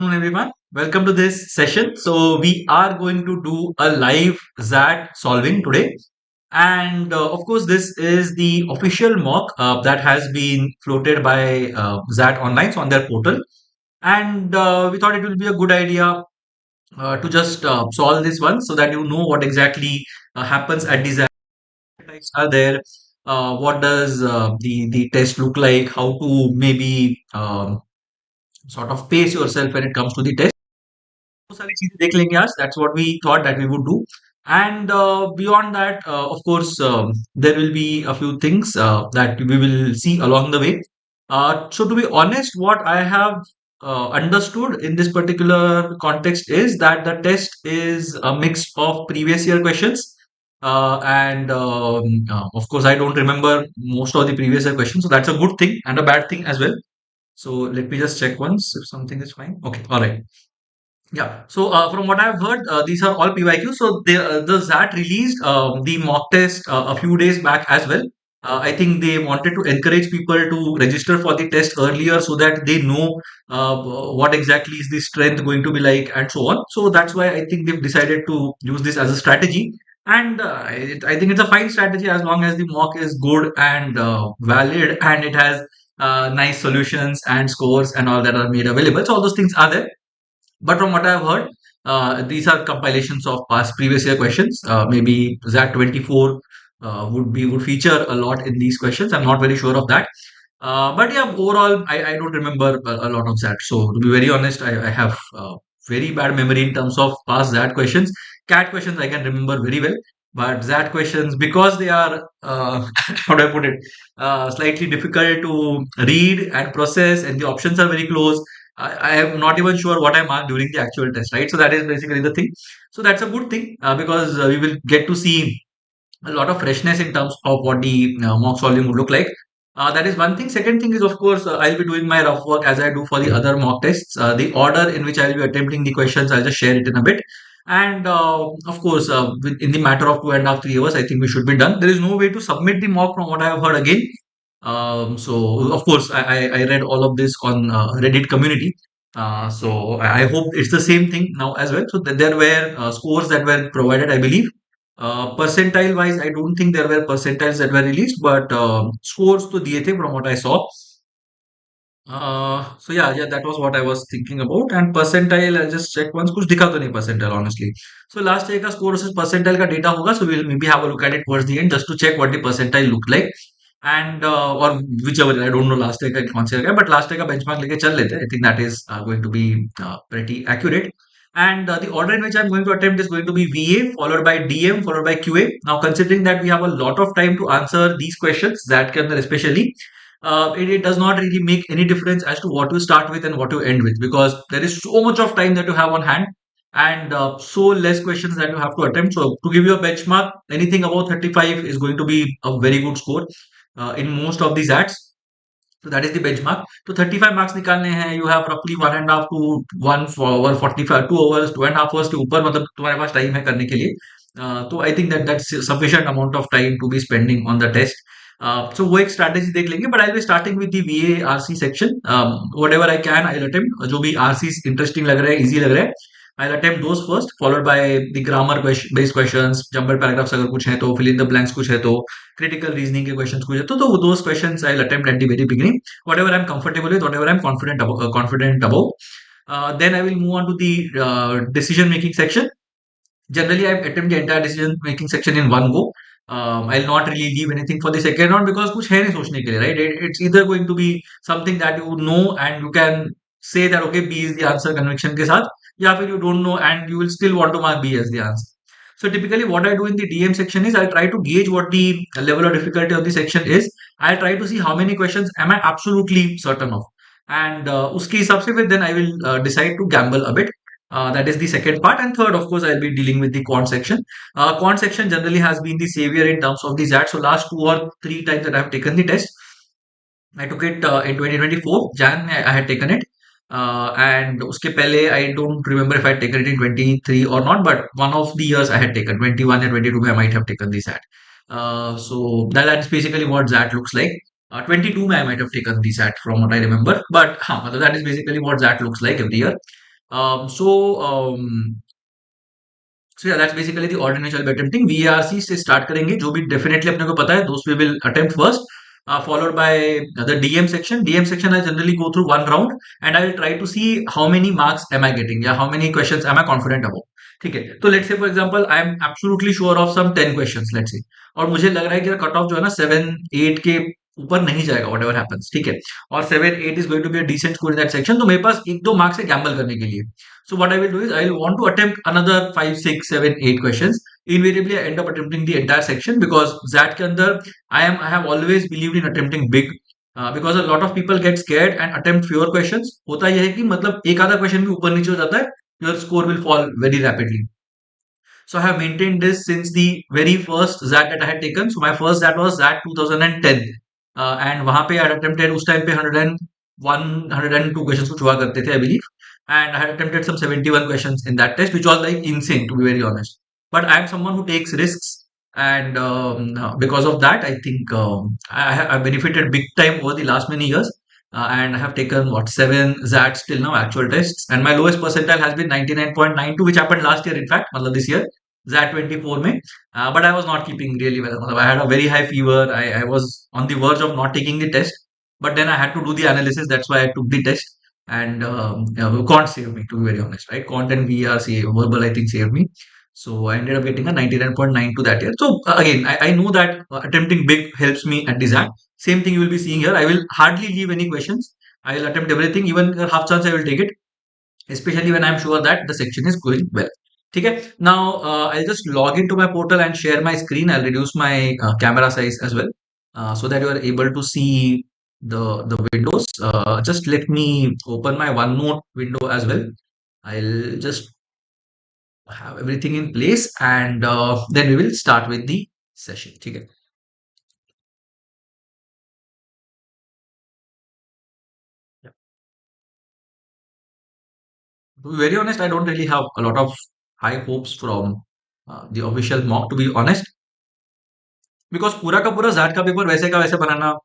Afternoon, everyone. Welcome to this session. So we are going to do a live XAT solving today. And of course, this is the official mock that has been floated by XAT Online, so on their portal. And we thought it will be a good idea to just solve this one so that you know what exactly happens at the XAT types are there. What does the test look like? How to maybe sort of pace yourself when it comes to the test. वो सारी चीजें देख लेंगे आज. That's what we thought that we would do. And beyond that, of course, there will be a few things that we will see along the way. So to be honest, what I have understood in this particular context is that the test is a mix of previous year questions. And of course, I don't remember most of the previous year questions. So that's a good thing and a bad thing as well. So let me just check once if something is fine. Okay, all right. Yeah. So from what I've heard, these are all PYQ. So the ZAT released the mock test a few days back as well. I think they wanted to encourage people to register for the test earlier so that they know what exactly is the strength going to be like and so on. So that's why I think they've decided to use this as a strategy. And I think it's a fine strategy as long as the mock is good and valid and it has nice solutions and scores and all that are made available. So all those things are there. But from what I've heard, these are compilations of past previous year questions. Maybe ZAT 24 would feature a lot in these questions. I'm not very sure of that. But yeah, overall, I don't remember a lot of that. So to be very honest, I have very bad memory in terms of past ZAT questions. CAT questions I can remember very well. But ZAT questions, because they are, how do I put it, slightly difficult to read and process, and the options are very close. I am not even sure what I marked during the actual test, right? So that is basically the thing. So that's a good thing because we will get to see a lot of freshness in terms of what the mock solving would look like. That is one thing. Second thing is, of course, I'll be doing my rough work as I do for the other mock tests. The order in which I'll be attempting the questions, I'll just share it in a bit. And of course, in the matter of 2.5, 3 hours, I think we should be done. There is no way to submit the mock from what I have heard again. So of course, I read all of this on Reddit community. So I hope it's the same thing now as well. So there were scores that were provided, I believe. Percentile wise, I don't think there were percentiles that were released, but scores to दिए थे from what I saw. So yeah, that was what I was thinking about. And percentile, I'll just check once. कुछ दिखा तो नहीं percentile, honestly. So last year का score versus percentile का data होगा. So we'll maybe have a look at it towards the end just to check what the percentile looked like. And or whichever, I don't know last year का कौन से गया, but last year का benchmark लेके चल लेते हैं. I think that is going to be pretty accurate. And the order in which I'm going to attempt is going to be VA followed by DM followed by QA. Now, considering that we have a lot of time to answer these questions, that can especially it does not really make any difference as to what you start with and what you end with because there is so much of time that you have on hand and so less questions that you have to attempt. So to give you a benchmark, anything above 35 is going to be a very good score in most of these ads. So that is the benchmark. तो 35 marks निकालने हैं. You have roughly 1.5 to 1 45 2 hours 2.5 hours के ऊपर मतलब तुम्हारे पास time है करने के लिए. तो I think that that's sufficient amount of time to be spending on the test. So वो एक strategy देख लेंगे. But I'll be starting with the VA RC section. Whatever I can I'll attempt. जो भी RC interesting लग रहा है, easy लग रहा है, I'll attempt those first, followed by the grammar based questions, jumbled paragraphs अगर कुछ है तो, fill in the blanks कुछ है तो, critical reasoning के questions कुछ है तो those questions I'll attempt at the very beginning. Whatever I'm comfortable with, whatever I'm confident about. Then I will move on to the decision making section. Generally, I attempt the entire decision making section in one go. I'll not really leave anything for the second round because कुछ है नहीं सोचने के लिए, right? It's either going to be something that you know and you can say that okay, B is the answer conviction के साथ, या फिर you don't know and you will still want to mark B as the answer. So typically what I do in the DM section is I'll try to gauge what the level of difficulty of the section is. I'll try to see how many questions am I absolutely certain of. And उसके हिसाब से फिर then I will decide to gamble a bit. That is the second part. And third, of course, I'll be dealing with the quant section. Quant section generally has been the savior in terms of these ads. So last 2 or 3 times that I've taken the test, I took it in 2024. Jan, I had taken it. And उसके पहले I don't remember if I had taken it in 23 or not, but one of the years I had taken 21 and 22 I might have taken this ad. So that's basically what ZAT looks like. 22 I might have taken this ad from what I remember, but that is basically what ZAT looks like every year. Um, so, um, so yeah, that's basically the ordinary shall be attempting. VARC से start करेंगे जो भी definitely अपने को पता है those we will attempt first, followed by the DM section. DM section I generally go through one round and I will try to see how many marks am I getting या how many questions am I confident about. ठीक है, तो let's say for example I am absolutely sure of some 10 questions let's say, और मुझे लग रहा है कि कट ऑफ जो है ना 7 8 के ऊपर नहीं जाएगा वट एवर हैपन्स, ठीक है, और 7 8 is going to be a decent score in that section, तो मेरे पास एक दो मार्क्स है गैम्बल करने के लिए. So what I will do is I will want to attempt another 5, 6, 7, 8 questions. Invariably, I end up attempting the entire section because that के अंदर I have always believed in attempting big, because a lot of people get scared and attempt fewer questions. होता यह है कि मतलब एक आधा question भी ऊपर नीचे हो जाता है, your score will fall very rapidly. So I have maintained this since the very first ZAT that I had taken. So my first ZAT was ZAT 2010, and वहाँ पे I had attempted उस time पे 101 102 questions कुछ हुआ करते थे I believe, and I had attempted some 71 questions in that test, which was like insane to be very honest. But I am someone who takes risks, and because of that I think I benefited big time over the last many years. And I have taken what 7 ZATs till now, actual tests, and my lowest percentile has been 99.92, which happened last year. In fact, मतलब this year, ZAT 24 में, but I was not keeping really well. मतलब I had a very high fever. I was on the verge of not taking the test, but then I had to do the analysis. That's why I took the test. And Quant saved me, to be very honest, right? Quant and VR verbal, I think, saved me. So I ended up getting a 99.92 that year. So again, I know that attempting big helps me at the ZAT. Same thing you will be seeing here. I will hardly leave any questions. I will attempt everything, even a half chance I will take it, especially when I'm sure that the section is going well. Okay. Now I'll just log into my portal and share my screen. I'll reduce my camera size as well, so that you are able to see the windows. Just let me open my OneNote window as well. I'll just have everything in place, and then we will start with the session. Okay. To be very honest, I don't really have a lot of high hopes from the official mock, to be honest, because पूरा का पूरा jet का paper वैसे का वैसे बनाना,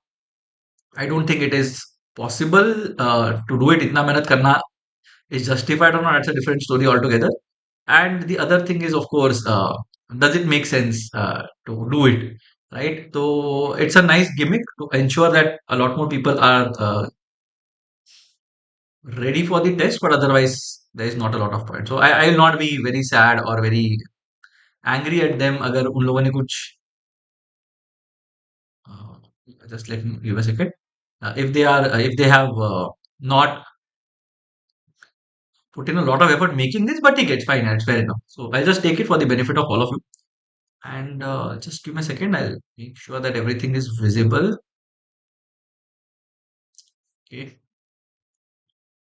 I don't think it is possible to do it. इतना मेहनत करना is justified or not, that's a different story altogether. And the other thing is, of course, does it make sense to do it, right? So it's a nice gimmick to ensure that a lot more people are ready for the test, but otherwise there is not a lot of point. So I will not be very sad or very angry at them अगर उन लोगों ने कुछ uh, just let me give a second, if they have not put in a lot of effort making this, but okay, it's fine, it's fair enough. So I'll just take it for the benefit of all of you, and just give me a second. I'll make sure that everything is visible. Okay,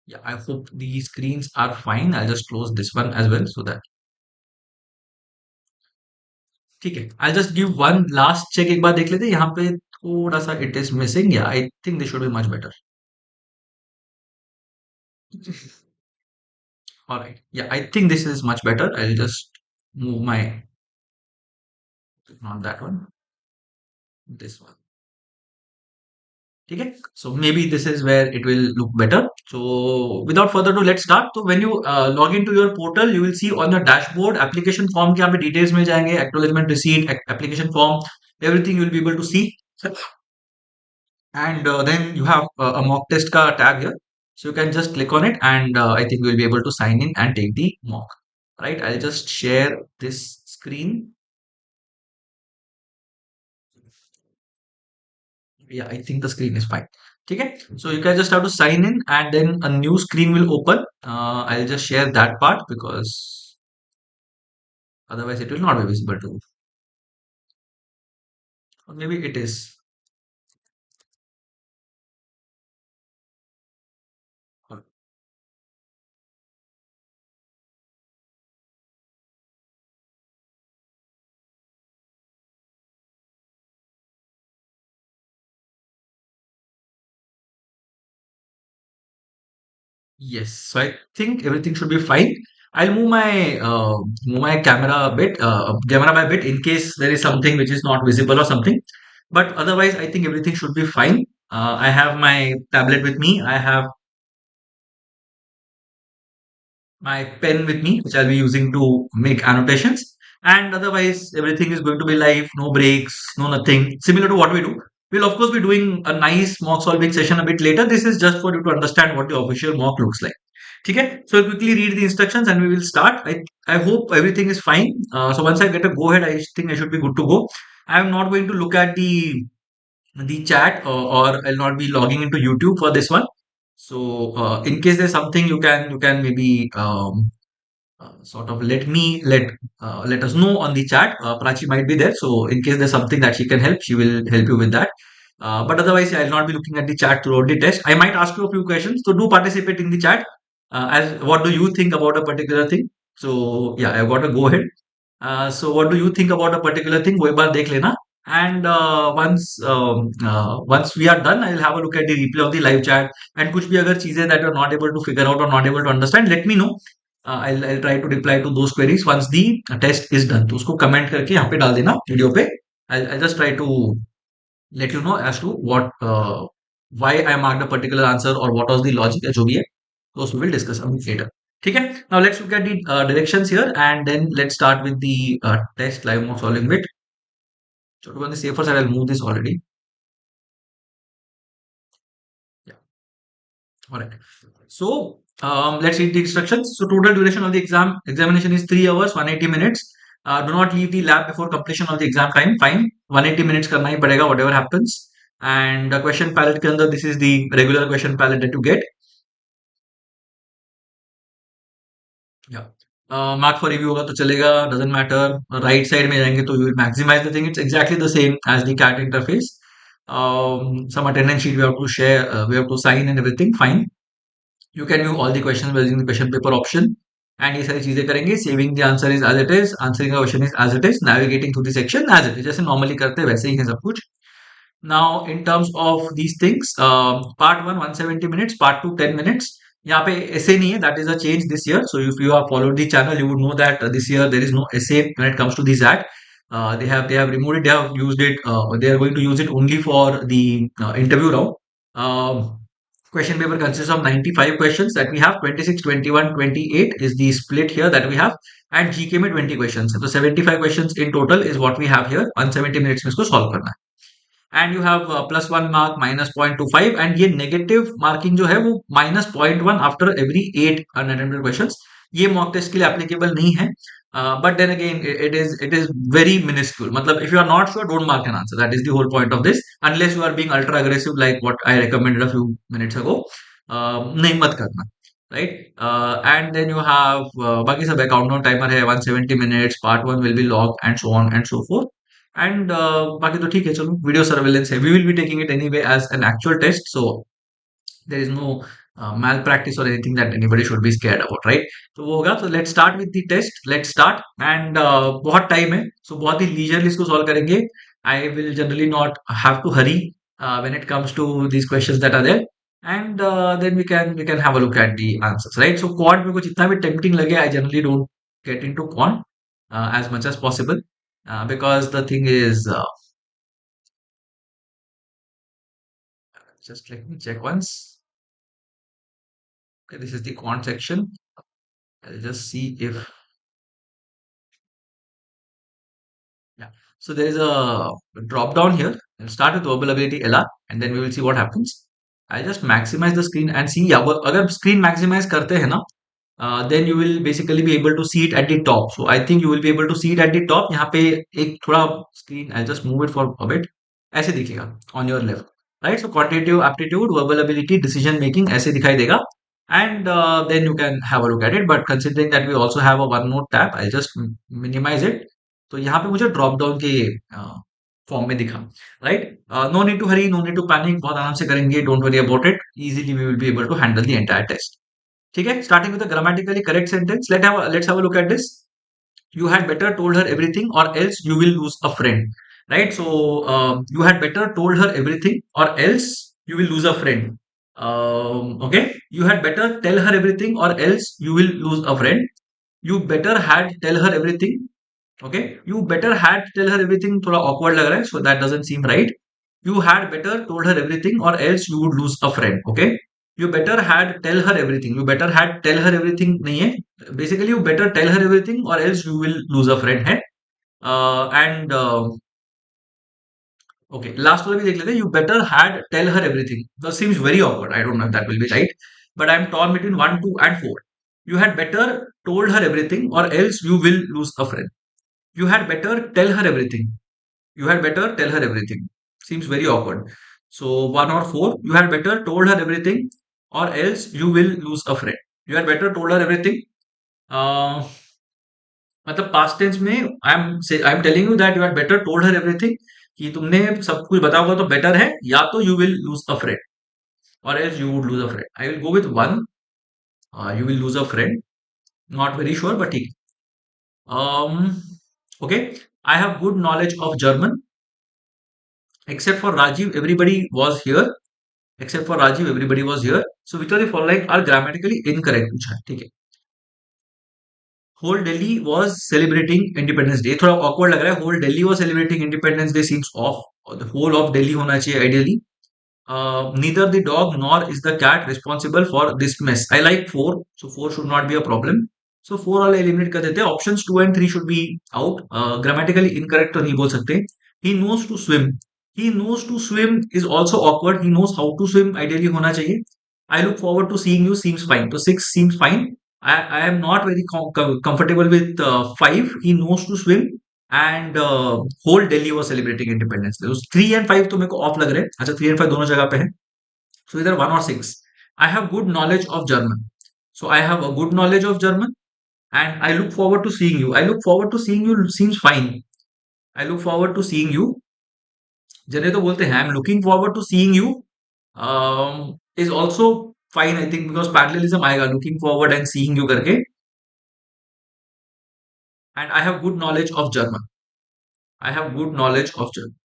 yeah, I hope the screens are fine. I'll just close this one as well so that ठीक है. I'll just give one last check. एक बार देख लेते हैं यहाँ पे थोड़ा सा it is missing. Yeah, I think this should be much better. All right. Yeah, I think this is much better. I'll just move my, not that one, this one. Okay. So maybe this is where it will look better. So without further ado, let's start. So when you log into your portal, you will see on your dashboard application form के यहाँ पे details मिल जाएंगे, acknowledgement receipt, application form, everything you will be able to see. And then you have a mock test ka tab here. So you can just click on it, and I think we'll be able to sign in and take the mock. Right. I'll just share this screen. Yeah, I think the screen is fine. Okay, so you can just have to sign in and then a new screen will open. I'll just share that part because otherwise it will not be visible to you. Or maybe it is. Yes, so I think everything should be fine. I'll move my camera by bit in case there is something which is not visible or something. But otherwise, I think everything should be fine. I have my tablet with me. I have my pen with me, which I'll be using to make annotations. And otherwise, everything is going to be live, no breaks, no nothing. Similar to what we do. We'll of course be doing a nice mock solving session a bit later. This is just for you to understand what the official mock looks like. Okay, so I'll quickly read the instructions and we will start. I hope everything is fine. So once I get a go ahead, I think I should be good to go. I'm not going to look at the chat or I'll not be logging into YouTube for this one. So in case there's something you can maybe sort of let us know on the chat. Prachi might be there, so in case there's something that she can help, she will help you with that. But otherwise, yeah, I'll not be looking at the chat throughout the test. I might ask you a few questions, so do participate in the chat. As what do you think about a particular thing? So yeah, I've got to go ahead. So what do you think about a particular thing? वो एक बार देख लेना. And once we are done, I'll have a look at the replay of the live chat. And कुछ भी अगर चीजें that you're not able to figure out or not able to understand, let me know. I'll try to reply to those queries once the test is done. तो उसको comment करके यहाँ पे डाल देना वीडियो पे. I'll just try to let you know as to why I marked a particular answer or what was the logic है जो भी है. Those we will discuss a bit later. Okay. Now let's look at the directions here and then let's start with the test live mock solving bit. So to be on the safer side, I'll move this already. Yeah. All right. So let's read the instructions. So total duration of the examination is 3 hours, 180 minutes. Do not leave the lab before completion of the exam time. Fine. 180 minutes करना ही पड़ेगा whatever happens. And the question palette के अंदर this is the regular question palette that you get. Yeah. Mark for review होगा तो चलेगा, doesn't matter. Right side में जाएंगे तो you will maximize the thing. It's exactly the same as the CAT interface. Some attendance sheet we have to share, we have to sign and everything. Fine. You can view all the questions by using the question paper option. And ये सारी चीजें करेंगे. Saving the answer is as it is, answering the question is as it is, navigating through the section as it is. जैसे normally करते हैं वैसे ही है सब कुछ. Now, in terms of these things, part one 170 minutes, part two 10 minutes. यहाँ पे essay नहीं है, that is a change this year. So if you have followed the channel, you would know that this year there is no essay when it comes to the ZAT. They have removed it. They have used it. They are going to use it only for the interview round. Question paper consists of 95 questions that we have. 26, 21, 28 is the split here that we have, and GK में 20 questions. So 75 questions in total is what we have here. 170 minutes में इसको solve करना है. And you have plus one mark minus 0.25 and ये negative marking जो है वो minus 0.1 after every 8 unattempted questions. ये मॉक टेस्ट के लिए एप्लीकेबल नहीं है, but then again it is very minuscule. मतलब if you are not sure don't mark an answer. That is the whole point of this, unless you are being ultra aggressive like what I recommended a few minutes ago. नहीं मत करना, right. And then you have बाकी सब countdown timer है 170 minutes. Part one will be log and so on and so forth. And बाकी तो ठीक है, चलो वीडियो सर्वेलेंस है. We will be taking it anyway as an actual test, so there is no malpractice और anything that anybody should be scared about, right. तो वो होगा. तो let's start with the test. Let's start. And बहुत time है, so बहुत ही leisurely इसको सॉल्व करेंगे. I will generally not have to hurry when it comes to these questions that are there. And then we can have a look at the answers, right. So quant में कुछ इतना भी tempting लगे, I generally don't get into quant as much as possible, because the thing is, just let me check once. Okay, this is the quant section. I'll just see if, yeah. So there is a drop down here. I'll start with verbal ability LR and then we will see what happens. I'll just maximize the screen and see. Yeah, अगर screen maximize करते हैं ना, then you will basically be able to see it at the top. So I think you will be able to see it at the top. यहाँ पे एक थोड़ा screen, I'll just move it for a bit. ऐसे दिखेगा on your left, right? So quantitative aptitude, verbal ability, decision making ऐसे दिखाई देगा. And then you can have a look at it. But considering that we also have a OneNote tab, I'll just minimize it. तो यहाँ पे मुझे drop down के form में दिखा, right. No need to hurry, no need to panic. बहुत आराम से करेंगे, don't worry about it. Easily we will be able to handle the entire test. ठीक है. Starting with the grammatically correct sentence. Let's have a look at this. You had better told her everything or else you will lose a friend, right. So you had better told her everything or else you will lose a friend. Okay, you had better tell her everything or else you will lose a friend. You better had tell her everything. Okay, you better had tell her everything थोड़ा awkward लग रहा है, so that doesn't seem right. You had better told her everything or else you would lose a friend. Okay, You better had tell her everything. You better had tell her everything नहीं है. Basically, you better tell her everything or else you will lose a friend है. And okay, last वाला भी देख लेते हैं. You better had tell her everything. That seems very awkward. I don't know if that will be right, but I'm torn between one, two, and four. You had better told her everything, or else you will lose a friend. You had better tell her everything. You had better tell her everything. Seems very awkward. So one or four. You had better told her everything, or else you will lose a friend. You had better told her everything. Uh, मतलब past tense में I am telling you that you had better told her everything कि तुमने सब कुछ बताया होगा तो better है या तो you will lose a friend और else you would lose a friend I will go with one you will lose a friend not very sure but ठीक okay I have good knowledge of German except for Rajiv everybody was here except for Rajiv everybody was here so which of the following are grammatically incorrect पूछा है ठीक है whole Delhi was celebrating independence day थोड़ा awkward लग रहा है whole Delhi was celebrating independence day seems of the whole of Delhi होना चाहिए ideally neither the dog nor is the cat responsible for this mess I like 4 so 4 should not be a problem so 4 वाला eliminate कर देते हैं options 2 and 3 should be out grammatically incorrect तो नहीं बोल सकते he knows to swim he knows to swim is also awkward he knows how to swim ideally होना चाहिए I look forward to seeing you seems fine तो 6 seems fine I am not very comfortable with 5 he knows to swim and whole Delhi was celebrating independence day three and five तो मेरे को of लग रहे हैं अच्छा थ्री एंड फाइव दोनों जगह पे है सो इधर वन और six I have good knowledge of German so I have a good knowledge of German and I look forward to seeing you I look forward to seeing you seems fine I look forward to seeing you जने तो बोलते हैं I am looking forward to seeing you is also fine I think because parallelism आएगा looking forward and seeing you करके and I have good knowledge of German I have good knowledge of German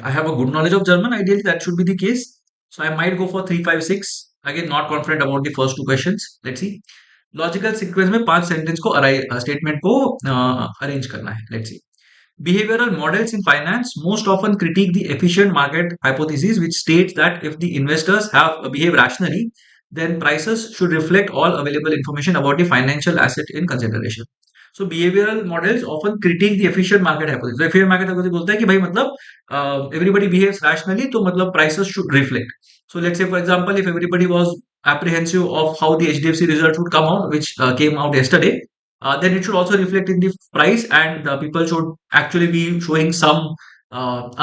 I have a good knowledge of German. Ideally, that should be the case. So I might go for 3, 5, 6. Again, not confident about the first two questions. Let's see. Logical sequence में 5 sentence को statement को arrange करना है. Let's see. Behavioral models in finance most often critique the efficient market hypothesis, which states that if the investors have behave rationally, then prices should reflect all available information about the financial asset in consideration. So behavioral models often critique the efficient market hypothesis. So efficient market hypothesis बोलता है कि भाई मतलब everybody behaves rationally तो मतलब prices should reflect. So let's say for example if everybody was apprehensive of how the HDFC results would come out, which came out yesterday, then it should also reflect in the price and people should actually be showing some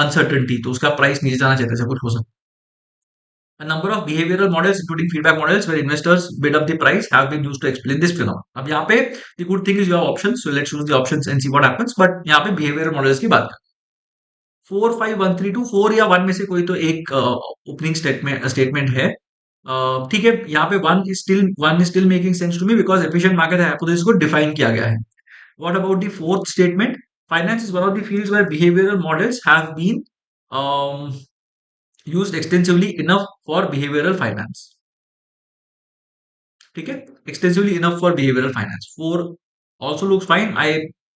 uncertainty. तो उसका price नीचे जाना चाहिए था कुछ हो सकता a number of behavioral models, including feedback models, where investors bid up the price, have been used to explain this phenomenon. अब यहाँ पे the good thing is you have options, so let's choose the options and see what happens. But यहाँ पे behavioral models की बात कर 4, 5, 1, 3, 2 4 या 1 में से कोई तो एक ओपनिंग स्टेटमेंट है ठीक है यहाँ पे one is still making sense to me because efficient market hypothesis को डिफाइन किया गया है what about the fourth statement finance is one of the fields where behavioural models have been used extensively enough for behavioral finance ठीक है extensively enough for behavioral finance 4 also looks fine I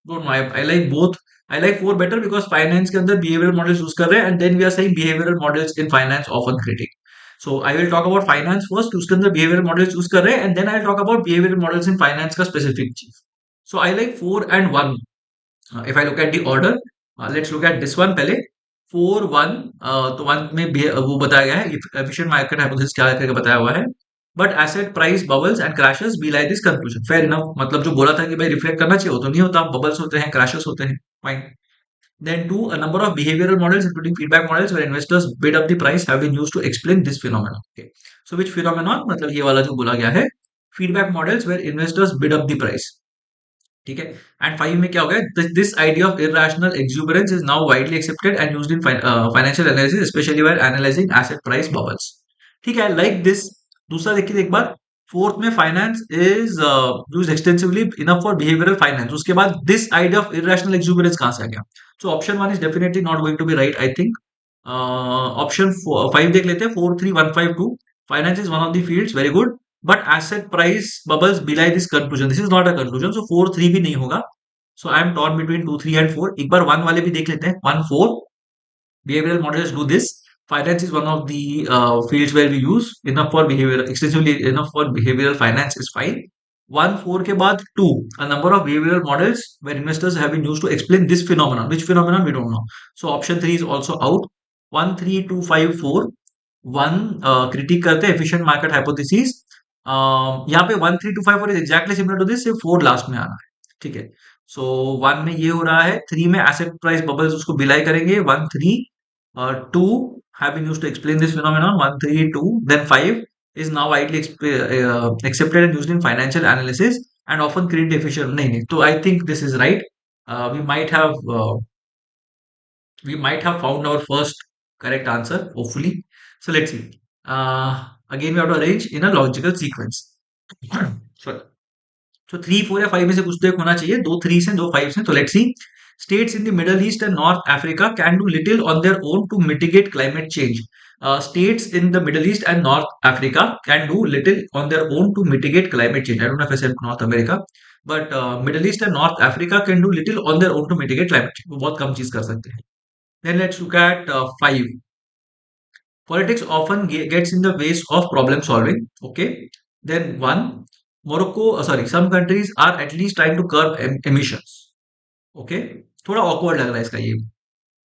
don't know I like both I like 4 better because finance के अंदर behavioral models use कर रहे हैं and then we are saying behavioral models in finance often critique so I will talk about finance first उसके अंदर behavioral models use कर रहे हैं and then I'll talk about behavioral models in finance का specific चीज so I like 4 and 1 if I look at the order let's look at this one पहले 4, 1 तो 1 में वो बताया गया है एफिशिएंट मार्केट हाइपोथेसिस क्या करके बताया हुआ है but asset price bubbles and crashes be like this conclusion fair enough मतलब जो बोला था कि भाई रिफ्लेक्ट करना चाहिए वो तो नहीं होता बबल्स होते हैं क्रैशेस होते हैं fine then 2 a number of behavioral models including feedback models where investors bid up the price have been used to explain this phenomenon okay so which phenomenon मतलब ये वाला जो बोला गया है feedback models where investors bid up the price ठीक है and 5 में क्या हो गया this idea of irrational exuberance is now widely accepted and used in financial analysis specially when analysing asset price bubbles ठीक है लाइक दिस दूसरा देखिए एक बार फोर्थ में finance is used extensively enough for behavioural finance उसके बाद this idea of irrational exuberance कहां से आ गया so option 1 is definitely not going to be right I think option 5 देख लेते हैं 4, 3, 1, 5, 2 finance is one of the fields very good but asset price bubbles belie this conclusion this is not a conclusion so 4 3 भी नहीं होगा so I am torn between 2 3 and 4 एक बार 1 वाले भी देख लेते हैं 1 4 behavioral models do this finance is one of the fields where we use enough for behavioral, extensively enough for behavioral finance is fine. 1 4 के बाद 2, a number of behavioral models where investors have been used to explain this phenomenon. Which phenomenon we don't know. So option 3 is also out. 1 3 2 5 4 1 critique करते हैं efficient market hypothesis. यहाँ पे 1 3 2 5 4 is exactly similar to this, सिर्फ 4 last में आना है. ठीक है. सो 1 में ये हो रहा है, 3 में एसेट प्राइस बबल्स उसको बिलाई करेंगे. 1 3 2 have been used to explain this phenomenon. 1 3 2 then 5 is now widely accepted and used in financial analysis and often create efficient. नहीं नहीं, तो I think this is right. We might have found our first correct answer, hopefully. So let's see. Again, we have to arrange in a logical sequence. Sorry. So 3 4 या 5 में से कुछ तो एक होना चाहिए. 2 3 से 2 5 से. तो let's see. States in the Middle East and North Africa can do little on their own to mitigate climate change. States in the Middle East and North Africa can do little on their own to mitigate climate change. I don't know if I said North America, but Middle East and North Africa can do little on their own to mitigate climate change. वो बहुत कम चीज कर सकते हैं. Then let's look at 5. Politics often gets in the ways of problem solving. Okay. Then 1. Some countries are at least trying to curb emissions. Okay. थोड़ा awkward लग रहा है इसका ये.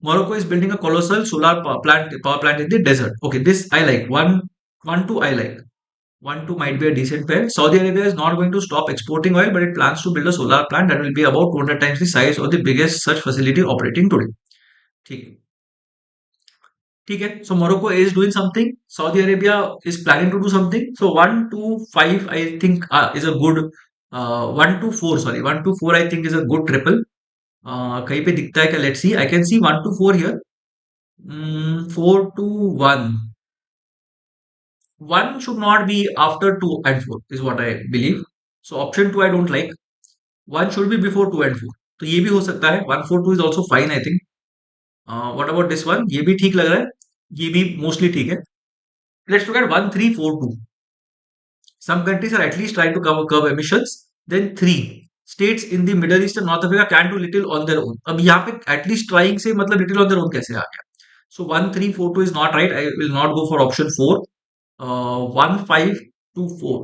Morocco is building a colossal power plant in the desert. Okay, this I like. 1 2 I like. 1 2 might be a decent pair. Saudi Arabia is not going to stop exporting oil, but it plans to build a solar plant that will be about 200 times the size of the biggest such facility operating today. ठीक है. ठीक है. So Morocco is doing something. Saudi Arabia is planning to do something. So 1 2 5 I think is a good 1 2 4 sorry 1 2 4 I think is a good triple. कहीं पे दिखता है क्या? Let's see. I can see 1 2 4 here. 4 2 1. 1 should not be after 2 and 4 is what I believe. So option 2 I don't like. 1 should be before 2 and 4. तो ये भी हो सकता है. 1 4 2 is also fine I think. What about this one? ये भी ठीक लग रहा है. ये भी mostly ठीक है. Let's look at 1 3 4 2. Some countries are at least trying to curb emissions. Then 3. States in the Middle East and North Africa can do little on their own. अब यहाँ पे at least trying से मतलब little on their own कैसे आ गया? So 1 3 4 2 is not right. I will not go for option 4. 1 5 2 4.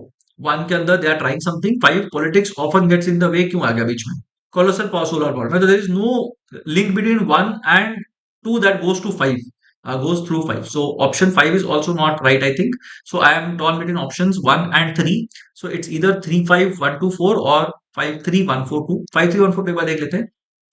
1 के अंदर they are trying something. 5 politics often gets in the way. क्यों आ गया बीच में? Colossal power solar power. So there is no link between 1 and 2 that goes to 5. Goes through 5. So option 5 is also not right, I think. So I am torn between options 1 and 3. So it's either 3 5 1 2 4 or 5 3 1 4 2. 5 3 1 4 पे एक बार देख लेते हैं.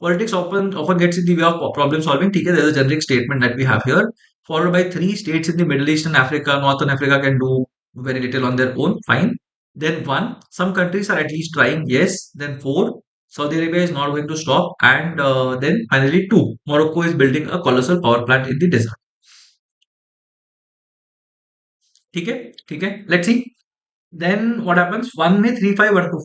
Politics often gets in the way of problem solving. ठीक है, there is a generic statement that we have here. Followed by 3 states in the Middle East and Africa, Northern Africa can do very little on their own. Fine. Then 1, some countries are at least trying. Yes. Then 4, Saudi Arabia is not going to stop. And then finally 2, Morocco is building a colossal power plant in the desert. ठीक है, ठीक है. Let's see. Then what happens? 1 में 3 5 1 2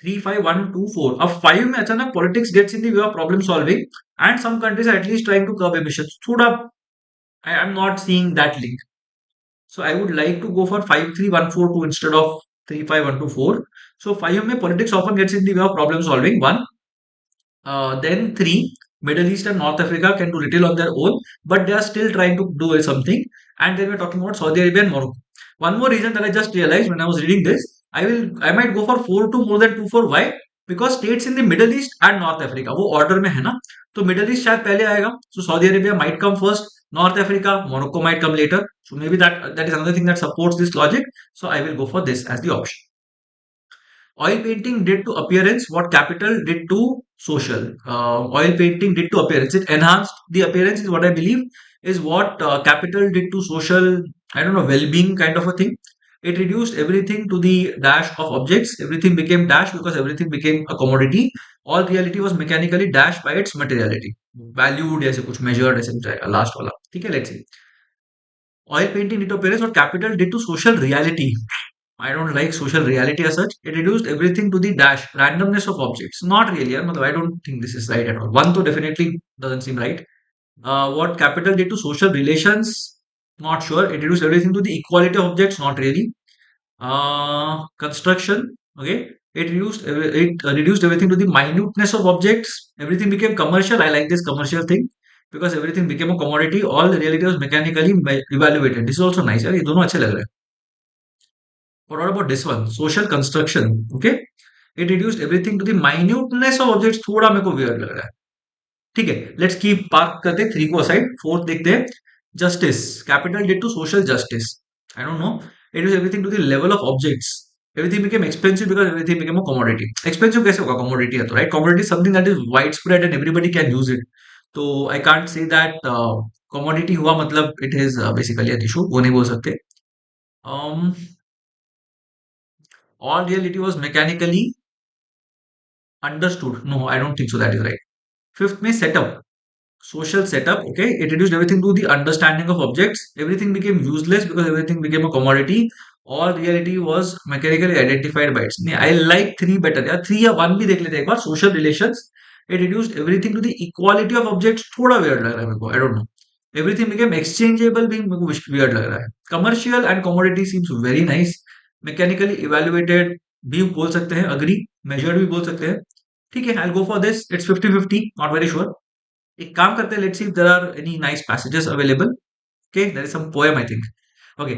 3 5 1 2 4. अब 5 में अचानक politics gets in the way of problem solving and some countries are at least trying to curb emissions. थोड़ा I am not seeing that link. So I would like to go for 5 3 1 4 2 instead of 3 5 1 2 4. So 5 में politics often gets in the way of problem solving. 1. Then 3, Middle East and North Africa can do little on their own, but they are still trying to do something. And then we're talking about Saudi Arabia and Morocco. One more reason that I just realized when I was reading this, I might go for 4 2 more than 2 4. Why? Because states in the Middle East and North Africa, वो order में है ना, तो Middle East शायद पहले आएगा. So Saudi Arabia might come first, North Africa, Morocco might come later. So maybe that is another thing that supports this logic. So I will go for this as the option. Oil painting did to appearance what capital did to social. Oil painting did to appearance. It enhanced the appearance is what I believe is what capital did to social, I don't know, well-being kind of a thing. It reduced everything to the dash of objects. Everything became dash because everything became a commodity. All reality was mechanically dashed by its materiality. Valued ऐसे कुछ measured ऐसे कुछ आएगा last वाला. ठीक है, let's see. Oil painting did to appearance what capital did to social reality. I don't like social reality as such. It reduced everything to the dash, randomness of objects. Not really. I don't think this is right at all. One though definitely doesn't seem right. What capital did to social relations? Not sure. It reduced everything to the equality of objects. Not really. Construction. Okay. It reduced everything to the minuteness of objects. Everything became commercial. I like this commercial thing because everything became a commodity. All the reality was mechanically evaluated. This is also nice. यार ये दोनों अच्छे लग रहे हैं. But what about this one? Social construction. Okay, it reduced everything to the minuteness of objects. थोड़ा मेरे को weird लग रहा है. ठीक है, लेट्स कीप पार्क करते थ्री को असाइड. फोर्थ देखते हैं. Justice capital did to social justice. I don't know. It is everything to the level of objects. Everything became expensive because everything became a commodity. Expensive कैसे होगा? Commodity है तो, right? Commodity something that is wide spread and everybody can use it. तो I can't say that commodity हुआ मतलब it is basically a tissue. वो नहीं बोल सकते. All reality was mechanically understood. No, I don't think so that is right. Fifth में setup. Social setup. Okay, it reduced everything to the understanding of objects. Everything became useless because everything became a commodity. All reality was mechanically identified by its. I like three better. Yeah, three या one भी देख लेते हैं एक बार. Social relations. It reduced everything to the equality of objects. थोड़ा weird लग रहा है मेरे को. I don't know. Everything became exchangeable being मेरे को weird लग रहा है. Commercial and commodity seems very nice. Mechanically evaluated भी बोल सकते हैं. Agree. Measured भी बोल सकते हैं. ठीक है, I'll go for this. It's 50-50. Not very sure. एक काम करते हैं. Let's see if there are any nice passages available. Okay, there is some poem I think. Okay,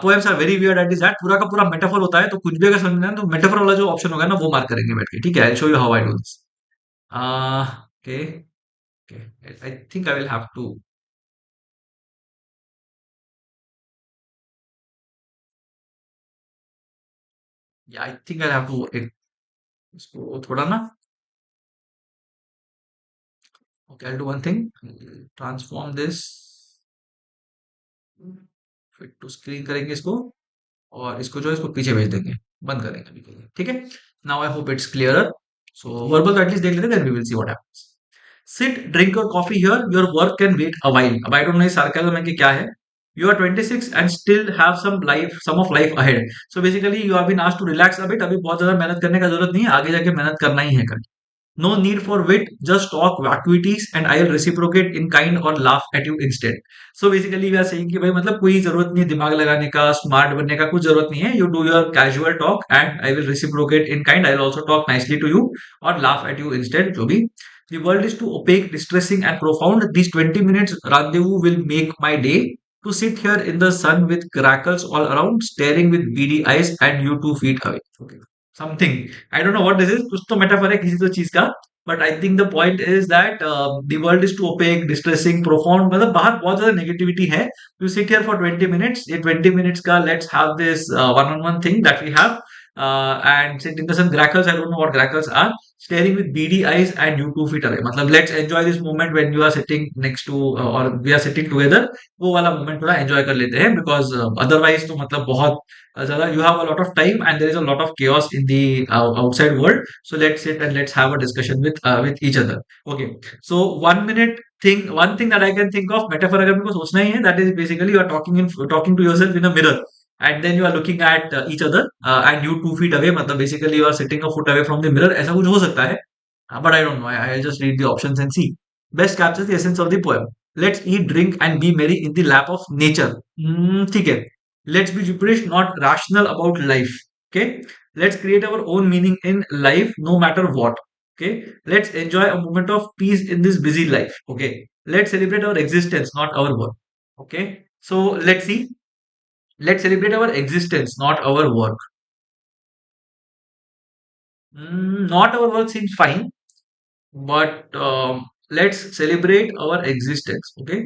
poems are very weird at this that. पूरा का पूरा metaphor होता है, तो कुछ भी अगर समझना है तो मेटाफर वाला जो ऑप्शन होगा ना वो मार्क करेंगे बैठ के. ठीक है, I will show you how I do this. Okay. Okay, I think I will have to. या I think I have to इसको थोड़ा ना. Okay, I will do one thing. Transform this. Fit to screen करेंगे इसको. और इसको जो है इसको पीछे भेज देंगे. बंद करेंगे अभी के लिए. ठीक है. Now I hope it's clearer. So verbal तो एटलीस्ट देख लेते हैं, then we will see what happens. Sit, drink your coffee here, your work can wait a while. अब आई डोंट नो सार्केज्म है कि क्या है. You are 26 and still have some of life ahead. So basically you have been asked to relax a bit. अभी बहुत ज्यादा मेहनत करने का जरूरत नहीं है, आगे जाके मेहनत करना ही है कल. No need for wit, just talk vacuities and I'll reciprocate in kind or laugh at you instead. So basically we are saying कि भाई मतलब कोई जरूरत नहीं है दिमाग लगाने का, स्मार्ट बनने का कुछ जरूरत नहीं है. You do your casual talk and I will reciprocate in kind. I'll also talk nicely to you or laugh at you instead. जो भी. The world is too opaque, distressing and profound. These 20 minutes rendezvous will make my day. To sit here in the sun with crackles all around, staring with beady eyes and you 2 feet away. Okay. Something. I don't know what this is. कुछ तो metaphor है किसी तो चीज का. But I think the point is that the world is too opaque, distressing, profound. मतलब बाहर बहुत ज्यादा नेगेटिविटी है. You sit here for 20 minutes. ये 20 मिनट्स का let's have this one on one thing that we have. And sit in the sun. Grackles, I don't know what grackles are. Staring with beady eyes and you 2 feet away. मतलब let's enjoy this moment when you are sitting next to or we are sitting together. वो वाला moment थोड़ा enjoy कर लेते हैं because otherwise तो मतलब बहुत ज़्यादा you have a lot of time and there is a lot of chaos in the outside world. So let's sit and let's have a discussion with each other. Okay. So 1 minute thing, one thing that I can think of metaphor अगर मेरे को सोचना ही है, that is basically you are talking to yourself in a mirror. And then you are looking at each other and you 2 feet away. मतलब basically you are sitting a foot away from the mirror. ऐसा कुछ हो सकता है. But I don't know. I'll just read the options and see. Best captures the essence of the poem. Let's eat, drink, and be merry in the lap of nature. ठीक है. Let's be British, not rational about life. Okay. Let's create our own meaning in life, no matter what. Okay. Let's enjoy a moment of peace in this busy life. Okay. Let's celebrate our existence, not our work. Okay. So let's see. Let's celebrate our existence, not our work. Not our work seems fine, but let's celebrate our existence. Okay.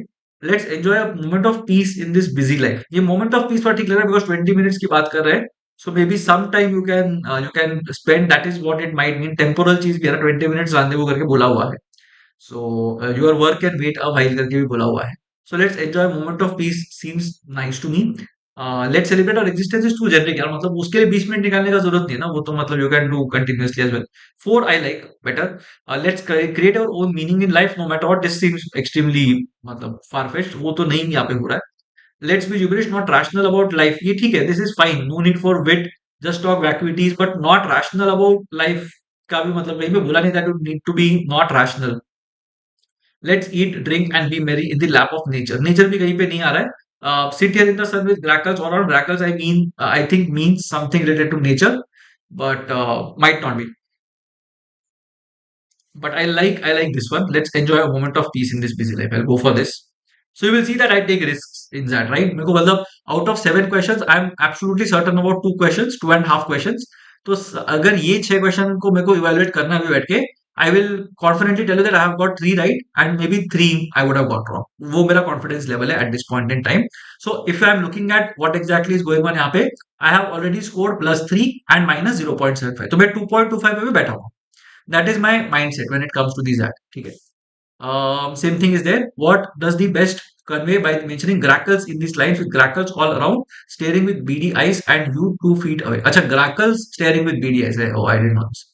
Let's enjoy a moment of peace in this busy life. ये moment of peace थोड़ा ठीक लग रहा है because 20 minutes की बात कर रहे हैं. So maybe sometime you can spend. That is what it might mean. Temporal चीज भी है ना, 20 minutes rendezvous करके बोला हुआ है. So your work can wait a while करके भी बोला हुआ है. So let's enjoy a moment of peace seems nice to me. Let's celebrate और एग्जिस्टेंस इज टू जेनरिक यार. मतलब उसके लिए 20 मिनट निकालने का जरूरत नहीं है ना. वो तो मतलब you can do continuously as well. Four I like better. Let's create our own meaning in life no matter what. This seems extremely मतलब फारफेच्ड. वो तो नहीं यहाँ पे हो रहा है. Let's be jubilant not rational about life. ये ठीक है. This is fine. No need for wit. Just talk vacuities but not rational about life का भी मतलब कहीं पे बोला नहीं. That you need to be not rational. Let's eat, drink and be merry in the lap of nature. नेचर भी कहीं पे नहीं आ रहा है. Sit here in the sun with grackles or on grackles I mean I think means something related to nature. but might not be. But I like this one. Let's enjoy a moment of peace in this busy life. I'll go for this. So you will see that I take risks in that, right? मेरे को मतलब out of 7 questions, I'm absolutely certain about 2 questions, 2.5 questions. तो अगर ये 6 question को मेरे को evaluate करना है अभी बैठ के, I will confidently tell you that I have got 3 right and maybe 3 I would have got wrong. वो मेरा confidence level है at this point in time. So if I am looking at what exactly is going on यहाँ पे, I have already scored +3 and -0.75. तो मैं 2.25 पे भी बैठा हूँ. That is my mindset when it comes to these act. ठीक है. Same thing is there. What does the best convey by mentioning grackles in these lines with grackles all around, staring with beady eyes, and you 2 feet away? अच्छा, grackles staring with beady eyes. Oh, I didn't know this.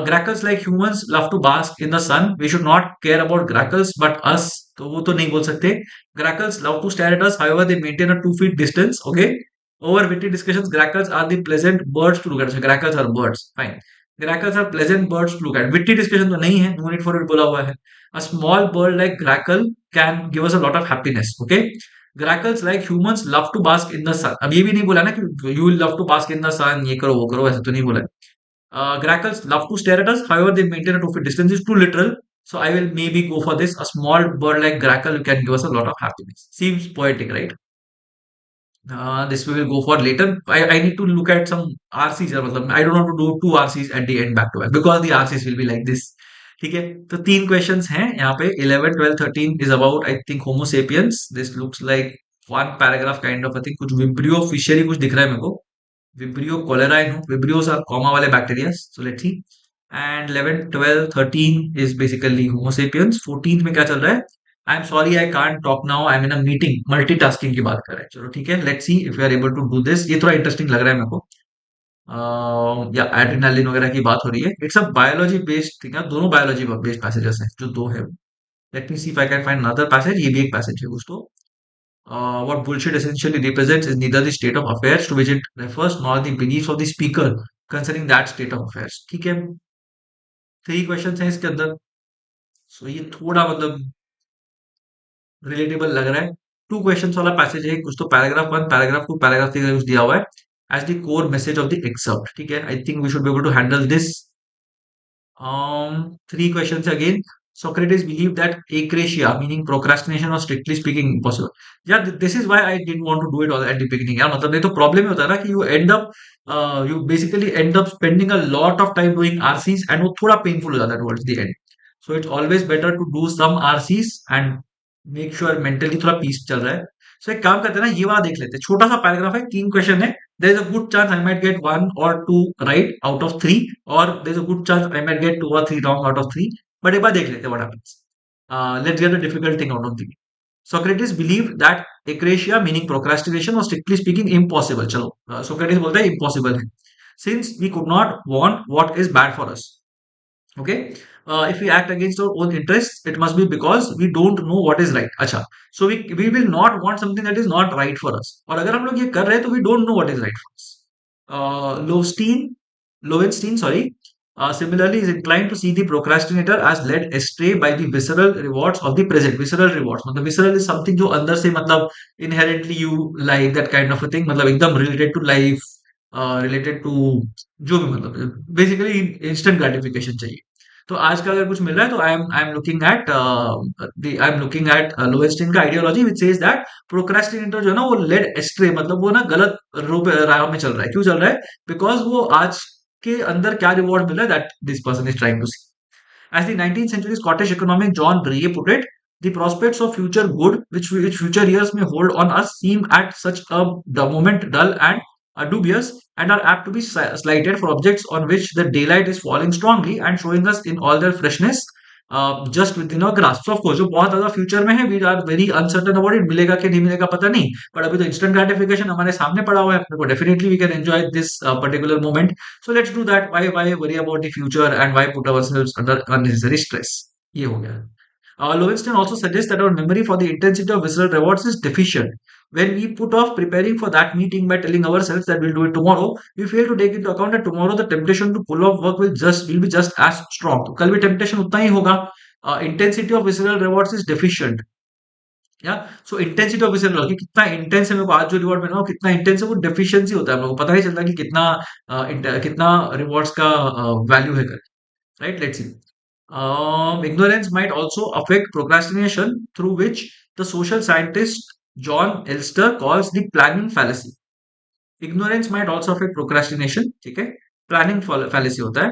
Grackles like humans love to bask in the sun. We should not care about grackles, but us. तो वो तो नहीं बोल सकते. Grackles love to stare at us. However, they maintain a 2 feet distance. Okay. Over witty discussions, grackles are the pleasant birds to look at. So grackles are birds. Fine. Grackles are pleasant birds to look at. Witty discussion तो नहीं है. No need for it बोला हुआ है. A small bird like grackle can give us a lot of happiness. Okay. Grackles like humans love to bask in the sun. अब ये भी नहीं बोला ना कि you will love to bask in the sun. ये करो वो करो ऐसा तो नहीं बोला. Grackles love to stare at us. However, they maintain a 2 feet distance is too literal. So I will maybe go for this. A small bird like grackle can give us a lot of happiness. Seems poetic, right? This we will go for later. I need to look at some RCs. मतलब I don't want to do 2 RCs at the end back to back because the RCs will be like this. ठीक है तो 3 questions हैं यहाँ पे 11 12 13 is about I think Homo sapiens. This looks like one paragraph kind of I think कुछ Vibrio fishery कुछ दिख रहा है मेरे को. Vibrio cholera I know. Vibrios are comma वाले bacteria. So let's see. And 11, 12, 13 is basically Homo sapiens. 14th में क्या चल रहा है? I'm sorry I can't talk now. I'm in a meeting. Multitasking की बात कर रहे हैं. चलो ठीक है. Let's see if we are able to do this. ये थोड़ा interesting लग रहा है मेरे को. या एड्रेनालिन वगैरह की बात हो रही है. It's a biology based thing है. दोनों biology based passages हैं. जो दो है. Let me see if I can find another passage. ये भी एक passage है कुछ तो. What bullshit essentially represents is neither the state of affairs to which it refers nor the beliefs of the speaker concerning that state of affairs. ठीक है. 3 questions हैं इसके अंदर. सो ये थोड़ा मतलब रिलेटेबल लग रहा है. 2 questions वाला पैसेज है. कुछ तो पैराग्राफ 1 पैराग्राफ 2 पैराग्राफ 3 कुछ दिया हुआ है as the core message of the excerpt. ठीक है. I think we should be able to handle this. 3 questions again. Socrates believed that acrasia, meaning procrastination, was strictly speaking impossible. Yeah, this is why I didn't want to do it all at the beginning. यार मतलब नहीं तो problem ही होता है ना कि you basically end up spending a lot of time doing RCs and वो थोड़ा painful हो जाता है towards the end. So it's always better to do some RCs and make sure mentally थोड़ा peace चल रहा है. So एक काम करते हैं ना ये वाला देख लेते हैं. छोटा सा पैराग्राफ है 3 क्वेश्चन है. There is a good chance I might get 1 or 2 right out of 3 or there is a good chance I might get 2 or 3 wrong out of 3. But एक बार देख लेते हैं what happens. Let's get the difficult thing out of the way. Socrates believed that acrasia meaning procrastination was strictly speaking impossible. चलो Socrates बोलता है impossible है. Since we could not want what is bad for us. Okay. If we act against our own interests, it must be because we don't know what is right. अच्छा. So we will not want something that is not right for us. और अगर हम लोग ये कर रहे हैं तो we don't know what is right for us. Lowenstein, sorry, similarly is inclined to see the procrastinator as led astray by the visceral rewards of the present. Visceral rewards मतलब visceral is something जो अंदर से मतलब inherently you like that kind of a thing मतलब एकदम related to life, related to जो भी मतलब basically instant gratification चाहिए. तो आज का अगर कुछ मिल रहा है तो आई एम लुकिंग एट लोवेस्टिन का ideology which says that procrastinator जो है ना वो लेड एस्ट्रे मतलब वो ना गलत रूप राह में चल रहा है. क्यों चल रहा है? बिकॉज वो आज के अंदर क्या रिवॉर्ड मिल रहा है that this person is trying to see. As the 19th century Scottish economic John Ray put it, the prospects of future good, which future years may hold on us, seem at such the moment dull and dubious, and are apt to be slighted for objects on which the daylight is falling strongly and showing us in all their freshness, just within our grasp. So of course, जो बहुत ज्यादा future में है, we are very uncertain about it. मिलेगा कि नहीं मिलेगा पता नहीं. But अभी तो instant gratification हमारे सामने पड़ा हुआ है. अपने को definitely we can enjoy this particular moment. So let's do that. Why worry about the future and why put ourselves under unnecessary stress? ये हो गया. Lowenstein also suggests that our memory for the intensity of visceral rewards is deficient. When we put off preparing for that meeting by telling ourselves that we'll do it tomorrow, we fail to take into account that tomorrow the temptation to pull off work will be just as strong. तो कल भी temptation उतना ही होगा. Intensity of visceral rewards is deficient. या सो intensity of visceral कि कितना intense है, मेरे को आज जो रिवॉर्ड मिला वो कितना इंटेंस है, वो डेफिशिएंसी होता है, हम लोग को पता नहीं चलता कि कितना कितना रिवॉर्ड्स का वैल्यू है, right? Let's C. Ignorance might also affect procrastination, through which the social scientist John Elster calls the planning fallacy. Ignorance might also affect procrastination, ठीक है? Planning fallacy होता है.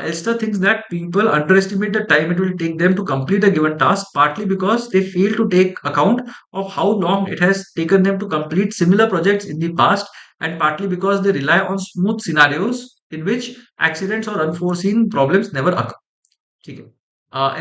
Elster thinks that people underestimate the time it will take them to complete a given task, partly because they fail to take account of how long it has taken them to complete similar projects in the past, and partly because they rely on smooth scenarios in which accidents or unforeseen problems never occur. ठीक है.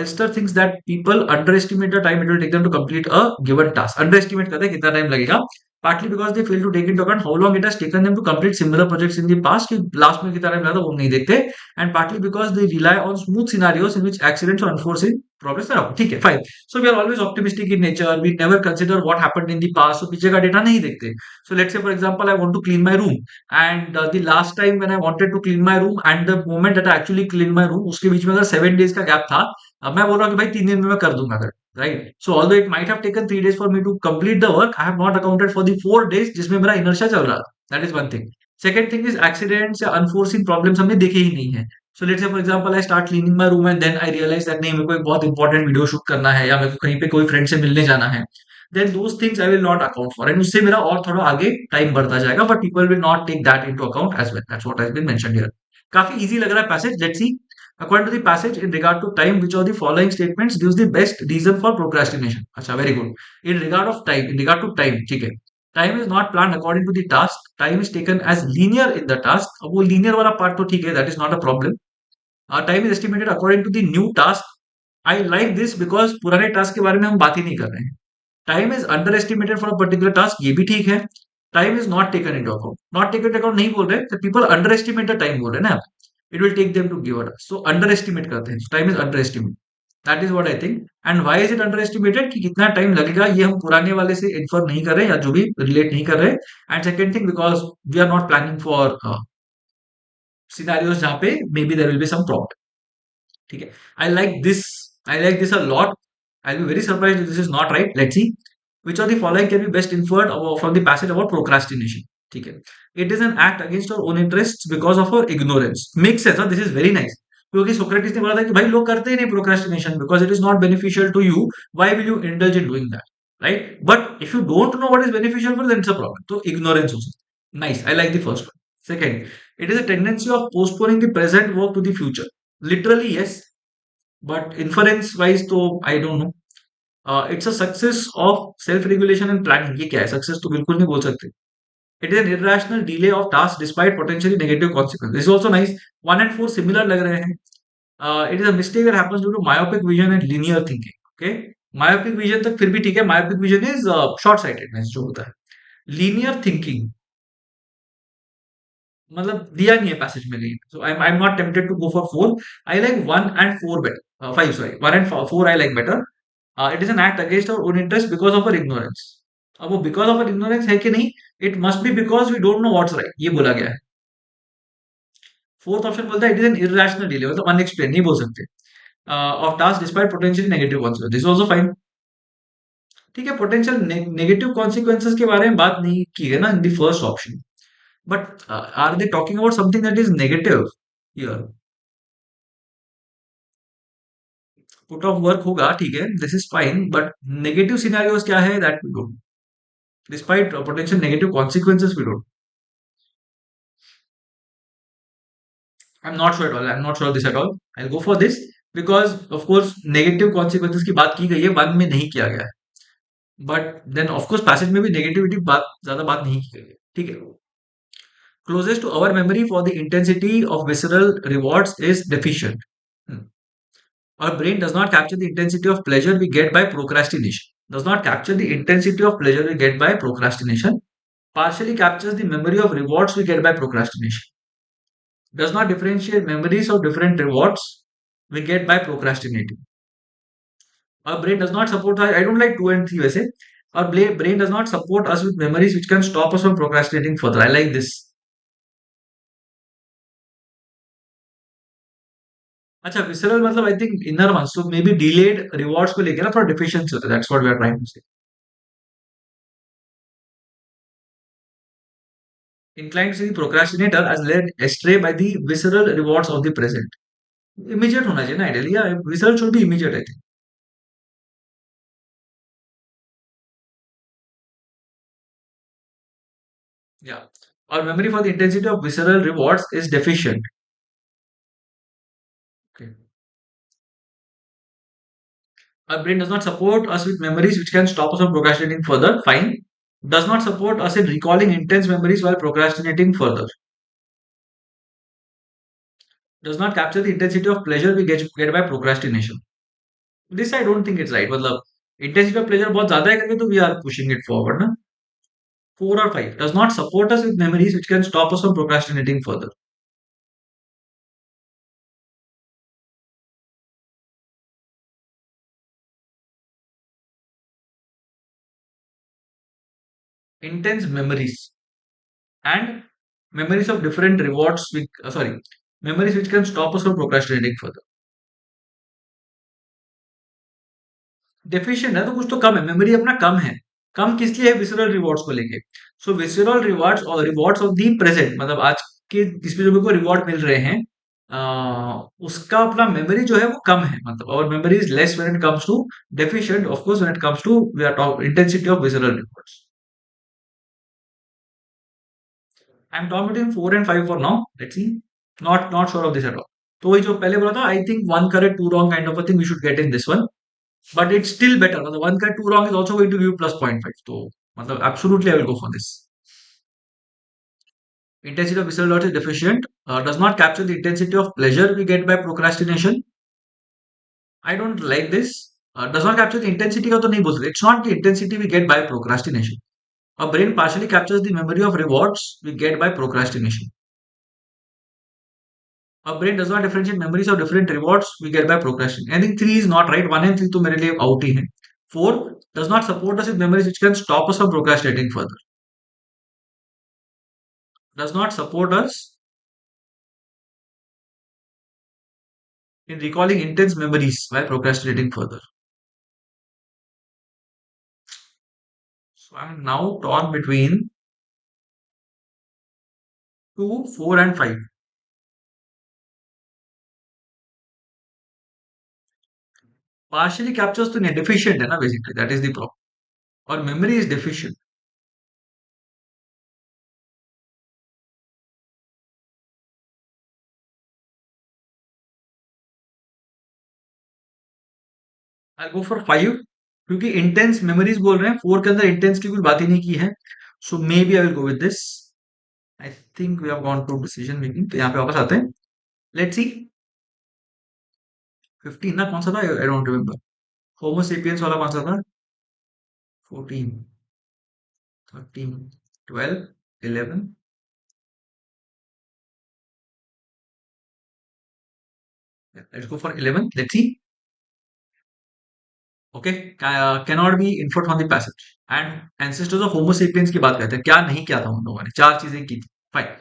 Esther thinks that people underestimate the time it will take them to complete a given task. Underestimate करते हैं कितना time लगेगा. Partly because they fail to take into account how long it has taken them to complete similar projects in the past, कि last में कितना time लगा था वो नहीं देखते. And partly because they rely on smooth scenarios in which accidents or unforeseen problems are. ठीक है, fine. So we are always optimistic in nature. We never consider what happened in the past. So पीछे का data नहीं देखते. So let's say for example I want to clean my room, and the last time when I wanted to clean my room and the moment that I actually cleaned my room, उसके बीच में अगर 7 days का gap था, अब मैं बोल रहा हूँ कि भाई 3 दिन में मैं कर दूंगा कर, right? So although it might have taken 3 days for me to complete the work, I have not accounted for the 4 days जिसमें मेरा इनर्शिया चल रहा था. That is one thing. Second thing is accidents या अनफोर्सिन प्रॉब्लम्स हमने देखे ही नहीं है. So let's say for example I start cleaning my room and then I realise that नहीं, मेरे को एक बहुत इंपॉर्टेंट वीडियो शूट करना है, या मेरे को कहीं पे कोई फ्रेंड से मिलने जाना है, then those things I will not account for, and उससे मेरा और थोड़ा आगे टाइम बढ़ता जाएगा, but people will not take that into account as well. That's what has been mentioned here. काफी इजी लग रहा है passage. Let's see. According to the passage, in regard to time, which of the following statements gives the best reason for procrastination? अच्छा, very good. In regard of time, in regard to time, ठीक है. Time is not planned according to the task. Time is taken as linear in the task. अब वो linear वाला part तो ठीक है, that is not a problem. Time is estimated according to the new task. I like this because पुराने task के बारे में हम बात ही नहीं कर रहे हैं. Time is underestimated for a particular task, ये भी ठीक है. Time is not taken into account. Not taken into account नहीं बोल रहे, तो people underestimate the time बोल रहे हैं ना. It will take them to give a task. So underestimate करते हैं. So time is underestimated. That is what I think. And why is it underestimated? कि कितना टाइम लगेगा ये हम पुराने वाले से इन्फर नहीं कर रहे, या जो भी रिलेट नहीं कर रहे. And second thing, because we are not planning for scenarios जहाँ पे maybe there will be some problem. ठीक है. I like this a lot. I will be very surprised this is not right. Let's see. Which of the following can be best inferred from the passage about procrastination? ठीक है. It is an act against our own interests because of our ignorance. Makes sense. This is very nice. क्योंकि Socrates ने बोला था कि भाई लोग करते ही नहीं procrastination because it is not beneficial to you. Why will you indulge in doing that, right? But if you don't know what is beneficial for, then it's a problem. तो इग्नोरेंस हो सकता है. Nice. I like the first one. Second, it is a tendency of postponing the present work to the future. Literally yes, but inference wise तो I don't no. It's a success of self regulation and planning. ये क्या है? Success तो बिल्कुल नहीं बोल सकते. It is an irrational delay of task despite potentially negative consequences. This is also nice. 1 and 4 similar लग रहे हैं. It is a mistake that happens due to myopic vision and linear thinking. Okay. Myopic vision तक फिर भी ठीक है. Myopic vision is short sightedness जो होता है. Linear thinking मतलब दिया नहीं है पैसेज में नहीं. So I'm not tempted to go for 4. I like 1 and 4 better. 5, sorry. 1 and 4 I like better. It is an act against our own interest because of our ignorance. अब वो because of our ignorance है कि नहीं? It must be because we don't know what's right. ये बोला गया है. Fourth option बोलता है it is an irrational delay, मतलब अनएक्सप्लेन नहीं बोल सकते. Of task despite potential negative consequence. This also fine. ठीक है. पोटेंशियल नेगेटिव कॉन्सिक्वेंसेस के बारे में बात नहीं की है ना in the first option. But are they talking about something that is negative here? Put off work होगा, ठीक है, this is fine, but negative scenarios क्या है that we don't. Despite potential negative consequences we don't. I am not sure at all. I am not sure this at all. I will go for this because of course negative consequences की बात की गई है, one में नहीं किया गया है. But then of course passage में भी नेगेटिविटी बात ज्यादा बात नहीं की गई है. ठीक है. Closest to our memory for the intensity of visceral rewards is deficient. Hmm. Our brain does not capture the intensity of pleasure we get by procrastination. Does not capture the intensity of pleasure we get by procrastination. Partially captures the memory of rewards we get by procrastination. Does not differentiate memories of different rewards we get by procrastinating. Our brain does not support. I don't like 2 and 3 वैसे. Our brain does not support us with memories which can stop us from procrastinating further. I like this. अच्छा, visceral मतलब I think inner one, so maybe delayed rewards को लेके ना थोड़ा deficiency होता है. That's what we are trying to say. Inclined to see the procrastinator as led astray by the visceral rewards of the present. Immediate होना चाहिए ना ideally, या visceral should be immediate I think. Yeah. Our memory for the intensity of visceral rewards is deficient. Okay. Our brain does not support us with memories which can stop us from procrastinating further. Fine. Does not support us in recalling intense memories while procrastinating further. Does not capture the intensity of pleasure we get by procrastination. This I don't think it's right. मतलब intensity of pleasure बहुत ज्यादा है करके तो we are pushing it forward ना. 4 or 5 does not support us with memories which can stop us from procrastinating further. Intense memories and memories of different rewards. Sorry, memories which can stop us from procrastinating further. Deficient है तो कुछ तो कम है, memory अपना कम है। कम किस लिए है? विसरल रिवॉर्ड्स को लेके। सो विसरल रिवॉर्ड्स और रिवॉर्ड्स ऑफ दी प्रेजेंट, मतलब आज के जिसमें जो मेरे को रिवॉर्ड मिल रहे हैं, उसका अपना मेमोरी जो है वो कम है, मतलब और memory is less when it comes to deficient of course when it comes to we are talk intensity of visceral rewards. I am talk between 4 and 5 for now, let's see. Not sure of this at all. तो वही जो पहले बोला था, I think one correct two wrong kind of a thing we should get in this one, but it's still better. The one cut two wrong is also going to give you plus 0.5. So, absolutely, I will go for this. Intensity of visceral loss is deficient. Does not capture the intensity of pleasure we get by procrastination. I don't like this. Does not capture the intensity का तो नहीं बोल सकते. It's not the intensity we get by procrastination. Our brain partially captures the memory of rewards we get by procrastination. Our brain does not differentiate memories of different rewards we get by procrastination. I think 3 is not right. 1 and 3 तो मेरे लिए out ही है. 4 does not support us with memories which can stop us from procrastinating further. Does not support us in recalling intense memories while procrastinating further. So I'm now torn between 2, 4, and 5. Partially captures तो नहीं, deficient है ना basically, that is the problem. और memory is deficient. I'll go for 5 क्योंकि intense memories बोल रहे हैं, 4 के अंदर intense की कोई बात ही नहीं की है. So maybe I will go with this. I think we have gone to decision making. तो यहाँ पे वापस आते हैं. Let's see. 15 ना कौन सा था? I don't remember. Homo sapiens वाला कौन सा था? 14, 13, 12, 11. Yeah, let's go for 11. Let's see. Okay, cannot be inferred from the passage. And ancestors of homo sapiens की बात करते हैं, क्या नहीं किया था उन लोगों ने, चार चीजें की थी। Fine.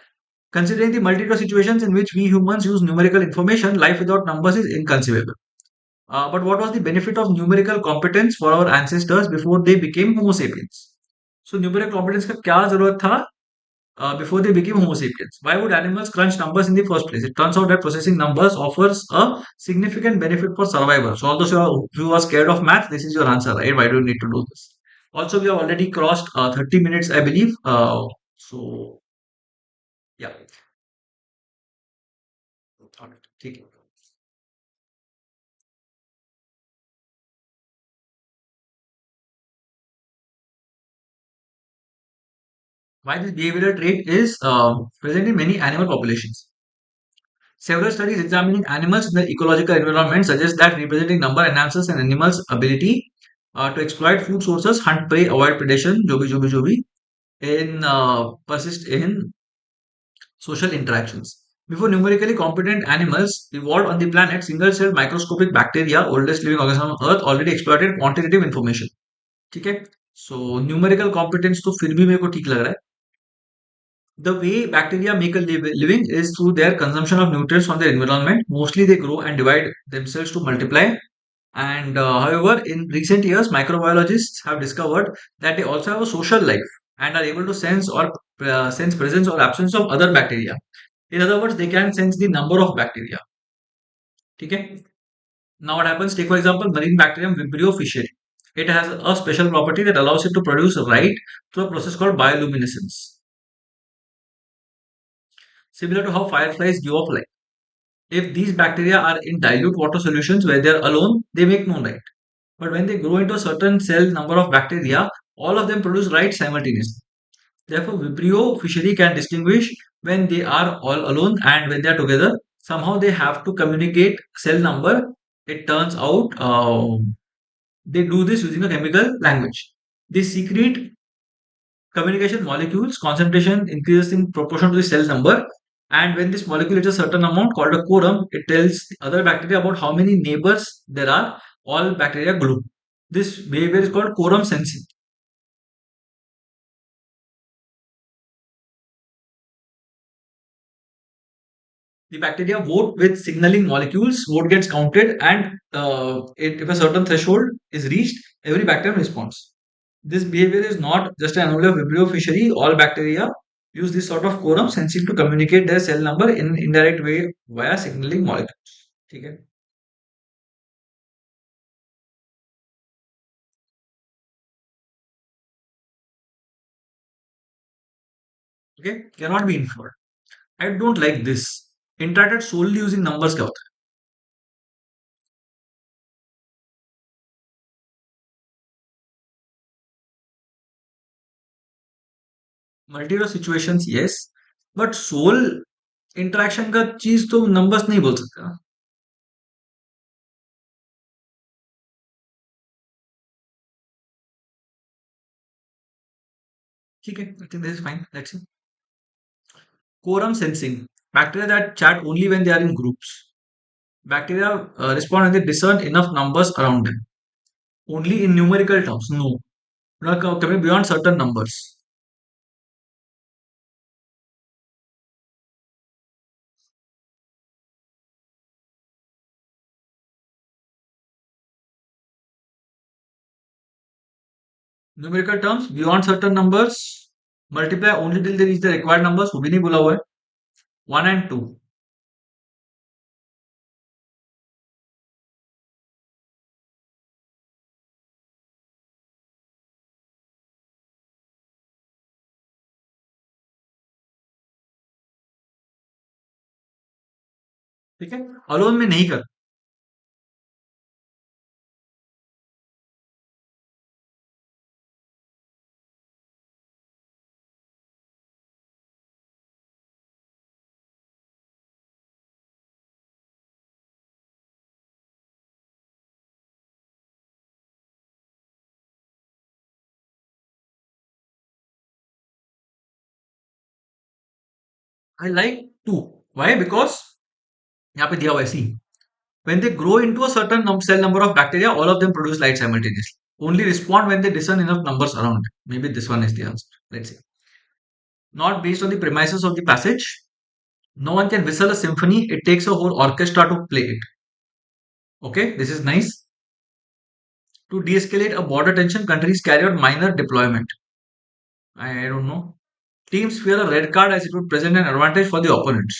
Considering the multitude of situations in which we humans use numerical information, life without numbers is inconceivable. But what was the benefit of numerical competence for our ancestors before they became homo sapiens? So numerical competence का क्या जरूरत था before they became Homo sapiens? Why would animals crunch numbers in the first place? It turns out that processing numbers offers a significant benefit for survival. So, although you are scared of math, this is your answer, right? Why do you need to do this? Also, we have already crossed 30 minutes, I believe. So, yeah. Alright, ठीक है. Why this behavioral trait is present in many animal populations? Several studies examining animals in the ecological environment suggest that representing number enhances an animal's ability to exploit food sources, hunt prey, avoid predation, जो भी, in persist in social interactions. Before numerically competent animals evolved on the planet, single-celled microscopic bacteria, oldest living organism on Earth, already exploited quantitative information. ठीक है? So numerical competence तो फिर भी मेरे को ठीक लग रहा है. The way bacteria make a living is through their consumption of nutrients from their environment. Mostly they grow and divide themselves to multiply. And however, in recent years, microbiologists have discovered that they also have a social life and are able to sense or sense presence or absence of other bacteria. In other words, they can sense the number of bacteria. Okay. Now what happens? Take for example, marine bacterium Vibrio fischeri. It has a special property that allows it to produce light through a process called bioluminescence, similar to how fireflies give off light. If these bacteria are in dilute water solutions where they are alone, they make no light. But when they grow into a certain cell number of bacteria, all of them produce light simultaneously. Therefore, Vibrio fishery can distinguish when they are all alone and when they are together. Somehow they have to communicate cell number. It turns out they do this using a chemical language. They secrete communication molecules, concentration increases in proportion to the cell number. And when this molecule reaches a certain amount called a quorum, it tells the other bacteria about how many neighbors there are, all bacteria group. This behavior is called quorum sensing. The bacteria vote with signaling molecules, vote gets counted, and if a certain threshold is reached, every bacterium responds. This behavior is not just an anomaly of Vibrio fishery. All bacteria use this sort of quorum sensing to communicate their cell number in indirect way via signaling molecules. Okay, okay, cannot be inferred. I don't like this. Interacted solely using numbers क्या होता है? Multiple situations yes, but social interaction का चीज तो numbers नहीं बोल सकते ना. ठीक है, I think this is fine. Let's see. Quorum sensing. Bacteria that chat only when they are in groups. Bacteria respond when they discern enough numbers around them. Only in numerical terms. No. Not coming beyond certain numbers. Numerical terms, beyond certain numbers, multiply only till they reach the required numbers. वो भी नहीं बोला हुआ है. 1 and 2. ठीक है. Alone में नहीं कर. I like 2. Why? Because यहाँ पे दिया हुआ है सी. When they grow into a certain cell number of bacteria, all of them produce light simultaneously. Only respond when they discern enough numbers around. Maybe this one is the answer. Let's see. Not based on the premises of the passage. No one can whistle a symphony. It takes a whole orchestra to play it. Okay, this is nice. To de-escalate a border tension, countries carry out minor deployment. I don't know. Teams fear a red card as it would present an advantage for the opponents.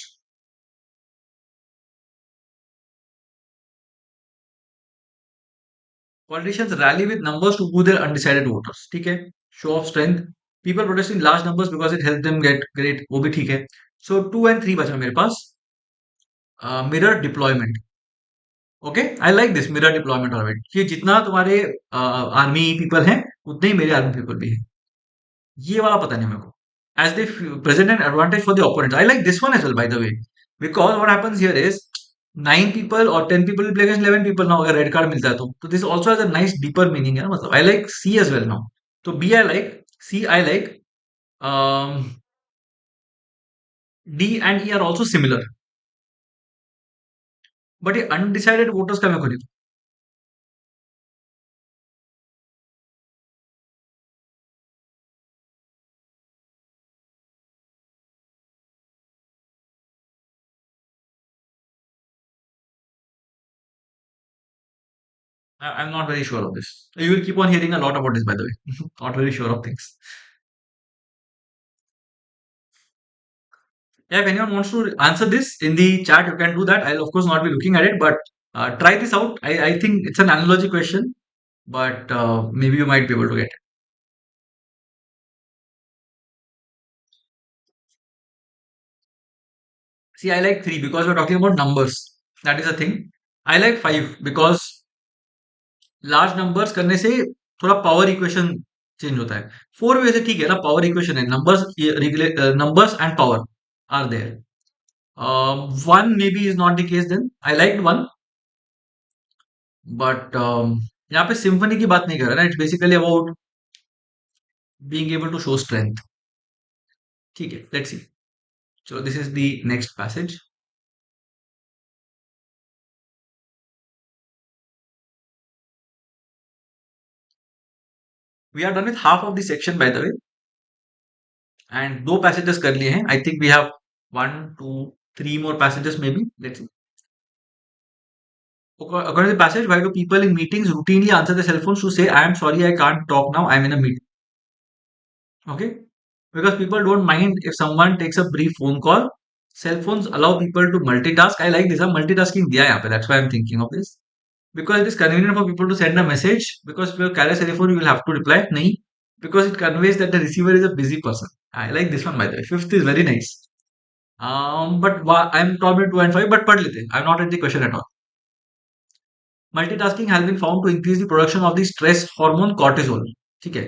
Politicians rally with numbers to woo their undecided voters. ठीक है. Show of strength. People protest in large numbers because it helps them get great. वो भी ठीक है. So 2 and 3 बचा मेरे पास. Mirror deployment. Okay, I like this mirror deployment of it कि जितना तुम्हारे आर्मी पीपल हैं उतने ही मेरे आर्मी पीपल भी हैं. ये वाला पता नहीं मेरे को. As they present an advantage for the opponent. I like this one as well by the way. Because what happens here is 9 people और 10 people play against 11 people now. अगर रेड कार्ड मिलता है तो this also has a nice deeper meaning है. मतलब I like C as well now. तो B I like, C I like, D and E are also similar. But ये undecided voters का मेरे को नहीं. I'm not very sure of this. You will keep on hearing a lot about this, by the way. Not very sure of things. Yeah, if anyone wants to answer this in the chat, you can do that. I'll of course not be looking at it, but try this out. I think it's an analogy question, but maybe you might be able to get it. See, I like three because we're talking about numbers. That is a thing. I like five because large numbers करने से थोड़ा power equation change होता है. Four वैसे ठीक है ना, power equation है, numbers numbers and power are there. One maybe is not the case, then I like one, but यहाँ पे सिम्फनी की बात नहीं कर रहा ना, it's basically about being able to show strength. ठीक है, let's see. So this is the next passage. We are done with half of the section, by the way, and दो passages कर लिए हैं. I think we have one, two, three more passages maybe. Let's see. According to the passage, why do people in meetings routinely answer their cell phones to say, I am sorry, I can't talk now, I'm in a meeting? Okay? Because people don't mind if someone takes a brief phone call. Cell phones allow people to multitask. I like this. Multitasking दिया है यहाँ पे. That's why I'm thinking of this. Because it is convenient for people to send a message. Because if you carry a cell phone, you will have to reply. नहीं. Because it conveys that the receiver is a busy person. I like this one, by the way. Fifth is very nice. But I'm probably 2 and 5, but पढ़ लेते हैं. I'm not at the question at all. Multitasking has been found to increase the production of the stress hormone cortisol, ठीक है,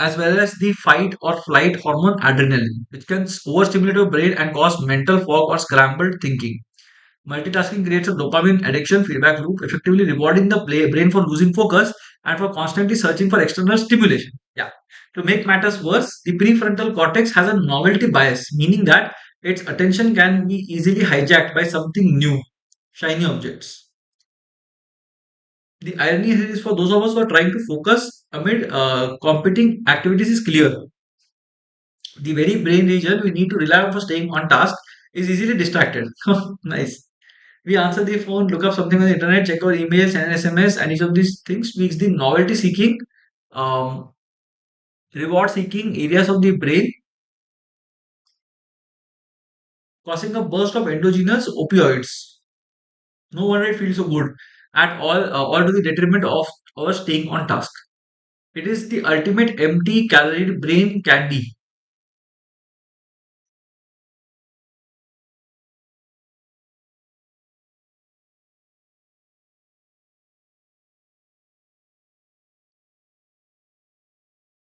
as well as the fight or flight hormone adrenaline, which can overstimulate your brain and cause mental fog or scrambled thinking. Multitasking creates a dopamine addiction feedback loop, effectively rewarding the brain for losing focus and for constantly searching for external stimulation. Yeah. To make matters worse, the prefrontal cortex has a novelty bias, meaning that its attention can be easily hijacked by something new, shiny objects. The irony here is, for those of us who are trying to focus amid competing activities, is clear. The very brain region we need to rely on for staying on task is easily distracted. Nice. We answer the phone, look up something on the internet, check our emails, send an SMS, and each of these things makes the novelty seeking, um, reward seeking areas of the brain, causing a burst of endogenous opioids. No wonder it feels so good at all to the detriment of our staying on task. It is the ultimate empty calorie brain candy.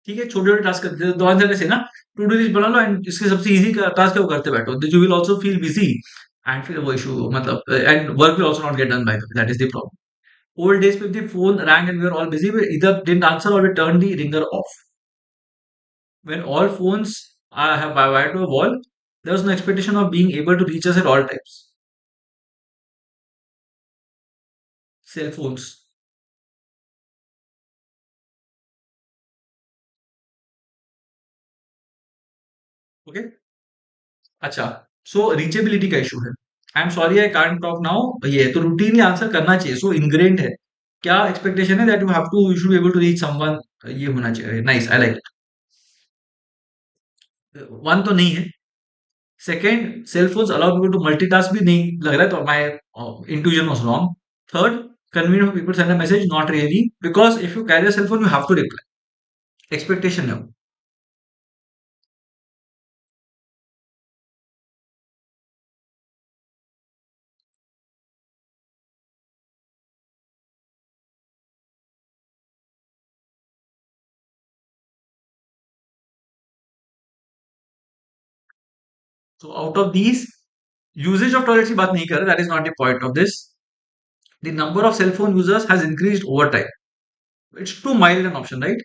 ठीक है, छोटे छोटे task करते दो जगह से ना, to do list बना लो एंड इसके सबसे इजी टास्क है वो करते बैठो, you will also feel busy and फिर वो इशू मतलब and work will also not get done, by that is the problem. Old days, if the phone rang and we were all busy, we either didn't answer or we turned the ringer off. When all phones have wired to a wall, there was no expectation of being able to reach us at all times. Cell phones. Okay. अच्छा. सो reachability का issue है. I am sorry I can't talk now, ये तो routinely answer करना चाहिए, सो ingrained है. क्या expectation है that you have to, you should be able to reach someone, ये होना चाहिए. Nice, I like it. One तो नहीं है. Second, cell phones allow people to multitask भी नहीं लग रहा है, तो my intuition was wrong. Third, convenient for people to send a message, not really, because if you carry a cell phone you have to reply. Expectation no. So out of these, usage of toilets की बात नहीं कर रहे, that is not the point of this. The number of cell phone users has increased over time. It's too mild an option, right?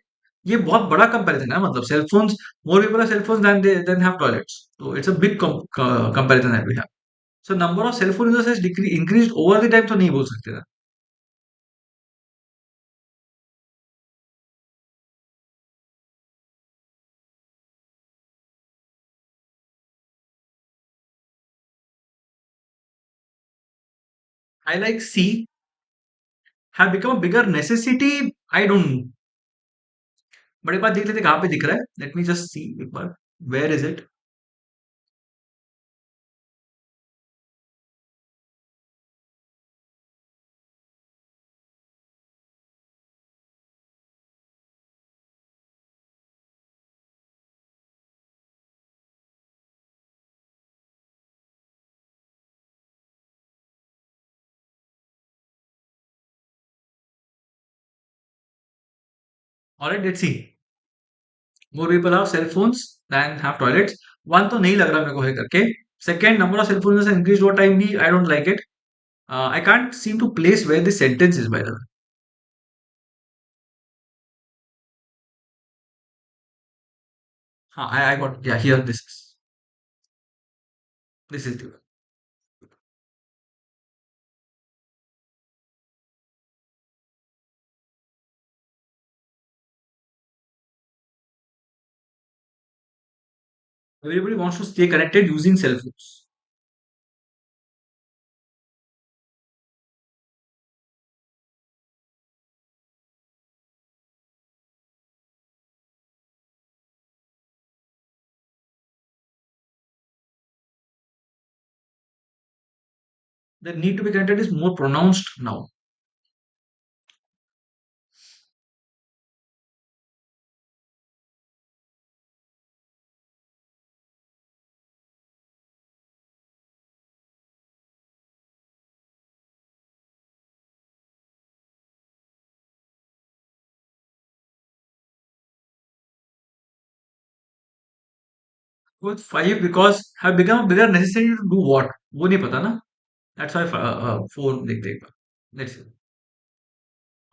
ये बहुत बड़ा comparison है, मतलब cell phones, more people have cell phones than they than have toilets, so it's a big comparison that we have. So number of cell phone users has increased over the time, तो नहीं बोल सकते ना. I like C, have become a bigger necessity. I don't know, but एक बार देख लेते कहाँ पे दिख रहा है. लेट मी जस्ट सी एक बार, where is it. All right, let's see. More people have cell phones than have toilets. One तो नहीं लग रहा मेरे को है करके. Second, number of cell phones has increased over time भी. I don't like it. I can't seem to place where this sentence is, by the way. I got, yeah, here this is the one. Everybody wants to stay connected using cell phones. The need to be connected is more pronounced now. With five because have become a bigger necessity to do what? वो नहीं पता ना. That's why phone देखते हैं. Let's see.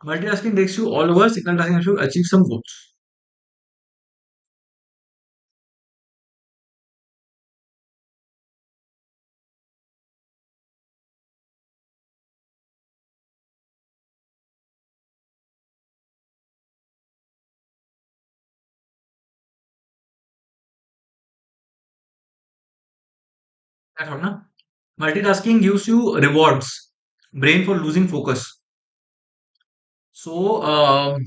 Multitasking takes you all over. Signal tasking helps you achieve some goals. That's all, na? Multitasking gives you rewards. Brain for losing focus. So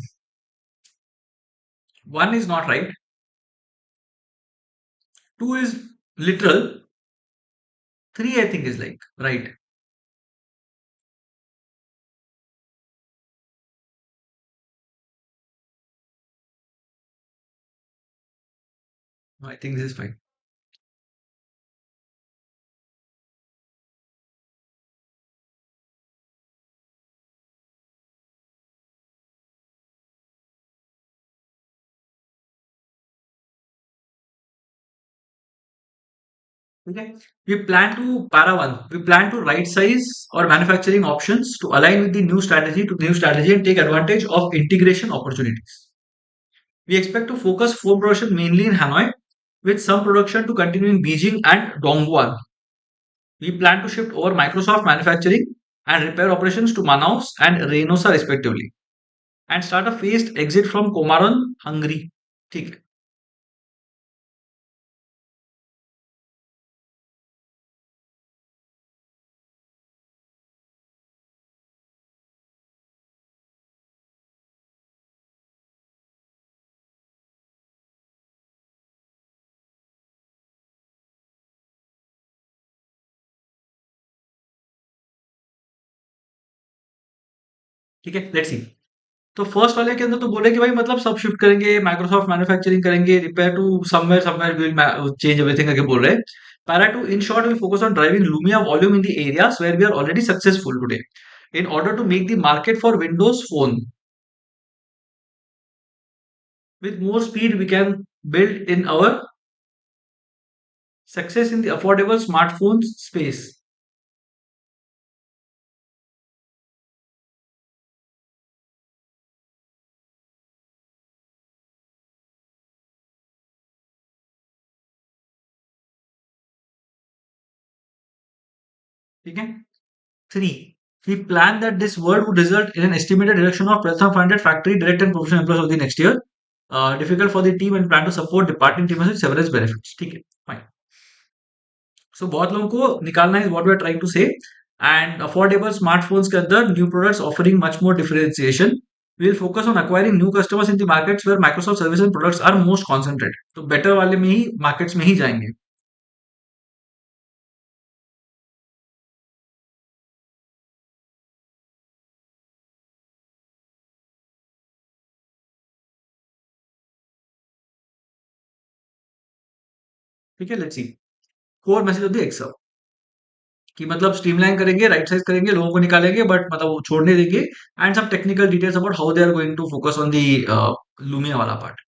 one is not right. Two is literal. Three I think is like right. I think this is fine. Okay. We plan to para one. We plan to right size our manufacturing options to align with the new strategy and take advantage of integration opportunities. We expect to focus phone production mainly in Hanoi, with some production to continue in Beijing and Dongguan. We plan to shift over Microsoft manufacturing and repair operations to Manaus and Reynosa respectively, and start a phased exit from Komaron, Hungary. ठीक है. ठीक है, let's सी. तो first वाले के अंदर तो बोले कि भाई मतलब सब शिफ्ट करेंगे, माइक्रोसॉफ्ट मैन्युफैक्चरिंग करेंगे, repair to somewhere somewhere will change everything करके बोल रहे हैं. Para two in short we focus on driving Lumia volume in the areas where we are already successful today in order to make the market for Windows Phone with more speed we can build in our success in the affordable smartphones space. ठीक है. Three, we plan that this world would result in an estimated reduction of 12,500 factory direct and professional employees over the next year. Difficult for the team and plan to support departing teams with severance benefits. ठीक है, fine. So बहुत लोगों को निकालना है what we are trying to say. And affordable smartphones के अंदर new products offering much more differentiation. We will focus on acquiring new customers in the markets where Microsoft services and products are most concentrated. तो better वाले में ही markets में ही जाएंगे. ठीक है, let's see. Core message of the exam. कि मतलब streamline करेंगे, राइट साइज करेंगे, लोगों को निकालेंगे, बट मतलब वो छोड़ने देंगे, एंड सब technical details about how they are going to focus on the Lumia वाला part.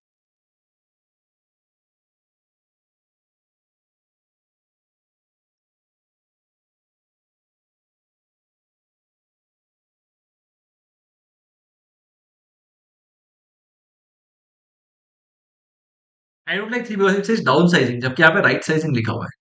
I don't like 3 because it says downsizing, जबकि यहाँ पे राइट साइजिंग लिखा हुआ है.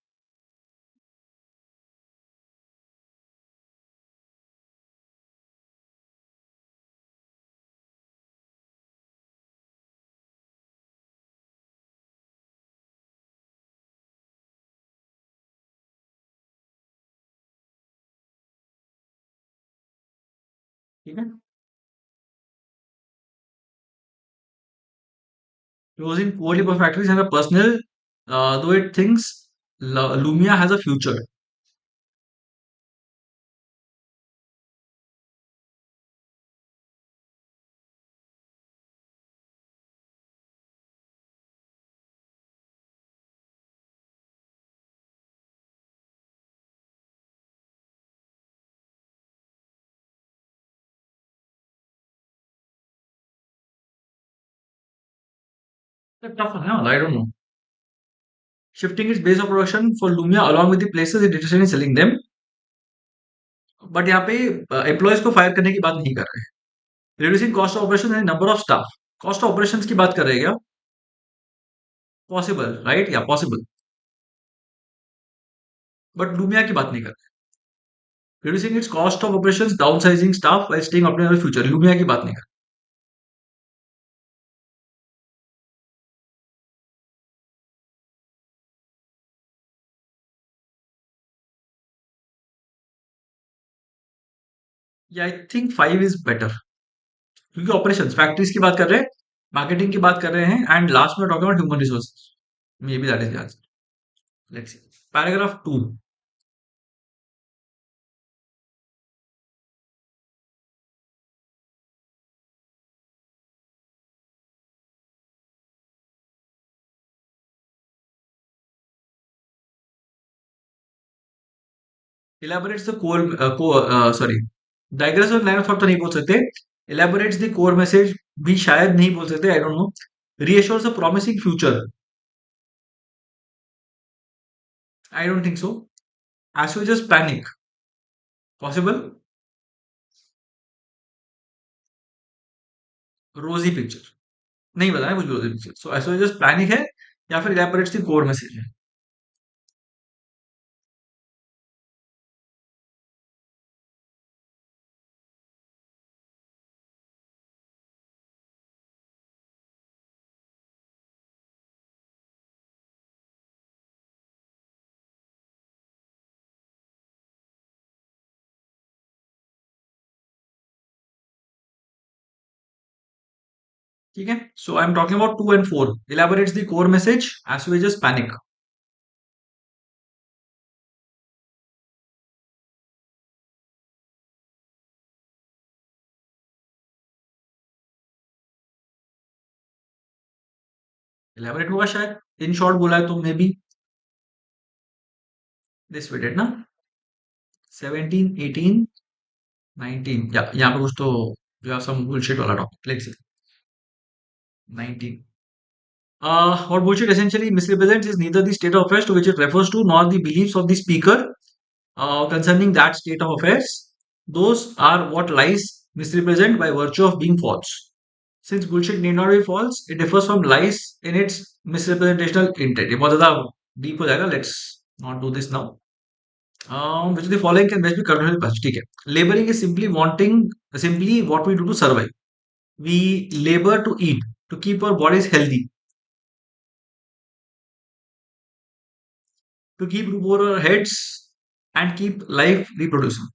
ठीक है. Closing poorly for factories have a personal, though it thinks Lumia has a future. It's a tough one, huh? I don't know. Shifting its base of production for Lumia along with the places it interested in selling them. But यहाँ पे employees को fire करने की बात नहीं कर रहे हैं. Reducing cost of operation and number of staff. Cost of operation की बात कर रहे हैं क्या? पॉसिबल, राइट, या पॉसिबल. बट लूमिया की बात नहीं कर रहे. Reducing it's cost of operation, down sizing staff while staying अपने फ्यूचर. लूमिया की बात नहीं कर. या आई थिंक 5 इज बेटर, क्योंकि ऑपरेशन फैक्ट्रीज की बात कर रहे हैं, मार्केटिंग की बात कर रहे हैं, एंड लास्ट में talking about human resources. May be that is the answer. Let's C. Paragraph 2. elaborates the sorry, digress और line of thought तो नहीं बोल सकते. elaborates the core message भी शायद नहीं बोल सकते, I don't know. reassures a promising future, I don't think so. assuages panic, possible. rosy picture, नहीं बताया कुछ भी rosy picture. so assuages panic है, या फिर elaborates the core message है. ठीक है. so I'm talking about 2 and 4. elaborates the core message, assuages panic. elaborate होगा शायद, in short बोला है तो may be this we did ना. 17, 18, 19, या यहाँ पे कुछ तो you have some bullshit वाला topic. Let's see. 19. What bullshit essentially misrepresents is neither the state of affairs to which it refers to nor the beliefs of the speaker concerning that state of affairs. Those are what lies misrepresent by virtue of being false. Since bullshit need not be false, it differs from lies in its misrepresentational intent. ये बहुत ज़्यादा deep हो जाएगा. Let's not do this now. Which of the following can best be considered past? ठीक है. Laboring is simply what we do to survive. We labor to eat, to keep our bodies healthy, to keep roof over our heads, and keep life reproducing.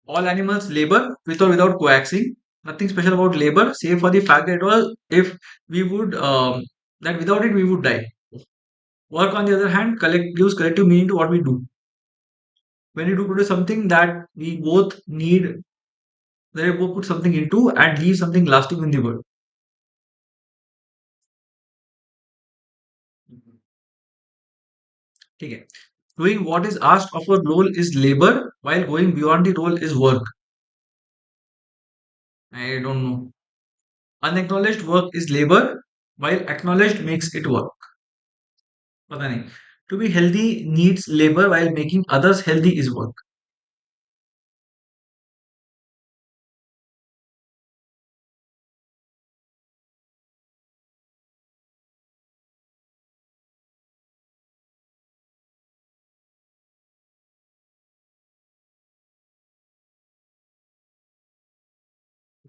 All animals labor with or without coaxing. Nothing special about labor, save for the fact that if we would that without it we would die. Work, on the other hand, gives collective meaning to what we do. When we do produce something that we both need They will put something into and leave something lasting in the world. ठीक है. Doing what is asked of a role is labor, while going beyond the role is work. I don't know. Unacknowledged work is labor, while acknowledged makes it work. पता नहीं. To be healthy needs labor, while making others healthy is work.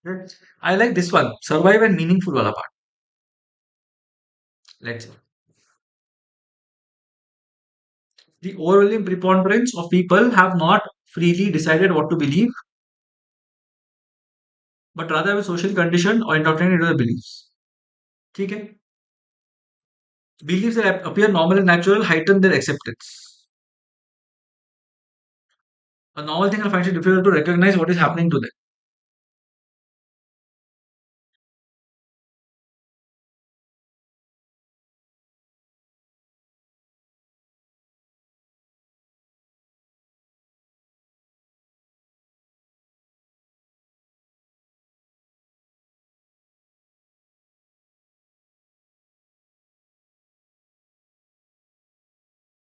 Okay. I like this one. Survive and meaningful wala part. Let's see. The overwhelming preponderance of people have not freely decided what to believe, but rather have socially conditioned or indoctrinated into their beliefs. ठीक है. Beliefs that appear normal and natural heighten their acceptance. A normal thinker finds it difficult to recognize what is happening to them.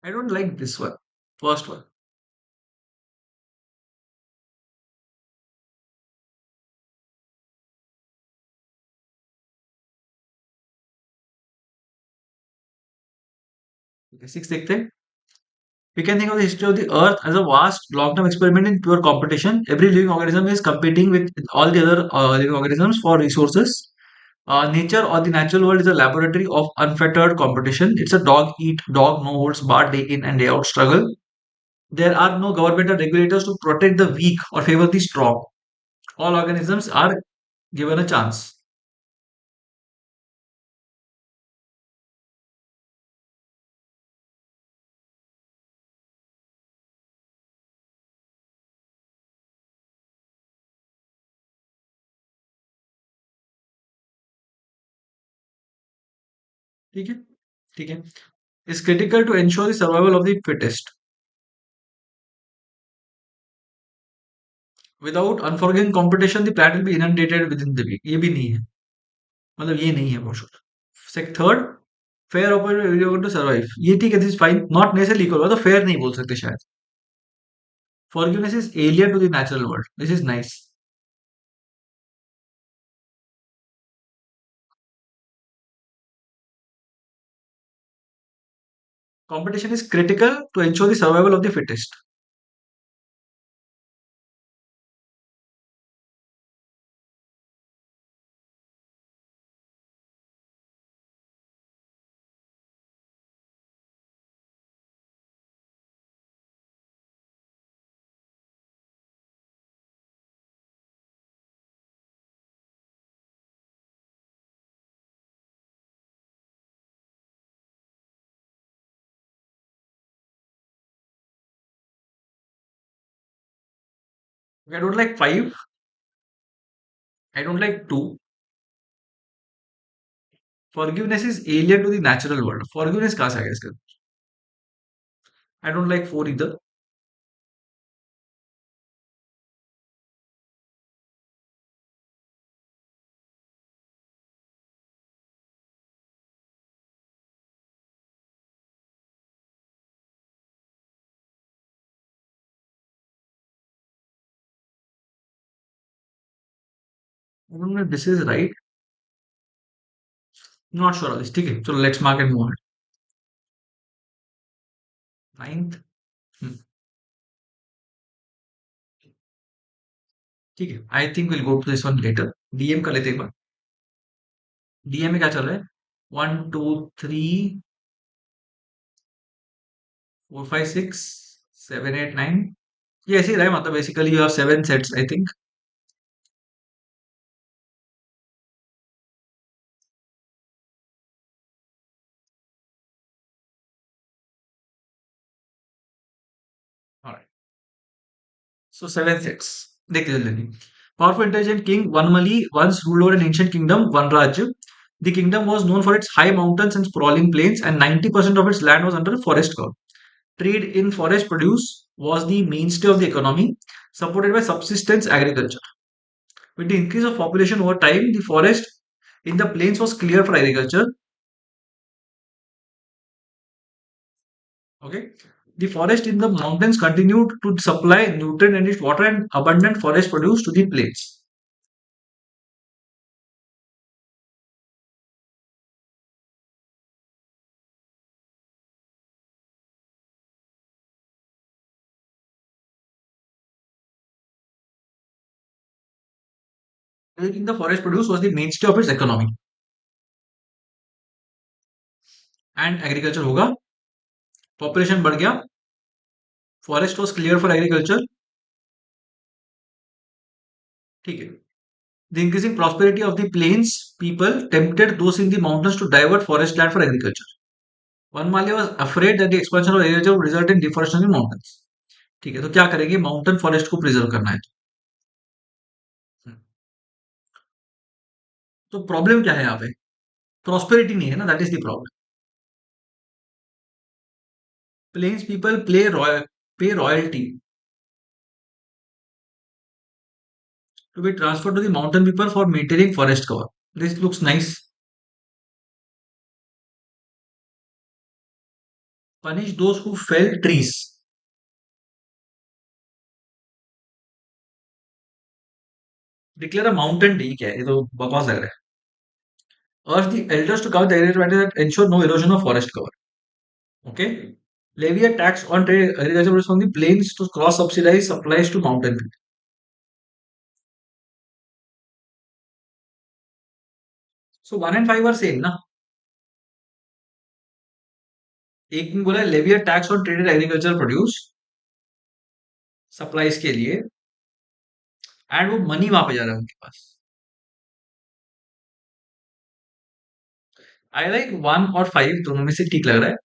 I don't like this one. First one. Okay, six देखते हैं. We can think of the history of the Earth as a vast long-term experiment in pure competition. Every living organism is competing with all the other living organisms for resources. Nature or the natural world is a laboratory of unfettered competition. It's a dog eat dog, no holds barred day in and day out struggle. There are no governmental regulators to protect the weak or favor the strong. All organisms are given a chance. ठीक है. ठीक है. Is critical to ensure the survival of the fittest. Without unforgiving competition, the planet will be inundated within the week. ये भी नहीं है. मतलब ये नहीं है for sure. Third, fair opportunity to survive. ये ठीक है, this fine, not necessarily equal, तो फेयर नहीं बोल सकते शायद. Forgiveness is alien to the natural world. This is nice. Competition is critical to ensure the survival of the fittest. I don't like 5. I don't like 2. Forgiveness is alien to the natural world. Forgiveness कहाँ से आ गया इसका? I don't like 4 either. I don't know if this is right. Not sure of this. ठीक है, चलो let's mark and move on. Ninth. Hmm. ठीक है. I think we'll go to this one later. DM का लेते हैं एक बार. DM में क्या चल रहा है? 1 2 3 4 5 6 7 8 9. ये ऐसे ही रहा है, मतलब basically you have 7 sets I think. Alright. So 7 sets. देखते जल्दी. Powerful intelligent king Vanmali once ruled over an ancient kingdom, Vanraj. The kingdom was known for its high mountains and sprawling plains, and 90% of its land was under forest cover. Trade in forest produce was the mainstay of the economy, supported by subsistence agriculture. With the increase of population over time, the forest in the plains was cleared for agriculture. Okay, the forest in the mountains continued to supply nutrient-enriched water and abundant forest produce to the plains. In the forest produce was the mainstay of its economy. And agriculture होगा, population बढ़ गया, forest was cleared for agriculture. ठीक है. The increasing prosperity of the plains people tempted those in the mountains to divert forest land for agriculture. Vanmali was afraid that the expansion of agriculture would result in deforestation in mountains. ठीक है, तो क्या करेंगे, mountain forest को preserve करना है. तो problem क्या है यहाँ पे, प्रॉस्पेरिटी नहीं है ना, that is the problem. Plains people pay royalty to be transferred to the mountain people for maintaining forest cover. This looks nice. Punish those who fell trees. Declare a mountain day. क्या है ये, तो बकवास लग रहा है. Urge the elders to cover the area that ensure no erosion of forest cover. Okay. Levy a tax on trade agriculture products from the plains to cross subsidize supplies to mountain people. So 1 and 5 are same ना. एक ने बोला levy a tax on traded agriculture produce supplies के लिए, and वो money वहां पे जा रहा है उनके पास. आई लाइक 1 और 5 दोनों में से ठीक लग रहा है.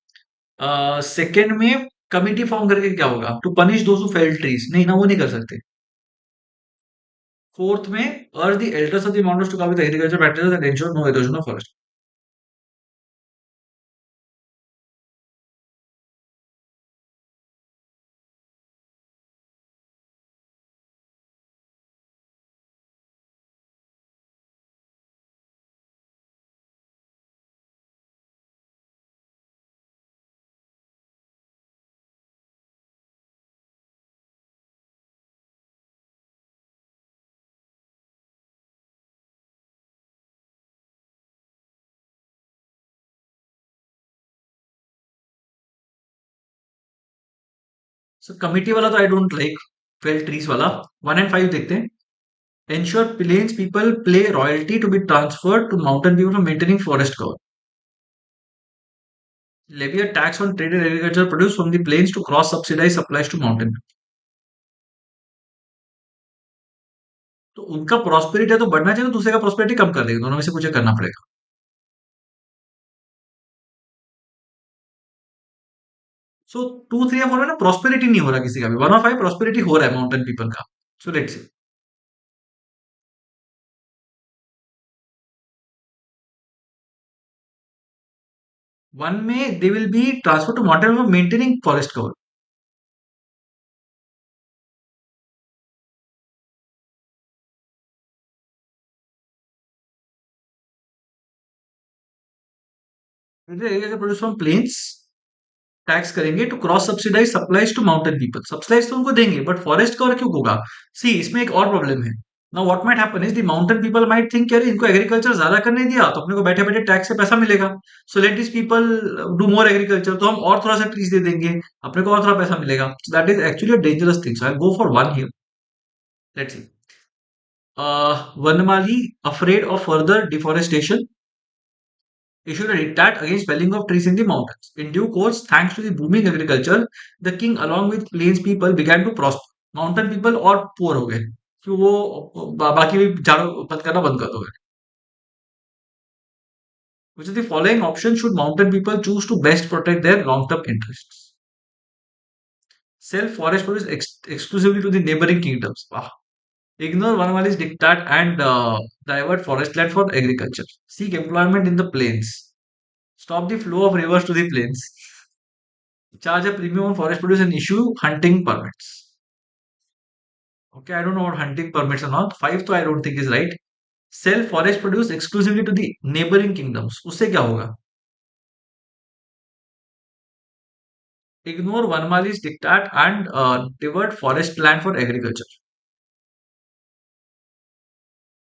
सेकंड में कमिटी फॉर्म करके क्या होगा, to punish those who fell trees, नहीं ना, वो नहीं कर सकते. फोर्थ में urge the elders of the mountains to come with agriculture practices and ensure no erosion of forest. So committee वाला तो I don't like, fell trees वाला. 1 and 5 देखते हैं. Ensure plains people play royalty to be transferred to mountain people for maintaining forest cover. Levy a tax on traded agricultural produce from the plains to cross subsidize supplies to mountain. तो उनका prosperity तो बढ़ना चाहिए, तो दूसरे का prosperity कम कर देगा, दोनों में से कुछ एक करना पड़ेगा. सो 2, 3 या 4 में ना प्रॉस्पेरिटी नहीं हो रहा किसी का भी. 1 और 5 प्रॉस्पेरिटी हो रहा है माउंटेन पीपल का. So let's see. 1 में they will be transfer to mountain for maintaining forest cover. Produce from plains, tax करेंगे to cross subsidize supplies to mountain people. Subsidize तो उनको देंगे, बट फॉरेस्ट कवर क्यों होगा. सी, इसमें एक और प्रॉब्लम है. Now what might happen is the mountain people might think यार इनको एग्रीकल्चर ज्यादा करने दिया तो अपने को बैठे बैठे टैक्स से पैसा मिलेगा. So let this people do more agriculture, तो हम और थोड़ा सा ट्रीज दे देंगे, अपने को और थोड़ा पैसा मिलेगा. That is actually a dangerous thing. So I go for 1 here. Let's see. Vanmali afraid of further deforestation issued a diktat against felling of trees in the mountains. In due course, thanks to the booming agriculture, the king, along with plains people, began to prosper. Mountain people और poor हो गए, कि वो बाकी भी झाड़ू पत करना बंद कर दोगे. Which is the following option should mountain people choose to best protect their long-term interests? Sell forest produce exclusively to the neighboring kingdoms. Wow. Ignore Vanwali's diktat and divert forest land for agriculture. Seek employment in the plains. Stop the flow of rivers to the plains. Charge a premium on forest produce and issue hunting permits. Okay, I don't know what hunting permits or not. Five, तो I don't think is right. Sell forest produce exclusively to the neighboring kingdoms. उससे क्या होगा? Ignore Vanmali's diktat and divert forest land for agriculture.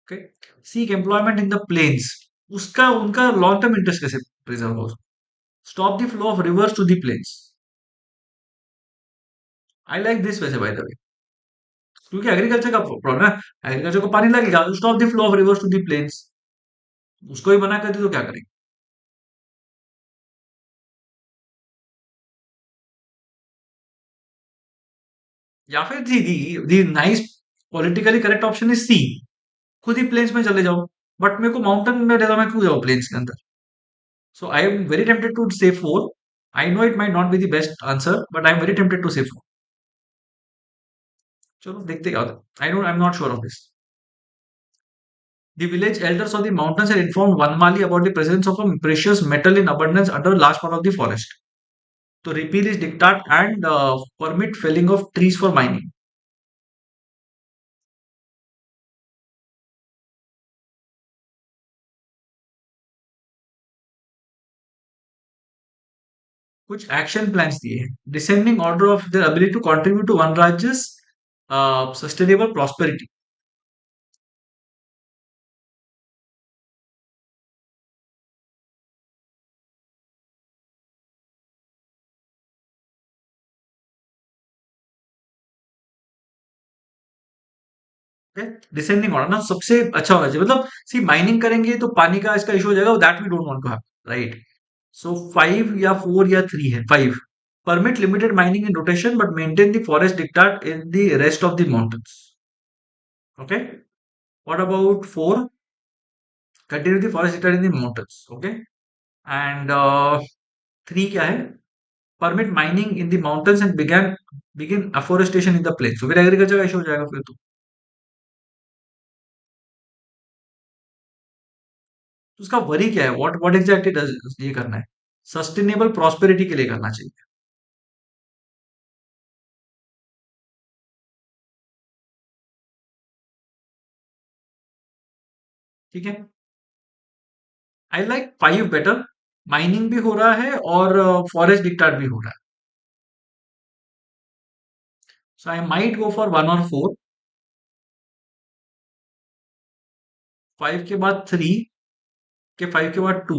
Okay. Seek employment in the plains. उसका उनका long term interest कैसे preserve हो? Stop the flow of rivers to the plains. I like this वैसे by the way, क्योंकि agriculture का problem है, agriculture को पानी लगेगा, stop the flow of rivers to the plains. उसको ही मना कर दी तो क्या करेंगे? या फिर the nice politically correct option is C, खुद ही प्लेन्स में चले जाओ। बट मेरे को माउंटेन में रहता, मैं क्यों जाऊँ प्लेन्स के अंदर? So I am very tempted to say four. I know it might not be the best answer, but I am very tempted to say four. चलो देखते क्या होता है। I am not sure of this. The village elders of the mountains had informed Vanmali about the presence of a precious metal in abundance under a large part of the forest. To repeal his diktat and permit felling of trees for mining. कुछ action plans दिए हैं, descending order of their ability to contribute to one राज्यस sustainable prosperity. Descending order ना सबसे अच्छा होना चाहिए, मतलब सी माइनिंग करेंगे तो पानी का इसका इशू हो जाएगा, that we don't want to have, right? So five या फोर या थ्री है, five. Permit limited mining in rotation but maintain the forest diktat in the rest of the mountains. Okay, what about four? Continue the forest diktat in the mountains. Okay, and three क्या है? Permit mining in the mountains and begin afforestation in the plain. तो फिर agriculture का issue हो जाएगा फिर तो उसका वरी क्या है? व्हाट एग्जैक्टली डज ये करना है? सस्टेनेबल प्रॉस्पेरिटी के लिए करना चाहिए। ठीक है, I like five better. Mining भी हो रहा है और फॉरेस्ट डिक्टाट भी हो रहा है, so I might go for one और फोर। फाइव के बाद थ्री, के फाइव के बाद two.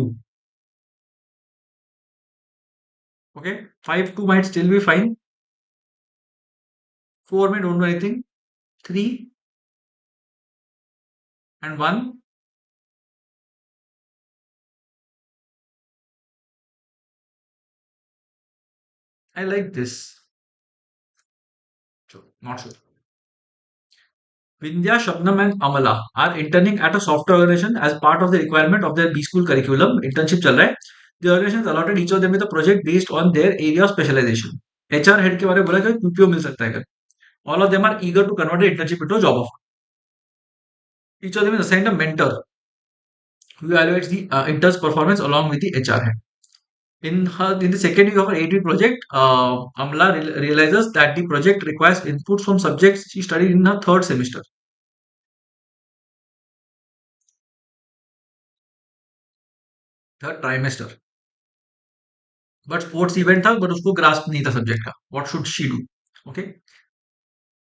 Okay, five two might still be fine. Four में don't do anything. Three and one. I like this, not sure. Vindhya, Shabnam, and Amala are interning at a software organization as part of the requirement of their B school curriculum. Internship चल रहा है. The organization has allotted each of them with a project based on their area of specialization. HR head के बारे में बोला कि PPO मिल सकता है. All of them are eager to convert the internship into a job offer. Each of them is assigned a mentor who evaluates the intern's performance along with the HR head. In the second week of her 8-week project, Amla realizes that the project requires inputs from subjects she studied in her third semester. Third trimester, but sports event था, but उसको grasp नहीं था subject का। What should she do? Okay,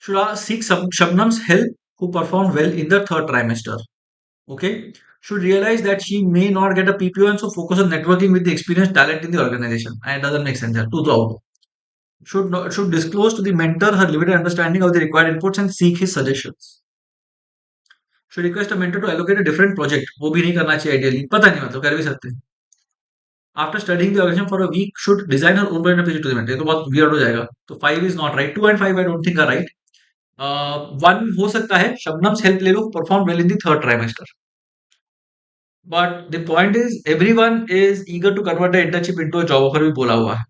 should seek Shabnam's help who performed well in the third trimester. Okay, should realize that she may not get a PPO and so focus on networking with the experienced talent in the organization. And it doesn't make sense. Two to out. Should disclose to the mentor her limited understanding of the required inputs and seek his suggestions. Should request a mentor to allocate a different project. वो भी नहीं करना चाहिए ideally. पता नहीं, मतलब कर भी सकते हैं. After studying the organization for a week, should design her own brand page to the mentor. ये तो बहुत weird हो जाएगा. तो 5 is not right. 2 and 5 I don't think are right. 1 हो सकता है, शबनम्स हेल्प ले लो, perform well in the third trimester. But the point is everyone is eager to convert the internship into a job offer भी बोला हुआ है,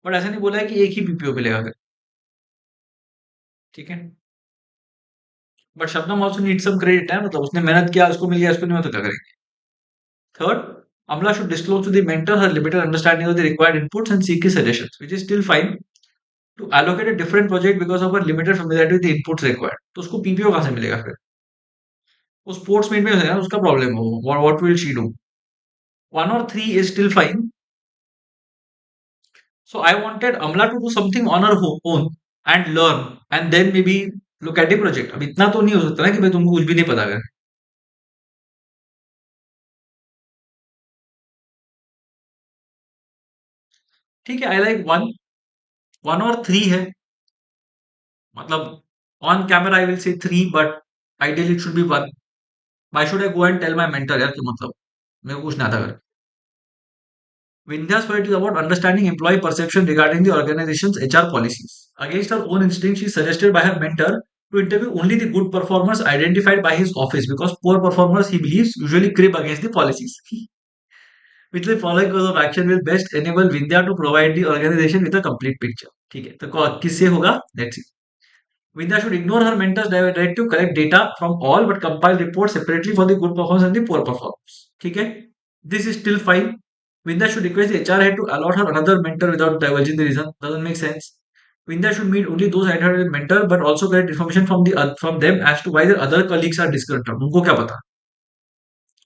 but ऐसा नहीं बोला है कि एक ही पीपीओ मिलेगा. ठीक है, but Shabnam also need some credit है, मतलब उसने मेहनत किया, उसको मिल गया, उसको नहीं, मतलब क्या करेंगे? Third, Amla should disclose to the mentor her limited understanding of the required inputs and seek his suggestions, which is still fine. To allocate a different project because of her limited familiarity with the inputs required, तो उसको PPO कहाँ से मिलेगा फिर? वो sports meet में है ना, उसका प्रॉब्लम है वो, what will she do? 1 or 3 is still fine. So I wanted Amla to do something on her own and learn and then maybe look at the project. अब इतना तो नहीं हो सकता ना कि भाई तुमको कुछ भी नहीं पता है। ठीक है, आई लाइक 1 or 3 है, मतलब on camera I will say 3, but ideally it should be 1। Why should I go and tell my mentor यार कि मतलब मेरे को कुछ ना था कर। Vindhya's point is about understanding employee perception regarding the organization's HR policies. Against her own instinct, she suggested by her mentor to interview only the good performers identified by his office because poor performers, he believes, usually crib against the policies. Which the following course of action will best enable Vindhya to provide the organization with a complete picture. ठीक है, तो किससे होगा? Let's see. Vidya should ignore her mentor's directive to collect data from all but compile reports separately for the good performance and the poor performance. ठीक है? This is still fine. Vidya should request the HR head to allot her another mentor without divulging the reason. Doesn't make sense. Vidya should meet only those identified with mentor but also get information from them as to why their other colleagues are disgruntled. उनको क्या पता?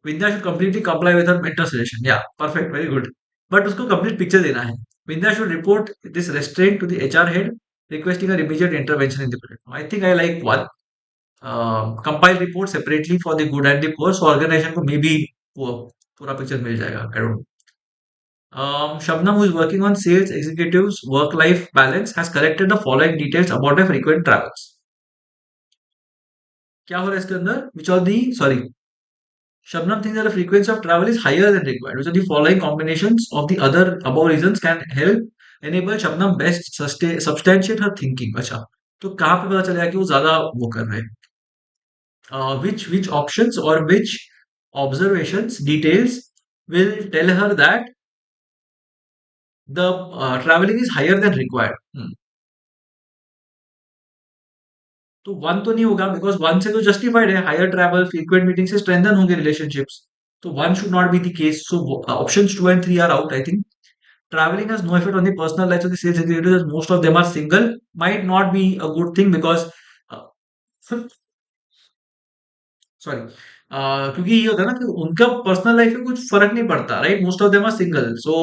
Vidya should completely comply with her mentor suggestion. Yeah, perfect, very good. But उसको complete picture देना है. Vidya should report this restraint to the HR head, requesting her immediate intervention in the project. I think I like one. Compile report separately for the good and the poor, so organization को maybe पूरा picture मिल जाएगा. I don't know. Shabnam, who is working on sales executives' work-life balance, has collected the following details about their frequent travels. क्या हो रहा है इसके अंदर? Which are the sorry, Shabnam thinks that the frequency of travel is higher than required, which are the following combinations of the other above reasons can help enable Shabnam best substantiate her thinking. अच्छा, तो कहाँ पे पता चलेगा कि वो ज्यादा वो कर रहे हैं? Which options or which observations details will tell her that the traveling is higher than required? तो 1 तो नहीं होगा बिकॉज 1 से तो जस्टिफाइड है, हायर ट्रैवल फ्रीक्वेंट मीटिंग से स्ट्रेंथन होंगे रिलेशनशिप्स, तो 1 should not be the case, so options 2 and 3 are out I think. Traveling has no effect on the personal lives of the sales executives as most of them are single, might not be a good thing because uh, sorry, क्योंकि ये होता है ना कि उनका personal life में कुछ फर्क नहीं पड़ता, right? Most of them are single, so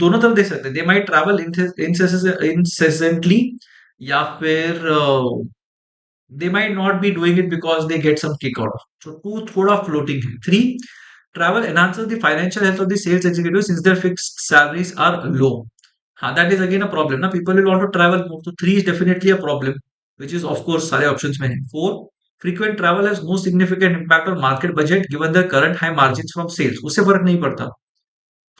दोनों तरफ देख सकते हैं, दे माइट ट्रैवल इंसेसेंटली या फिर they might not be doing it because they get some kick out of. So 2 thoda floating है. 3, travel enhances the financial health of the sales executive since their fixed salaries are low. हाँ, that is again a problem ना, people will want to travel more. So 3 is definitely a problem, which is of course सारे options में है. 4, frequent travel has no significant impact on market budget given their current high margins from sales. उससे फर्क नहीं पड़ता.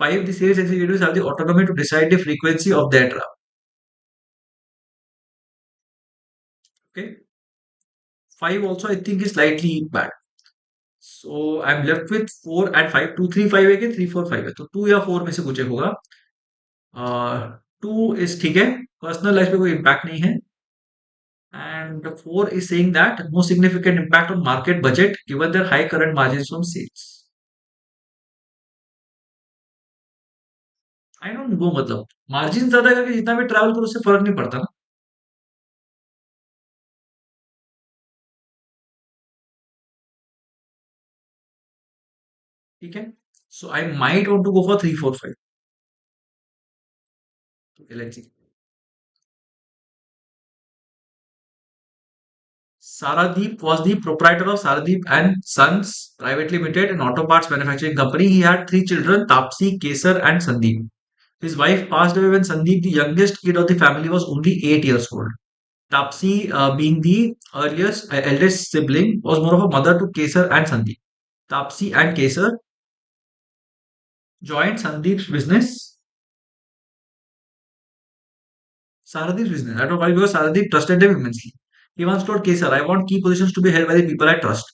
5, the sales executives have the autonomy to decide the frequency of their travel. Okay. 5 also I think is slightly bad. So I'm left with 4 and 5. 2 3 5 है कि 3 4 5 है, तो 2 या 4 में से कुछ एक होगा. 2 इज ठीक है, पर्सनल लाइफ पे कोई इम्पैक्ट नहीं है, and 4 is saying that no significant impact on market budget given their high current margins from sales. I don't no, मतलब मार्जिन ज्यादा करके जितना भी ट्रैवल करो उससे फर्क नहीं पड़ता ना. ठीक है, so I might want to go for 3 4 5. Let's see. Saradeep was the proprietor of Saradeep and Sons Private Limited, an auto parts manufacturing company. He had 3 children, Tapsi, Kesar, and Sandeep. His wife passed away when Sandeep, the youngest kid of the family, was only 8 years old. Tapsi, being the eldest sibling, was more of a mother to Kesar and Sandeep. Tapsi and Kesar joined Sandeep's business, Saradeep's business. I don't know why, because Saradeep trusted him immensely. He once told Kesar, I want key positions to be held by the people I trust.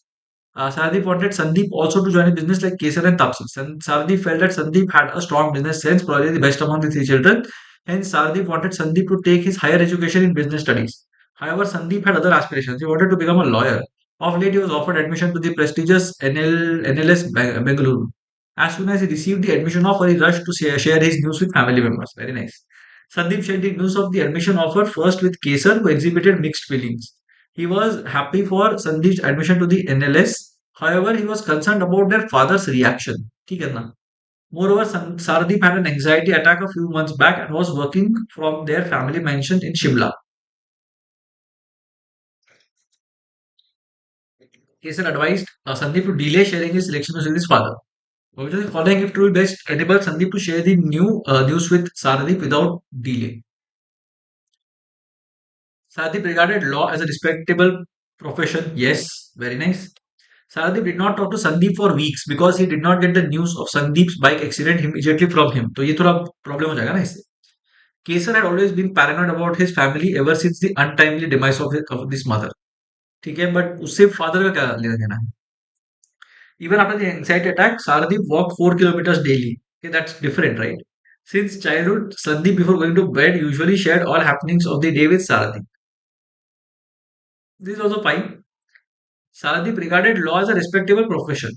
Saradeep wanted Sandeep also to join a business like Kesar and Tapsi. Saradeep felt that Sandeep had a strong business sense, probably the best among the 3 children. Hence, Saradeep wanted Sandeep to take his higher education in business studies. However, Sandeep had other aspirations. He wanted to become a lawyer. Of late, he was offered admission to the prestigious NLS Bengaluru. As soon as he received the admission offer, he rushed to share his news with family members. Very nice. Sandeep shared the news of the admission offer first with Kesar, who exhibited mixed feelings. He was happy for Sandeep's admission to the NLS. However, he was concerned about their father's reaction. ठीक है ना? Moreover, Sardeep had an anxiety attack a few months back and was working from their family mansion in Shimla. Kesar advised Sandeep to delay sharing his selections with his father. Obviously, following it will best enable Sandeep to share the new news with Sardeep without delay. Sardeep regarded law as a respectable profession. Yes, very nice. Sardeep did not talk to Sandeep for weeks because he did not get the news of Sandeep's bike accident immediately from him. तो ये थोड़ा problem हो जाएगा ना इससे. Kesar had always been paranoid about his family ever since the untimely demise of this mother. ठीक है, but उससे फादर का क्या लेना देना है? Even after the anxiety attack, Sardeep walked 4 kilometers daily. Okay, that's different, right? Since childhood, Sandeep, before going to bed, usually shared all happenings of the day with Sardeep. This is also fine. Sardeep regarded law as a respectable profession.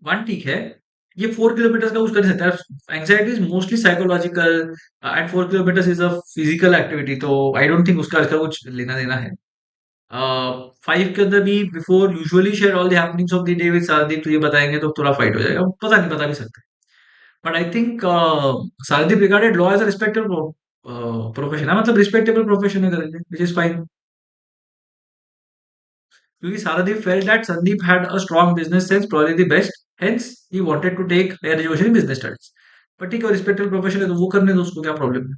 One ठीक है. ये 4 kilometre का कुछ कर सकता है. Anxiety is mostly psychological and 4 kilometre is a physical activity, तो I don't think उसका इसका कुछ लेना देना है. 5 के अंदर भी before usually share all the happenings of the day with Saradeep, तो ये बताएंगे तो थोड़ा फाइट हो जाएगा. पता नहीं, बता भी सकते हैं. But I think Saradeep regarded law as a respectable profession है, मतलब रिस्पेक्टेबल प्रोफेशन है करेंगे, विच इज फाइन. क्योंकि Saradeep felt that Sandeep had a strong business sense, probably the best, hence he wanted to take higher education in business studies. But ठीक है, respectable profession है तो वो करने दो, उसको क्या प्रॉब्लम है.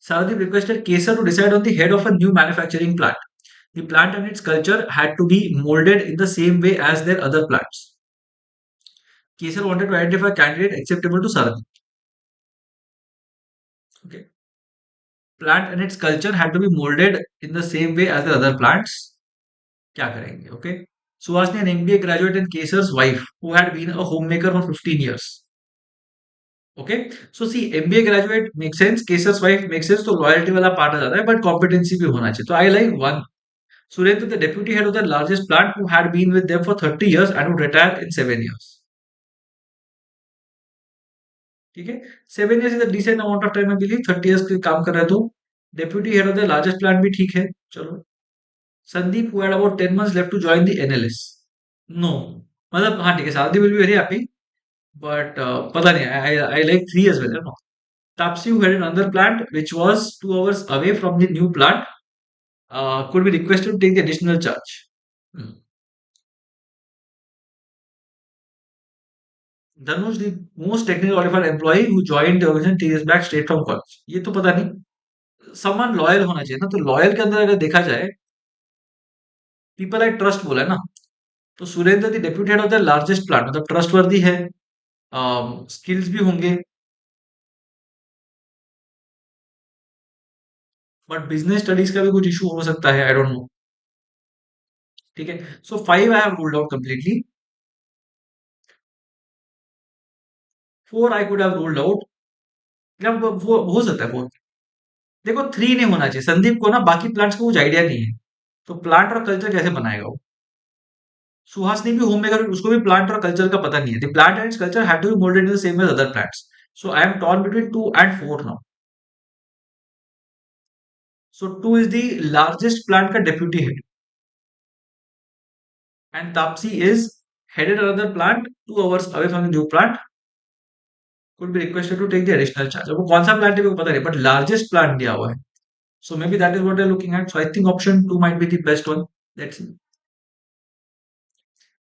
Saradip requested Kesar to decide on the head of a new manufacturing plant. The plant and its culture had to be molded in the same way as their other plants. Kesar wanted to identify a candidate acceptable to Saradip. Okay. Plant and its culture had to be molded in the same way as the other plants. क्या करेंगे? Okay. Suhasini, an MBA graduate, and Kesar's wife, who had been a homemaker for 15 years. Okay. So see, MBA graduate makes sense, Kesar's wife makes sense, तो loyalty वाला part आ जाता है, but competency भी होना चाहिए. तो I like one. Surendra, the deputy head of the largest plant, who had been with them for 30 years and would retire in 7 years. ठीक है, 7 years is a decent amount of time, I believe. 30 years के काम कर रहा है तो deputy head of the largest plant भी ठीक है. चलो. Sandeep who had about 10 months left to join the NLS. No, मतलब हाँ ठीक है, Saradeep will be very happy, but पता नहीं, I like 3 years well. No. Tapsi, who had another plant which was 2 hours away from the new plant, could be requested to take the additional charge. Hmm. Dhanush, the most technically qualified employee who joined the organization 3 years back straight from college. ये तो पता नहीं. Someone loyal होना चाहिए ना, तो loyal के अंदर अगर देखा जाए, पीपल आई ट्रस्ट बोला है ना, तो Surendra the deputy head of the largest plant, मतलब ट्रस्टवर्दी है, स्किल्स भी होंगे, बट बिजनेस स्टडीज का भी कुछ इशू हो सकता है, आई डोंट नो. ठीक है, सो 5 I have ruled out completely. 4 I could have ruled out. मतलब वो हो सकता है 4. देखो, 3 नहीं होना चाहिए. संदीप को ना बाकी प्लांट्स का कुछ आइडिया नहीं है, तो प्लांट और कल्चर कैसे बनाएगा वो. सुहासनी भी होम मेकर, उसको भी प्लांट और कल्चर का पता नहीं है. The plant and its culture had to be moulded in the same as other plants. So I am torn between 2 and 4 now. So 2 is the largest plant का deputy head, and Tapsi is headed another plant 2 hours away from the new plant, could be requested to take the additional charge. अब वो कौन सा plant है मेरे को पता नहीं, but largest plant दिया हुआ है. So maybe that is what they're looking at. So I think option 2 might be the best one. Let's see.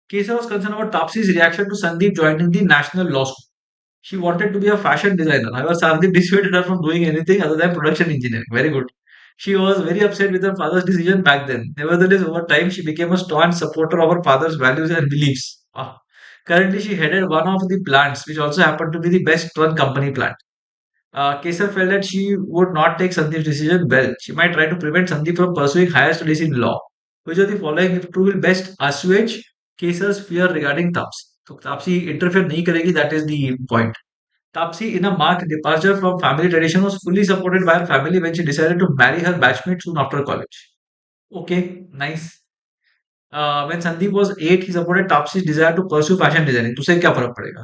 Kesar was concerned about Tapsi's reaction to Sandeep joining the National Law School. She wanted to be a fashion designer. However, Sandeep dissuaded her from doing anything other than production engineering. Very good. She was very upset with her father's decision back then. Nevertheless, over time, she became a staunch supporter of her father's values and beliefs. Currently, she headed one of the plants, which also happened to be the best run company plant. Kesar felt that she would not take Sandeep's decision well. She might try to prevent Sandeep from pursuing higher studies in law. Which of the following, if true, will best assuage Kesar's fear regarding Tapsi? So Tapsi interfere नहीं करेगी, that is the point. Tapsi, in a marked departure from family tradition, was fully supported by her family when she decided to marry her batchmate soon after college. Okay, nice. When Sandeep was 8, he supported Tapsi's desire to pursue fashion designing. तुझसे क्या फर्क पड़ेगा?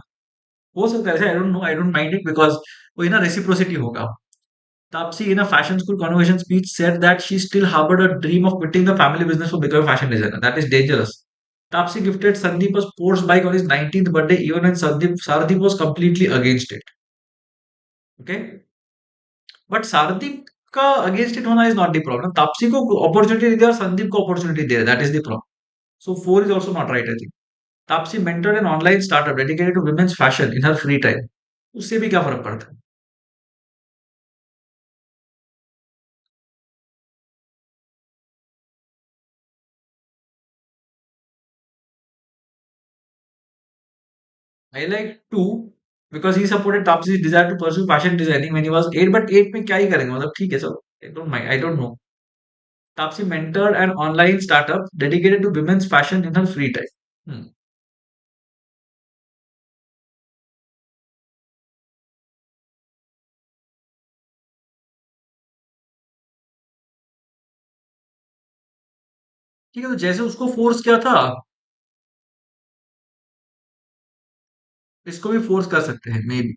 हो सकता है ऐसे, I don't know, I don't mind it because वही ना reciprocity होगा. Tapsi, in a fashion school convocation speech, said that she still harbored a dream of quitting the family business for becoming a fashion designer. That is dangerous. Tapsi gifted Sandeep a sports bike on his 19th birthday, even when Sardeep was completely against it. Okay? But Sardeep का against it होना is not the problem. Tapsi को opportunity दिया और संदीप को opportunity they. That is the problem. So 4 is also not right, I think. Tapsi mentored an online startup dedicated to women's fashion in her free time. उससे भी क्या फर्क पड़ता है? I like 2 because he supported Tapsi's desire to pursue fashion designing when he was 8. But 8 में क्या ही करेंगे? मतलब ठीक है चलो. I don't mind. I don't know. Tapsi mentored an online startup dedicated to women's fashion in her free time. Hmm. ठीक है तो जैसे उसको फोर्स किया था इसको भी फोर्स कर सकते हैं may be.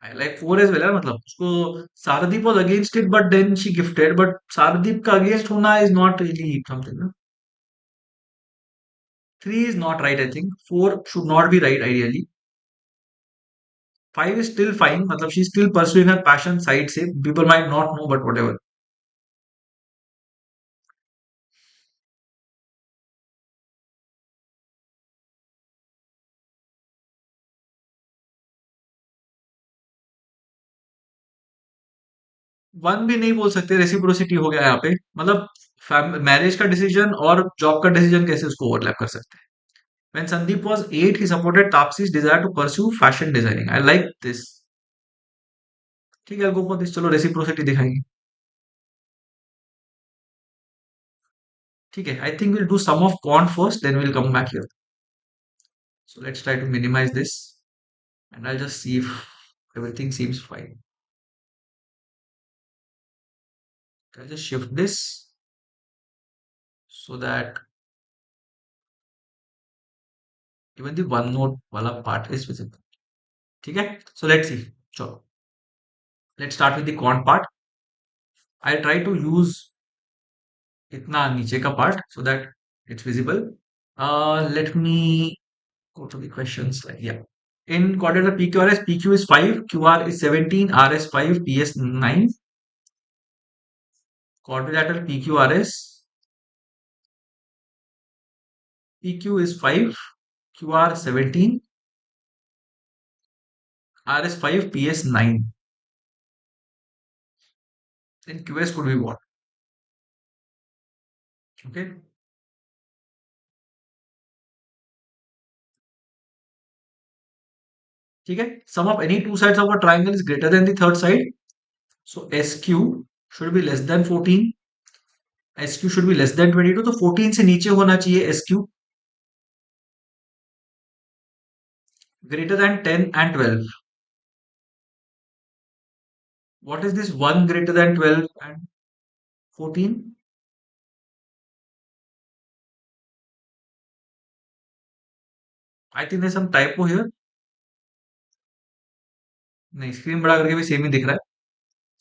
I like 4 as well है मतलब उसको Saradeep was against it but then she gifted but Saradeep का against होना is not really something ना. 3 is not right I think. 4 should not be right ideally. 5 is still fine मतलब she's still pursuing her passion side से people might not know but whatever. One भी नहीं बोल सकते reciprocity हो गया यहाँ पे मतलब मैरिज का डिसीजन और जॉब का डिसीजन कैसे उसको ओवरलैप कर सकते हैं. When Sandeep was 8, he supported Tapsi's desire to pursue fashion designing. I like this. ठीक है, go for this. चलो रेसिप्रोसिटी दिखाएंगे. ठीक है, I think we'll do sum of quant first, then we'll come back here. So let's try to minimize this, and I'll just see if everything seems fine. I'll just shift this so that even the OneNote wala part is visible. ठीक है, so let's see. चलो, let's start with the quant part. I try to use इतना नीचे का part so that it's visible. Let me go to the questions. Like, yeah. In quadrature PQRS, PQ is 5, QR is 17, RS 5, PS 9. Quadrilateral PQRS, PQ is 5, QR 17, RS 5, PS 9. Then QS could be what? Okay. ठीक है. Sum of any two sides of a triangle is greater than the third side. So SQ should be less than 14. SQ should be less than 22. तो 14 से नीचे होना चाहिए SQ. Greater than 10 and 12. What is this 1 greater than 12 and 14? I think there's some typo here. नहीं screen बड़ा करके भी same ही दिख रहा है.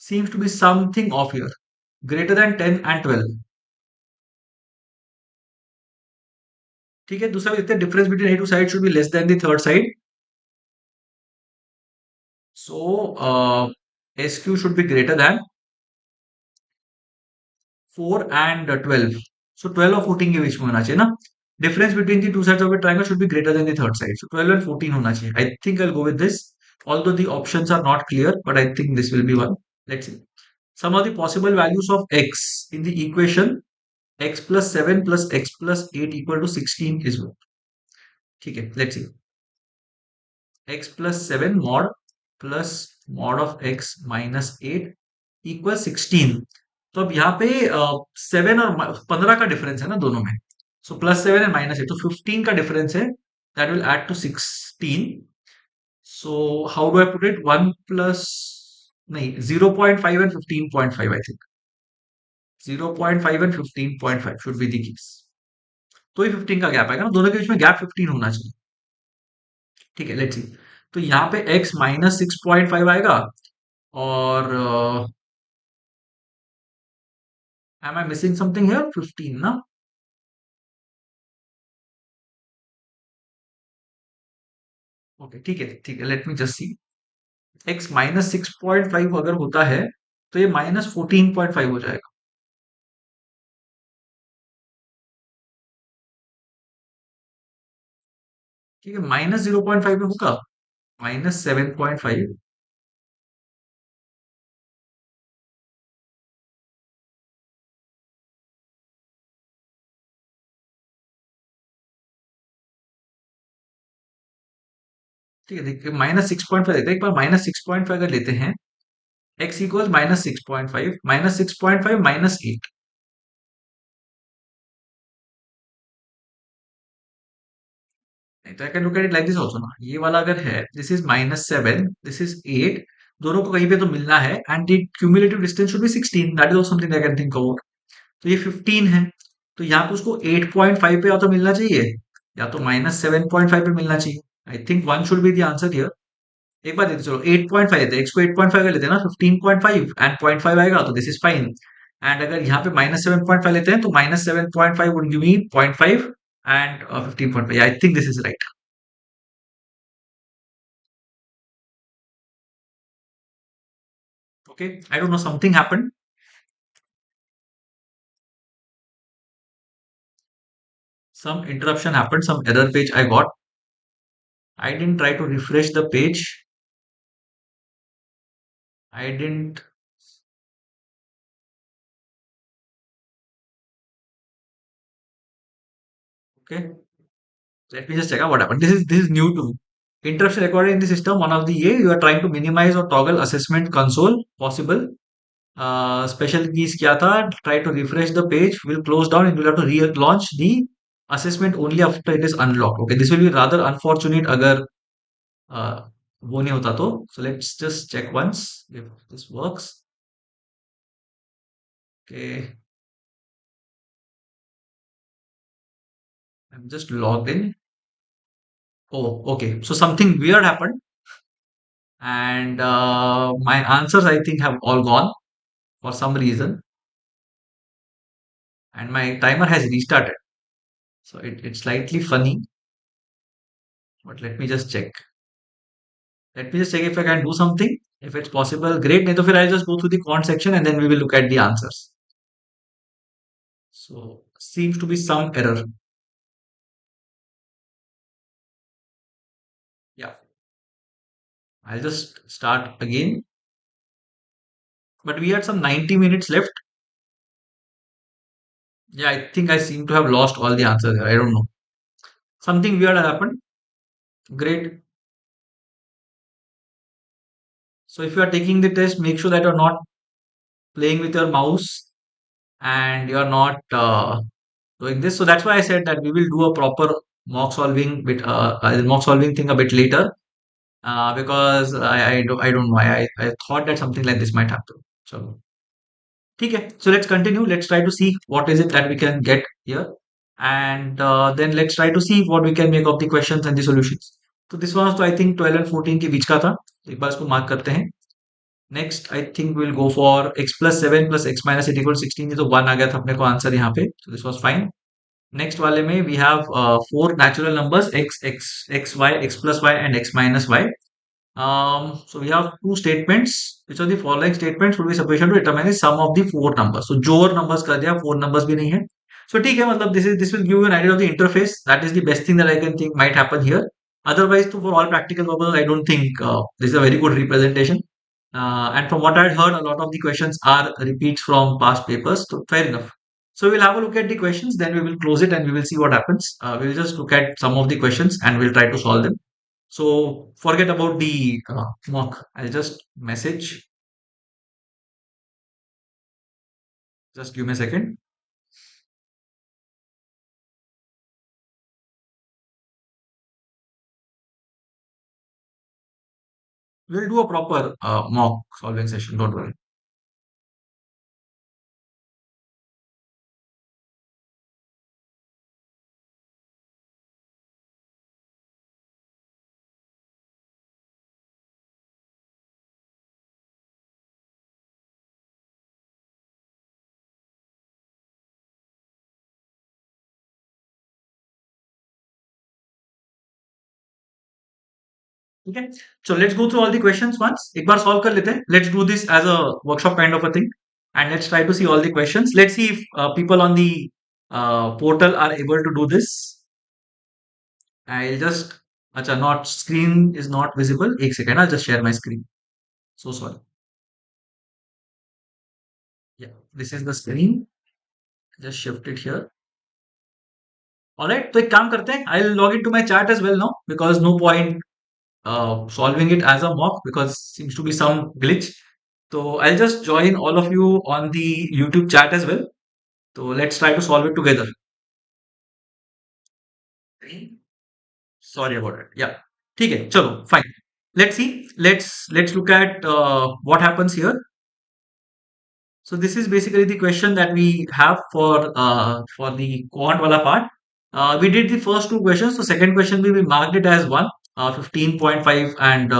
Seems to be something off here. Greater than 10 and 12. ठीक है. दूसरा भी देखते हैं. Difference between any two sides should be less than the third side. So SQ should be greater than 4 and 12. So 12 और 14 के बीच में होना चाहिए ना. Difference between the two sides of a triangle should be greater than the third side. So 12 and 14 होना चाहिए. I think I'll go with this. Although the options are not clear, but I think this will be one. Let's see. Some of the possible values of x in the equation x plus 7 plus x plus 8 equal to 16 is what? ठीक है. Let's see. X plus 7 mod plus mod of x minus 8 equal 16. तो अब यहाँ पे 7 और 15 का difference है ना दोनों में. So +7 and -8. So 15 का difference है. That will add to 16. So how do I put it? 1 plus नहीं 0.5 and 15.5 I think. 0.5 and 15.5 should be the case. तो ये 15 का गैप आएगा ना, दोनों के बीच में गैप 15 होना चाहिए. ठीक है, लेट्स सी. तो यहाँ पे x -6.5 आएगा और am I missing something here? 15 ना. ओके ठीक है ठीक है, लेट मी जस्ट सी. x -6.5 अगर होता है तो ये -14.5 हो जाएगा. ठीक है, -0.5 में होगा -7.5. ठीक है, देखिए -6.5 देते हैं एक बार. -6.5 अगर लेते हैं, x इक्वल -6.5 -6.5 -8. नहीं तो I can look at it like this also ना. ये वाला अगर है, दिस इज -7, दिस इज 8. दोनों को कहीं पे तो मिलना है and the cumulative distance should be 16. That is also something I can think about. तो ये 15 है, तो यहाँ पे उसको 8.5 पे या तो मिलना चाहिए या तो -7.5 पे मिलना चाहिए. आई think one should be the answer here. एक बार देते चलो 8.5 लेते हैं, एक्स को 8.5 का लेते हैं ना, 15.5 एंड 0.5 आएगा तो दिस इज फाइन. एंड अगर यहाँ पे -7.5 लेते हैं तो -7.5 would give me 0.5 and 15.5. I think this is right. Okay, I don't no, something happened. Some interruption happened, some error page I got. I didn't try to refresh the page. I didn't. Okay, let me just check out what happened. This is new to me. Interruption recorded in the system. One of the A, you are trying to minimize or toggle assessment console possible. Special keys क्या था? Try to refresh the page. Will close down and you will have to relaunch the assessment only after it is unlocked. Okay, this will be rather unfortunate अगर वो नहीं होता तो. So let's just check once if this works. Okay, I'm just logged in. Oh, okay. So something weird happened, and my answers I think have all gone for some reason, and my timer has restarted. So it's slightly funny, but let me just check. Let me just check if I can do something. If it's possible, great. नहीं तो फिर I'll just go through the quant section and then we will look at the answers. So seems to be some error. Yeah, I'll just start again. But we had some 90 minutes left. Yeah, I think I seem to have lost all the answers here. I don't know. Something weird happened. Great. So if you are taking the test, make sure that you're not playing with your mouse and you're not doing this. So that's why I said that we will do a proper mock solving thing a bit later, because I don't know. I thought that something like this might happen. So okay, so let's continue. Let's try to see what is it that we can get here, and then let's try to see what we can make of the questions and the solutions. तो this was तो I think 12 and 14 के बीच का था. एक बार इसको mark करते हैं. Next I think will go for x+7 + x-8 = 16. ये तो 1 आ गया था अपने को आंसर यहाँ पे, so this was fine. Next वाले में we have 4 natural numbers x y, x+y and x-y. So we have two statements. Which of the following statements would be sufficient to determine the sum of the four numbers? So जोर numbers कर दिया, four numbers भी नहीं है. So ठीक है, मतलब this will give you an idea of the interface. That is the best thing that I can think might happen here. Otherwise, to for all practical purposes, I don't think this is a very good representation. And from what I had heard, a lot of the questions are repeats from past papers. So fair enough. So we'll have a look at the questions, then we will close it and we will see what happens. We'll just look at some of the questions and we'll try to solve them. So forget about the mock. I'll just message. Just give me a second. We'll do a proper mock solving session. Don't worry. ठीक है. So let's go through all the questions once. एक बार solve कर लेते हैं. Let's do this as a workshop kind of a thing, and let's try to see all the questions. Let's see if people on the portal are able to do this. I'll just, अच्छा, not screen is not visible. एक second, I'll just share my screen. So sorry. Yeah, this is the screen. Just shift it here. Alright, तो एक काम करते हैं. I'll log into my chat as well now because no point solving it as a mock because seems to be some glitch. So I'll just join all of you on the YouTube chat as well. So let's try to solve it together. Sorry about it. Yeah. ठीक है, चलो, fine. Let's see. Let's look at what happens here. So this is basically the question that we have for the quant wala part. We did the first two questions. So second question we marked it as one, 15.5 and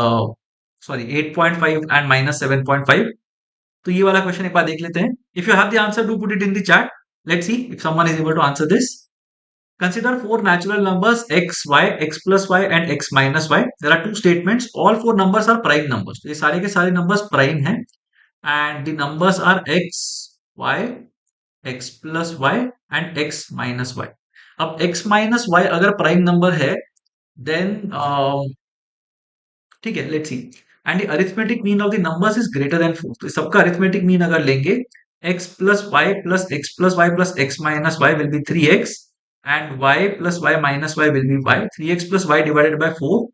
sorry 8.5 and minus 7.5. तो ये वाला question एक बार देख लेते हैं. If you have the answer, do put it in the chat. Let's see if someone is able to answer this. Consider four natural numbers x, y, x plus y and x minus y. There are two statements. All four numbers are prime numbers. तो ये सारे के सारे numbers prime हैं. And the numbers are x, y, x plus y and x minus y. अब x minus y अगर prime number है, then ठीक है, let's see. And the arithmetic mean of the numbers is greater than 4. तो सबका arithmetic mean अगर लेंगे, x plus y plus x minus y will be 3x and y plus y minus y will be y. 3x plus y divided by 4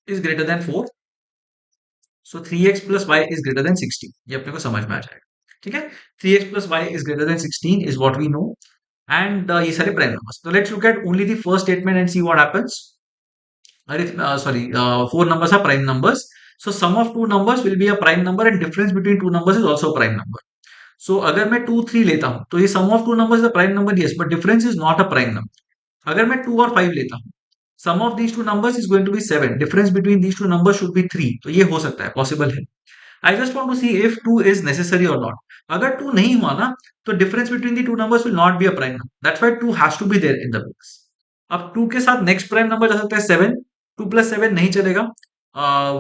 is greater than 4. So 3x plus y is greater than 16. ये अपने को समझ में आ जाएगा. ठीक है, 3x plus y is greater than 16 is what we know. And ये सारे prime numbers. So let's look at only the first statement and see what happens. Four numbers are prime numbers. So sum of two numbers will be a prime number and difference between two numbers is also a prime number. So अगर मैं 2 3 लेता हूँ तो ये sum of two numbers is a prime number, yes, but difference is not a prime number. अगर मैं 2 और 5 लेता हूँ, sum of these two numbers is going to be 7. Difference between these two numbers should be 3. तो ये हो सकता है, possible है. I just want to see if 2 is necessary or not. अगर 2 नहीं हुआ ना, तो difference between the two numbers will not be a prime number. That's why 2 has to be there in the mix. अब 2 के साथ next prime number जा सकता है 7. 2 plus 7 नहीं चलेगा.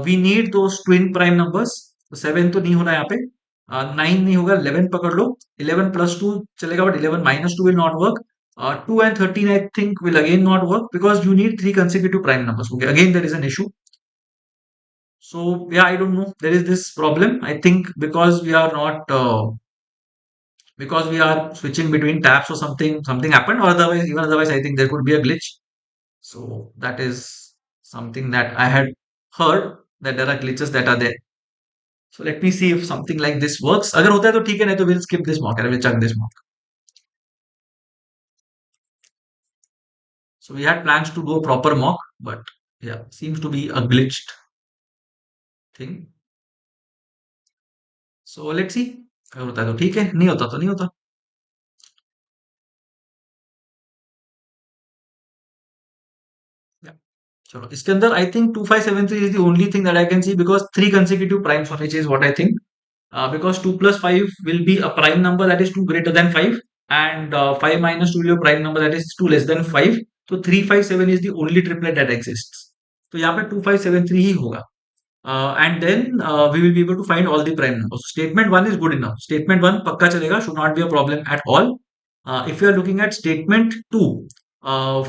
We need those twin prime numbers. तो 7 तो नहीं हो रहा यहाँ पे. 9 नहीं होगा, 11 पकड़ लो. 11 plus 2 चलेगा, but 11 minus 2 will not work. 2 and 13 I think will again not work because you need 3 consecutive prime numbers. Okay, again there is an issue. So yeah, I don't know. There is this problem. I think because we are not because we are switching between tabs or something happened, or otherwise, even otherwise, I think there could be a glitch. So that is something that I had heard that there are glitches that are there. So let me see if something like this works. अगर होता है तो ठीक है, नहीं तो we'll skip this mock and we'll chuck this mock. So we had plans to do a proper mock, but yeah, seems to be a glitched thing. So let's see. अगर होता है तो ठीक है, नहीं होता तो नहीं होता. Yeah. चलो इसके अंदर I think 2573 is the only thing that I can C because three consecutive primes होने चाहिए, what I think. Because 2 plus 5 will be a prime number that is 2 greater than 5, and 5 minus 2 will be a prime number that is 2 less than 5. So 357 is the only triplet that exists. तो यहाँ पे 2573 ही होगा. And then we will be able to find all the prime numbers. Statement 1 is good enough. Statement 1 पक्का चलेगा, should not be a problem at all. If you are looking at statement 2,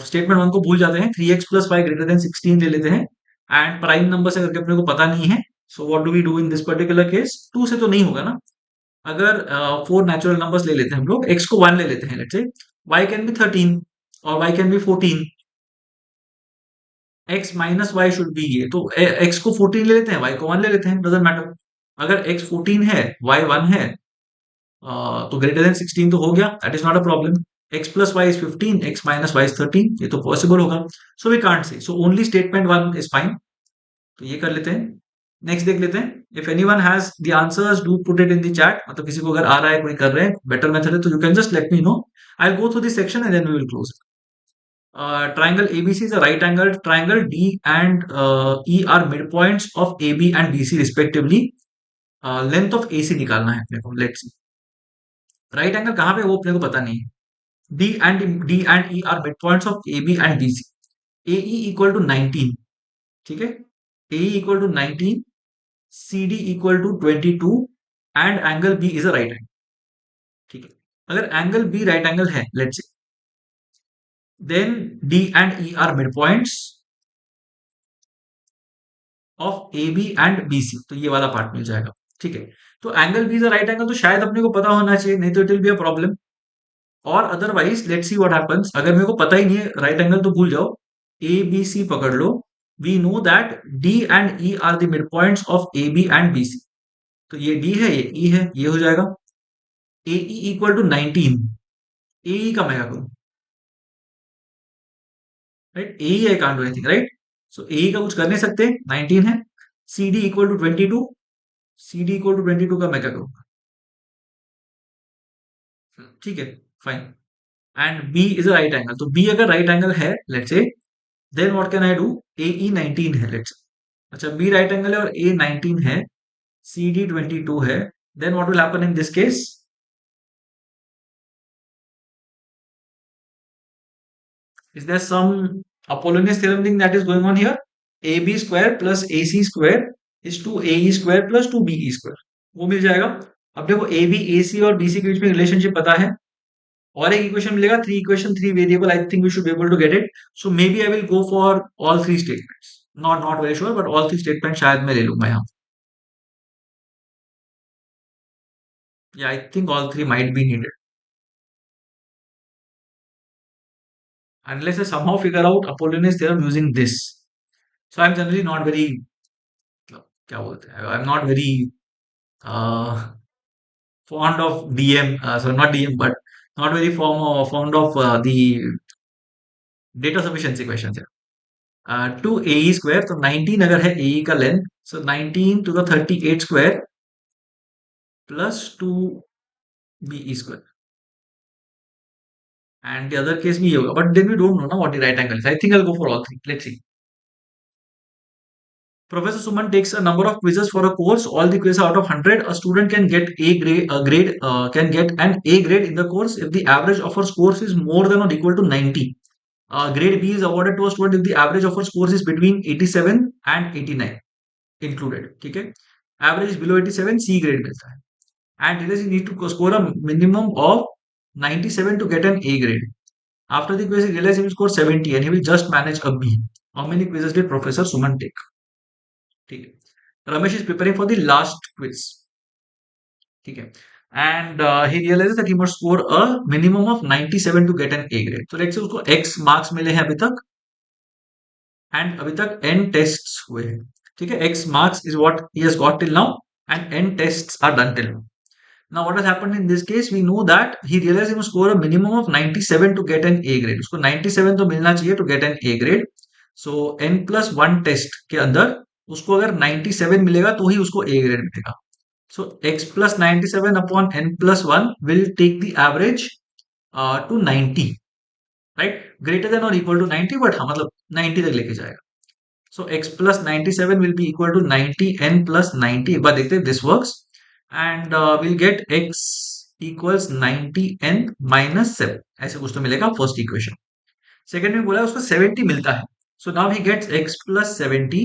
statement 1 को भूल जाते हैं, 3x plus y greater than 16 ले लेते हैं, and prime number से करके अपने को पता नहीं है. So what do we do in this particular case? 2 से तो नहीं होगा ना. अगर 4 natural numbers ले लेते हैं हम लोग, x को 1 ले लेते हैं, let's say y can be 13 or y can be 14. x minus y should be ये, तो x को 14 ले लेते हैं, y को 1 ले लेते हैं, doesn't matter. अगर x 14 है, y 1 है, तो greater than 16 तो हो गया, that is not a problem. x plus y is 15, x minus y is 13, ये तो possible होगा. So we can't say. So only statement 1 is fine. तो ये कर लेते हैं. नेक्स्ट देख लेते हैं. If anyone has the answers do put it in the chat. मतलब किसी को अगर आ रहा है, कोई कर रहे हैं, बेटर मेथड है, तो you can just let me know. I will go through this section and then we will close. Triangle ABC is a right angled triangle. D and E are midpoints of AB and BC respectively. Length of AC निकालना है अपने को. Let's see. Right angle कहाँ पे वो अपने को पता नहीं है. D and E are midpoints of AB and BC. AE equal to 19. ठीक है. AE equal to 19. CD equal to 22 and angle B is a right angle. ठीक है. अगर angle B right angle है, let's say, then D and E are midpoints of A B and B C. तो ये वाला part मिल जाएगा. ठीक है. तो angle B is right angle, तो शायद अपने को पता होना चाहिए, नहीं तो it will be a problem. और otherwise let's see what happens. अगर मेरे को पता ही नहीं है राइट एंगल, तो भूल जाओ. ए बी सी पकड़ लो. We know that D and E are the midpoints of A B and B C. तो ये डी है, ये ई है, ये हो जाएगा. ए E equal to 19. A E का मैं क्या करूं? Right. A E I can't do anything, right. So A E का कुछ कर नहीं सकते, 19 है. C D equal to 22. C D equal to 22 का मैं क्या करूंगा? ठीक है. Fine. And B is a right angle. तो बी अगर राइट एंगल है, let's say, then what can I do? A E 19 है, लेट्स. अच्छा, बी राइट एंगल है और ए 19 है, सी डी 22 है. Then what will happen in this case? Is there some Apollonius theorem thing that is going on here? A B square plus A C square is two A E square plus two B E square. वो मिल जाएगा. अब देखो, A B ए सी और B C के बीच में relationship पता है. और एक इक्वेशन मिलेगा, three equation, three variable. I think we should be able to get it. So maybe I will go for all three statements. Not very sure, but all three statement शायद मैं ले लूंगा यहाँ. या I think all three might be needed unless I somehow figure out Apollonius theorem using this. So I'm generally not very, क्या बोलते हैं, I'm not very uh, fond of DM, so not DM, but not very fond of the data sufficiency questions here. 2 AE square, तो 19 अगर है AE का length, so 19 to the 38 square plus 2BE square. And the other case भी ये होगा, but then we don't know now what the right angle is. I think I'll go for all three. Let's see. Professor Suman takes a number of quizzes for a course. All the quizzes out of 100, a student can get can get an A grade in the course if the average of her scores is more than or equal to 90. Grade B is awarded to a student if the average of her scores is between 87 and 89 included. ठीक है. Average is below 87, C grade मिलता है. And it is you need to score a minimum of 97 to get an A grade. After the quiz, he realized he will score 70 and he will just manage a B. How many quizzes did Professor Suman take? ठीक है. Ramesh is preparing for the last quiz. ठीक है. And he realizes that he must score a minimum of 97 to get an A grade. तो let's say उसको x marks मिले हैं अभी तक, एंड अभी तक एन टेस्ट्स हुए हैं. ठीक है. X marks is what he has got till now and n tests are done till now. Now what has happened in this case? We know that he realized he must score a minimum of 97 to get an A grade. उसको 97 तो मिलना चाहिए to get an A grade. So n plus 1 test के अंदर उसको अगर 97 मिलेगा तो ही उसको A grade मिलेगा. So x plus 97 upon n plus 1 will take the average to 90, right? Greater than or equal to 90, but हाँ मतलब 90 तक लेके जाएगा. So x plus 97 will be equal to 90 n plus 90. एक बार देखते हैं this works. And we'll get x equals 90n minus 7. ऐसे कुछ तो मिलेगा फर्स्ट इक्वेशन. सेकेंड में बोला उसको 70 मिलता है. So now he gets x plus 70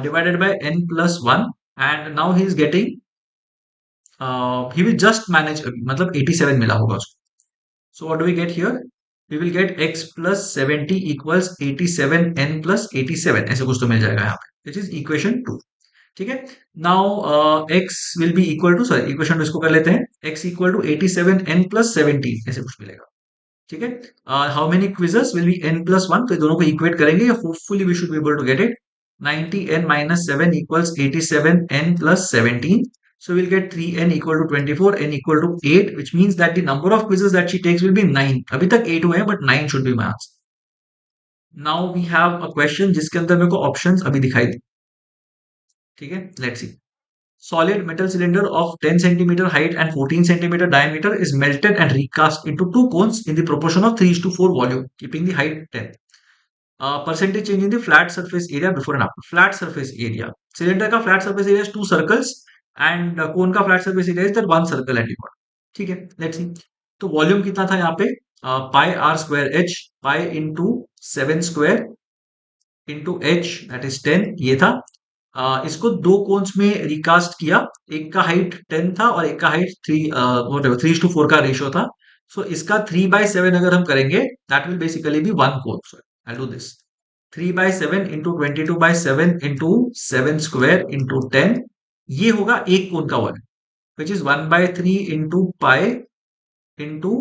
divided by n plus 1, and now he is getting he will just manage मतलब 87 मिला होगा उसको. So what do we get here? We will get x plus 70 equals 87n plus 87. ऐसे कुछ तो मिल जाएगा यहाँ पे, which is equation 2. ठीक है. Now x will be equal to, sorry equation two इसको कर लेते हैं, x equal to 87n plus 70 ऐसे कुछ मिलेगा. ठीक है. How many quizzes will be n plus 1? तो दोनों को इक्वेट करेंगे, hopefully we should be able to get it. 90n minus 7 equals 87n plus 17. So we'll get 3n equal to 24, n equal to 8, which means that the number of quizzes that she takes will be 9. अभी तक 8 हुए हैं, but 9 should be my answer. Now we have a question जिसके अंदर मेरे को options अभी दिखाई दे. ठीक है, let's C. Solid metal cylinder of 10 centimeter height and 14 centimeter diameter is melted and recast into two cones in the proportion of 3:4 volume, keeping the height 10. Percentage change in the flat surface area before and after. Flat surface area. Cylinder का flat surface area is two circles and cone का flat surface area is that one circle at the bottom. ठीक है, let's see. तो volume कितना था यहाँ पे? Pi R square H, pi into 7 square into H that is 10, ये था। इसको दो कोन्स में रिकास्ट किया, एक का हाइट 10 था और एक का हाइट 3:4 का रेशियो था। सो इसका 3/7 अगर हम करेंगे that will basically be one cone. So I do this 3/7 into 22/7 into 7 square into 10, ये होगा एक कोन का volume which is 1/3 into pi into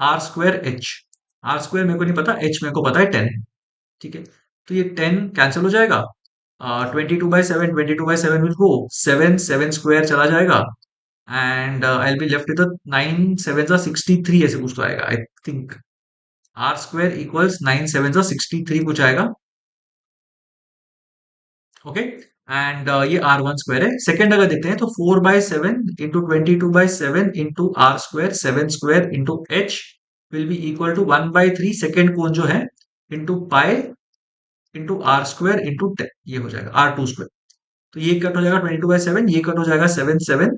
R square H. R square मेरे को नहीं पता, एच मेरे को पता है 10। ठीक है, तो ये 10 कैंसिल हो जाएगा। 22/7, 22/7 विल गो 7, 7 स्क्वायर चला जाएगा and I will be left with 9 7 जा 63 ऐसे कुछ तो आएगा I think. R square equals 9 7 जा 63 कुछ आएगा। ओके, एंड ये R1 स्क्वायर है। सेकंड अगर देखते हैं तो 4/7 into 22/7 into R square 7 square into H will be equal to 1/3 second cone जो है into pi into R square into 10, ये हो जाएगा R2 स्क्वायर। तो ये कट हो जाएगा 22/7, ये कट हो जाएगा 7 7,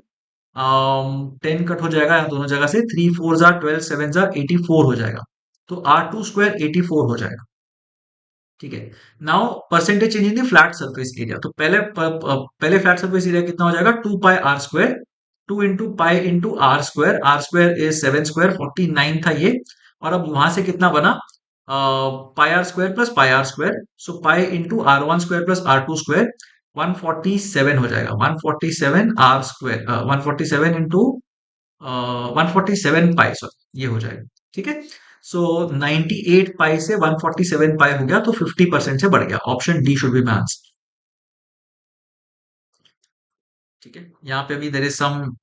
10 कट हो जाएगा यहाँ दोनों जगह से, 3 4 जा 12, 7 जा 84 हो जाएगा। तो R2 स्क्वायर 84 हो जाएगा। ठीक है, now percentage change in the flat surface area. तो पहले फ्लैट सरफेस एरिया कितना हो जाएगा? 2 pi R square, 2 into pi into R square is 7 square 49 था ये। और अब वहां से कितना बना? Pi R square plus pi R square, so pi into R1 square plus R2 square 147 हो जाएगा। 147 R square 147 into 147 pi, sorry ये हो जाएगा। ठीक है, सो 98 पाई से 147 पाई हो गया, तो 50% से बढ़ गया। Option D should be my answer. ठीक है, यहाँ पे भी there is some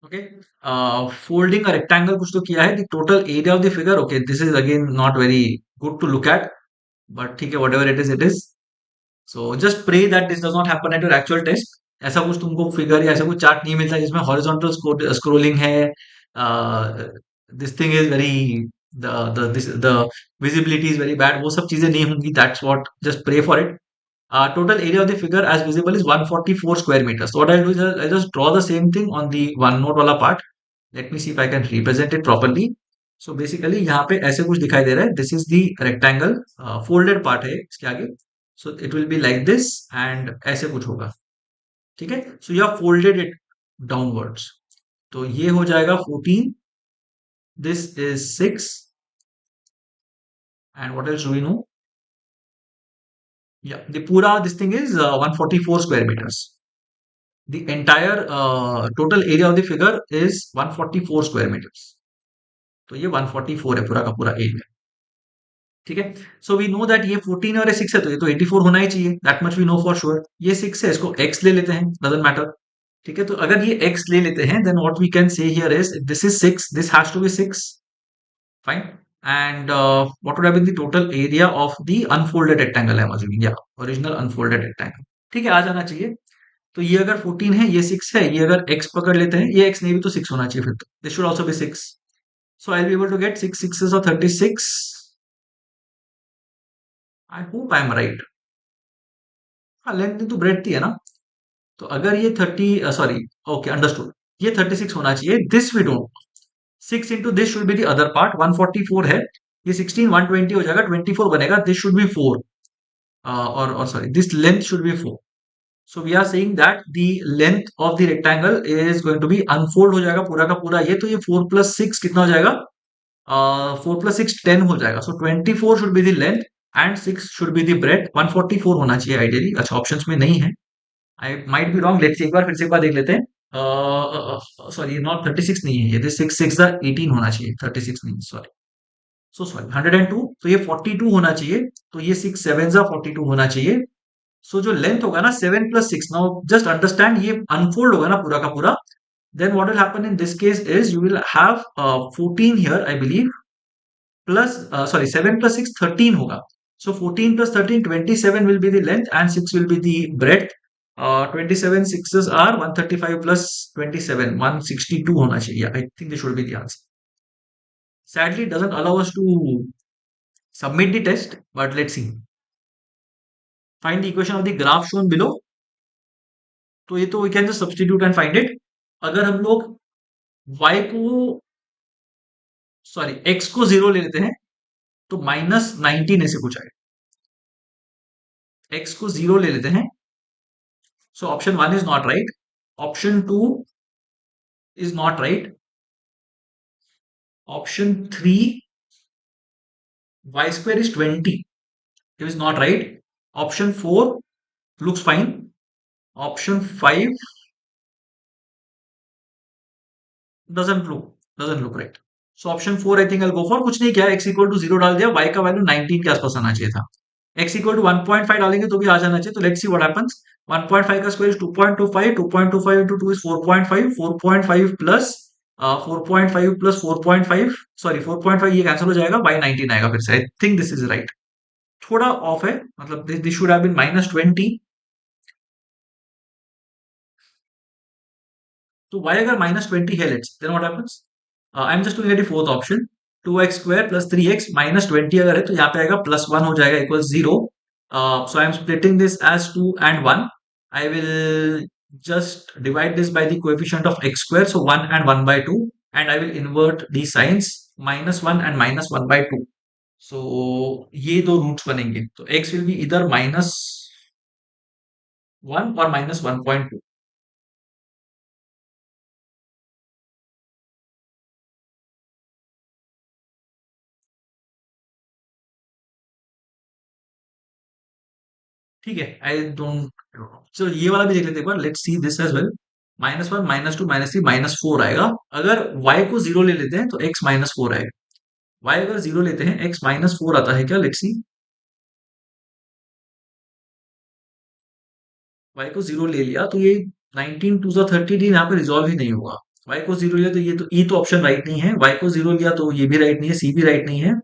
okay. Folding a rectangle कुछ तो किया है, the total area of the figure. Okay, this is again not very good to look at, but ठीक है, whatever it is it is. So just pray that this does not happen at your actual test. ऐसा कुछ तुमको figure या ऐसा कुछ chart नहीं मिलता जिसमें हॉरिजॉन्टल स्क्रोलिंग है। This thing is very the visibility is very bad, वो सब चीजें नहीं होंगी। That's what, just pray for it. Total area of the figure as visible is 144 square meters. So what I'll do is I'll just draw the same thing on the one note वाला part. Let me see if I can represent it properly. So basically यहाँ पे ऐसे कुछ दिखाई दे रहा है। This is the rectangle, folded part है इसके आगे। So it will be like this and ऐसे कुछ होगा। ठीक है, so you have folded it downwards. तो ये हो जाएगा 14, this is 6 and what else do we know? Yeah, the pura this thing is 144 square meters. The entire total area of the figure is 144 square meters. तो ये 144 है पूरा का पूरा एरिया। ठीक है, सो वी नो दैट ये 14 और ये 6 है, तो ये तो 84 होना ही चाहिए। That much we know for sure. ये 6 है, इसको x ले लेते हैं, डजंट मैटर। ठीक है, तो अगर ये x ले लेते हैं then what we can say here is this is 6, this has to be 6, fine. And what would have been the total area of the unfolded rectangle, I am assuming, या original unfolded rectangle. ठीक है, आ जाना चाहिए। तो ये अगर 14 है, ये 6 है, ये अगर x पकड़ लेते हैं, ये x नहीं भी तो 6 होना चाहिए फिर तो। This should also be 6। So I will be able to get 6 6s or 36। I hope I am right. हाँ, लेंथ तो ब्रेड थी है ना। तो अगर ये 30, सॉरी, ओके अंडरस्टूड, ये 36 होना चाहिए। This we don't. 6 into this should be the other part. 144 है, ये 16 120 हो जाएगा, 24 बनेगा। दिस शुड बी 4, और sorry this length should be 4। So we are saying that the length of the rectangle is going to be unfold हो जाएगा पूरा का पूरा ये। तो ये 4 plus 6 कितना हो जाएगा? 4 plus 6 10 हो जाएगा। So 24 should be the length and 6 should be the breadth। 144 होना चाहिए आइडियली। अच्छा, ऑप्शंस में नहीं है, I might be wrong. Let's एक बार फिर से एक बार देख लेते हैं। सॉरी, नॉट 36 नहीं है ये, दिस 6 6 18 होना चाहिए, 36 नहीं, सॉरी। सो सॉरी, 102, तो ये 42 होना चाहिए। तो ये 6 7 42 होना चाहिए। सो जो लेंथ होगा ना 7 plus 6, नाउ जस्ट अंडरस्टैंड, ये अनफोल्ड होगा ना पूरा का पूरा, then what will happen in this case is you will have 14 here, I believe, plus sorry, 7 plus 6 13 होगा. So 14 plus 13 27 will be the length and 6 will be the breadth. 27 sixes are 135 plus 27 162 होना चाहिए. I think this should be the answer. Sadly, it doesn't allow us to submit the test, but let's see. Find the equation of the graph shown below. तो ये तो we can just substitute and find it. अगर हम लोग y को sorry x को 0 ले लेते हैं तो -19 ऐसे कुछ आएगा. x को 0 ले लेते हैं. So option 1 is not right. Option 2 is not right. Option 3, y square is 20. It is not right. Option 4 looks fine. Option 5 doesn't look right. So option 4 I think I'll go for. कुछ नहीं किया, x equal to 0 डाल दिया, y का value 19 के आसपास आना चाहिए था. x equal to 1.5 डालेंगे तो भी आ जाना चाहिए. तो let's see what happens. 1.5 का square is 2.25. 2.25 into 2 is 4.5. 4.5 plus 4.5 plus 4.5 sorry 4.5 ये कैंसिल हो जाएगा, y 19 आएगा फिर से. आई थिंक दिस इज राइट. थोड़ा ऑफ है, मतलब दिस शुड हैव बीन -20. तो y अगर -20 है, let's then what happens. I am just looking at the fourth option. 2x square plus 3x -20 अगर है तो यहाँ पे आएगा +1 हो जाएगा equal 0. So I am splitting this as 2 and 1. I will just divide this by the coefficient of x square, so 1 and 1 by 2, and I will invert the signs, -1 and -1 by 2. So ये दो roots बनेंगे, तो x will be either -1 or -1.2. ठीक है, I don't. चलो ये वाला भी देख लेते हैं एक बार. Let's see this as well. -1 -2 -3 -4 आएगा. अगर y को 0 ले लेते हैं तो x -4 आएगा. y अगर 0 लेते हैं x -4 आता है क्या? Let's see. y को 0 ले लिया तो ये 19 2 30 यहाँ पे रिजॉल्व ही नहीं होगा. y को 0 लिया तो ये तो e तो ऑप्शन राइट नहीं है. y को 0 लिया तो ये भी राइट नहीं है, c भी राइट नहीं है.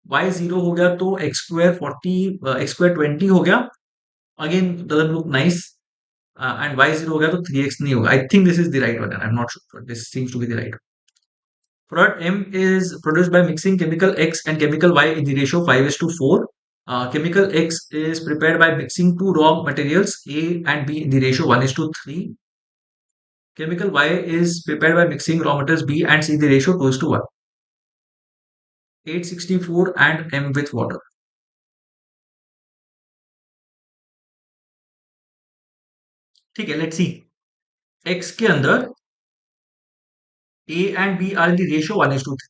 y 0 हो गया तो x स्क्वायर 40 x स्क्वायर 20 हो गया. Again doesn't look nice. And y 0 हो गया तो 3x नहीं होगा. I think this is the right one and I'm not sure, but this seems to be the right one. Product M is produced by mixing chemical X and chemical Y in the ratio 5:4. Chemical X is prepared by mixing two raw materials A and B in the ratio 1:3. Chemical Y is prepared by mixing raw materials B and C in the ratio 2:1. 864 and M with water. ठीक है, let's see. X के अंदर A and B are in the ratio 1:3.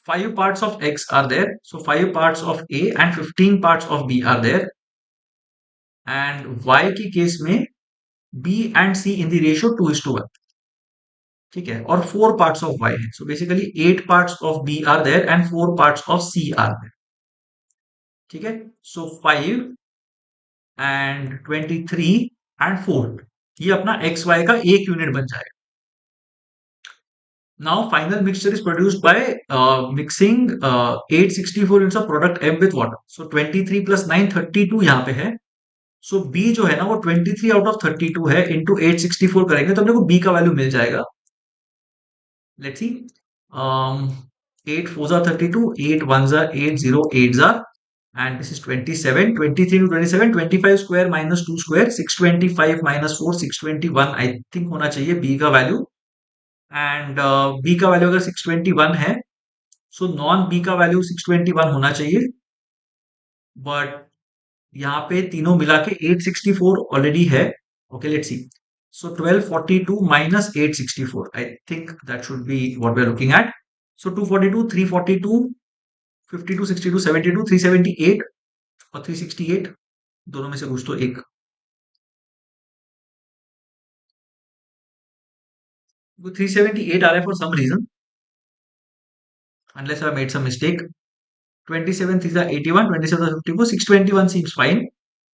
5 parts of X are there. So 5 parts of A and 15 parts of B are there. And Y के case में B and C in the ratio 2:1. ठीक है, और 4 parts of Y है. So basically 8 parts of B are there and 4 parts of C are there. ठीक है, so 5 and 23 and 4 ये अपना XY का एक यूनिट बन जाएगा. Now final mixture is produced by mixing 864 units of product M with water. So 23 plus 9 32 यहाँ पे है. So B जो है ना वो 23 out of 32 है, into 864 करेंगे तो अपने को B का वैल्यू मिल जाएगा. Let's see. 8 4s are 32, 8 1s are 8, 0 8s are, and this is 27. 23 to 27, 25 square minus 2 square, 625 minus 4, 621 I think होना चाहिए B का वैल्यू. एंड B का वैल्यू अगर 621 है, सो नॉन B का वैल्यू 621 होना चाहिए. बट यहाँ पे तीनों मिला के 864 ऑलरेडी है. Okay, let's see. So 1242 minus 864. I think that should be what we are looking at. So 242, 342, 52, 62, 72, 378 और 368 दोनों में से कुछ तो एक. 378 आ रहा है for some reason, unless I made some mistake. 27 3 are 81, 27 are 54, 621 seems fine.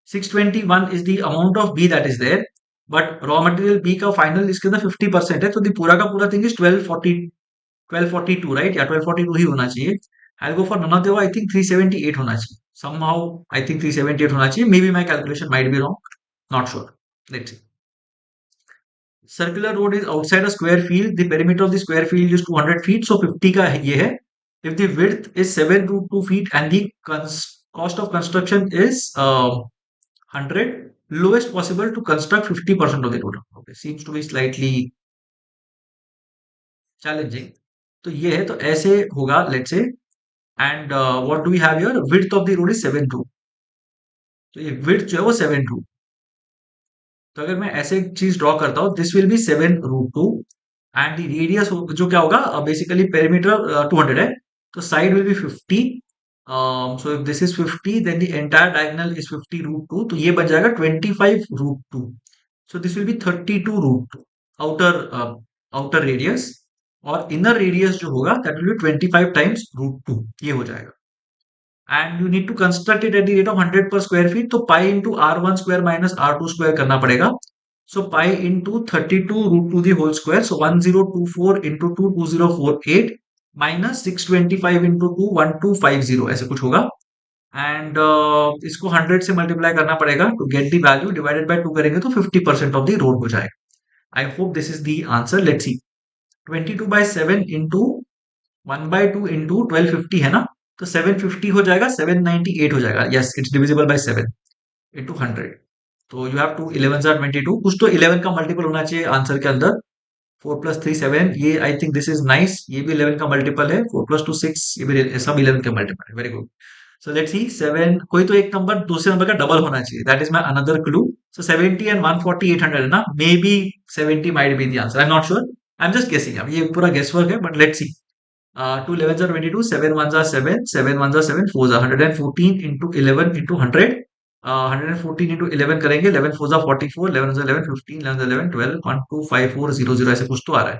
621 is the amount of B that is there, but raw material B का फाइनल इसके अंदर 50% है, तो the पूरा का पूरा थिंग इज 1242, राइट, या 1242 ही होना चाहिए. I go for none of the, I think 378 होना चाहिए. somehow I think 378 होना चाहिए. Maybe my calculation might be wrong. Not sure. Let's see. Circular road is outside a square field. The perimeter of the square field is 200 feet. So 50 का ये है. If the width is 7 √2 feet and the cost of construction is 100, lowest possible to construct 50% of the total. Okay, seems to be slightly challenging. तो ये है, तो ऐसे होगा, let's say. And what do we have here? Width of the road is 7 2. तो ये width जो है वो 7 2. तो अगर मैं ऐसे एक चीज ड्रॉ करता हूँ, this will be 7 √2 and the radius जो क्या होगा, बेसिकली पेरीमीटर 200 है, तो side will be 50. So if this is 50 then the entire diagonal is 50 √2, तो ये बन जाएगा 25 √2. So this will be 32 √2 outer outer radius, और इनर रेडियस जो होगा दैट विल बी 25 टाइम्स √2, ये हो जाएगा. And you need to construct it at the rate of 100 per square feet, तो pi into R1 square minus R2 square करना पड़ेगा. So pi into 32 √2 the whole square, so 1024 into 2 2048 minus 625 into 2 1250 ऐसे कुछ होगा. And इसको 100 से multiply करना पड़ेगा to get the value, divided by 2 करेंगे तो 50% ऑफ द रोड हो जाएगा. I hope this is the answer. Let's see. 22/7 into 1/2 into 1250 है ना, तो 750 हो जाएगा, 798 हो जाएगा. Yes, it's divisible by 7 into 100. तो यू हैव टू 11 आर 22, कुछ तो 11 का मल्टीपल होना चाहिए आंसर के अंदर. 4 + 3 7, ये आई थिंक दिस इज नाइस, ये भी 11 का मल्टीपल है. 4 + 2 6, ये भी सब 11 के मल्टीपल है. Very good. So let's see. 7, कोई तो एक नंबर दूसरे नंबर का डबल होना चाहिए. That is my another clue. So 70 and 140 800 है ना, may be 70 might be the answer. I am not sure, I am just guessing. अब ये पूरा गेस वर्क है, but let's see. 2 11s are 22, 7 1s are 7, 7 1s are 7, 4s are 114 into 11 into 100. 114 into 11 करेंगे, 11 4s are 44, 11 is 11, 15, 11 is 11, 12, 125400 ऐसे कुछ तो आ रहा है.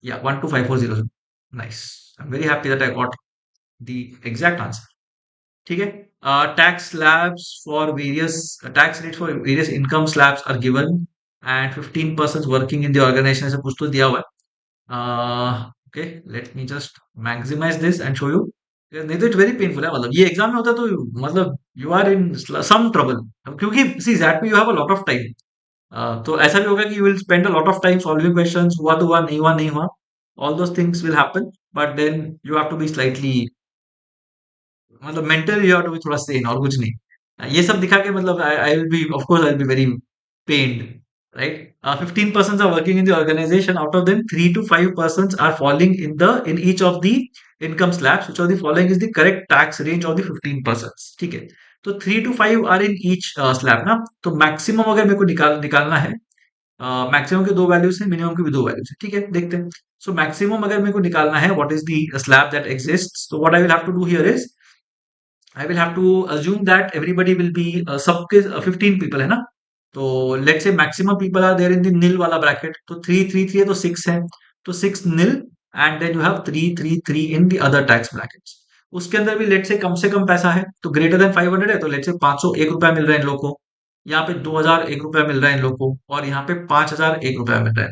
Yeah, 125400. Nice. I'm very happy that I got the exact answer. ठीक है. Tax slabs for various tax rates for various income slabs are given and 15 persons working in the organization ऐसे कुछ तो दिया हुआ है. Okay, let me just maximize this and show you. नहीं तो इट वेरी पेनफुल है, मतलब ये एग्जाम में होता तो मतलब you are in some trouble, क्योंकि सी दैट में you have a lot of time. तो ऐसा भी होगा कि you will spend a lot of time solving questions, हुआ तो हुआ, नहीं हुआ नहीं हुआ, all those things will happen. But then you have to be slightly, मतलब mentally you have to be थोड़ा सेन, और कुछ नहीं. ये सब दिखा के मतलब I will be, of course I will be very pained, right? 15 persons are working in the organization. Out of them, 3 to 5 persons are falling in each of the income slabs. Which of the following is the correct tax range of the 15 persons? ठीक है. तो 3 to 5 are in each slab ना, तो maximum अगर मेरे को निकालना है, मैक्सिमम के दो वैल्यूज हैं, मिनिमम के भी दो वैल्यूज हैं. ठीक है, देखते हैं. सो मैक्सिमम अगर मेरे को निकालना है, what is the slab that exists, तो what I will have to do here is, I will have to assume that everybody will be सबके 15 people है ना, तो let's say maximum people are there in the nil वाला bracket, तो 3 3 3 है तो 6 है, तो 6 nil, and then you have 3 3 3 in the other tax brackets. उसके अंदर भी let's say कम से कम पैसा है, तो greater than 500 है, तो let's say 501 रुपया मिल रहा है इन लोगों को, यहाँ पे 2001 रुपया मिल रहा है इन लोगों को, और यहाँ पे 5001 रुपया मिल रहा है.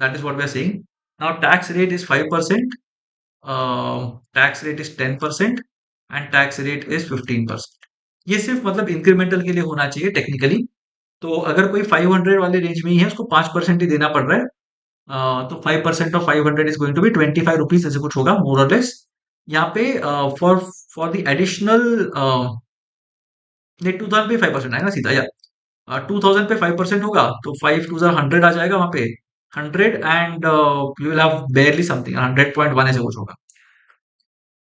That is what we are saying. Now tax rate is 5%, tax rate is 10%, and tax rate is 15%. ये सिर्फ मतलब इंक्रीमेंटल के लिए होना चाहिए टेक्निकली. तो अगर कोई 500 वाले रेंज में ही है, उसको 5% ही देना पड़ रहा है. तो 5% of 500 is going to be 25 rupees, ऐसे कुछ होगा मोर और लेस. यहाँ पे फॉर फॉर द एडिशनल, नहीं 2000 पे 5% आएगा सीधा, या 2000 पे 5% होगा, तो 5 2 100 आ जाएगा वहां पे, 100, and you will have बेयरली something 100.1 ऐसे कुछ होगा.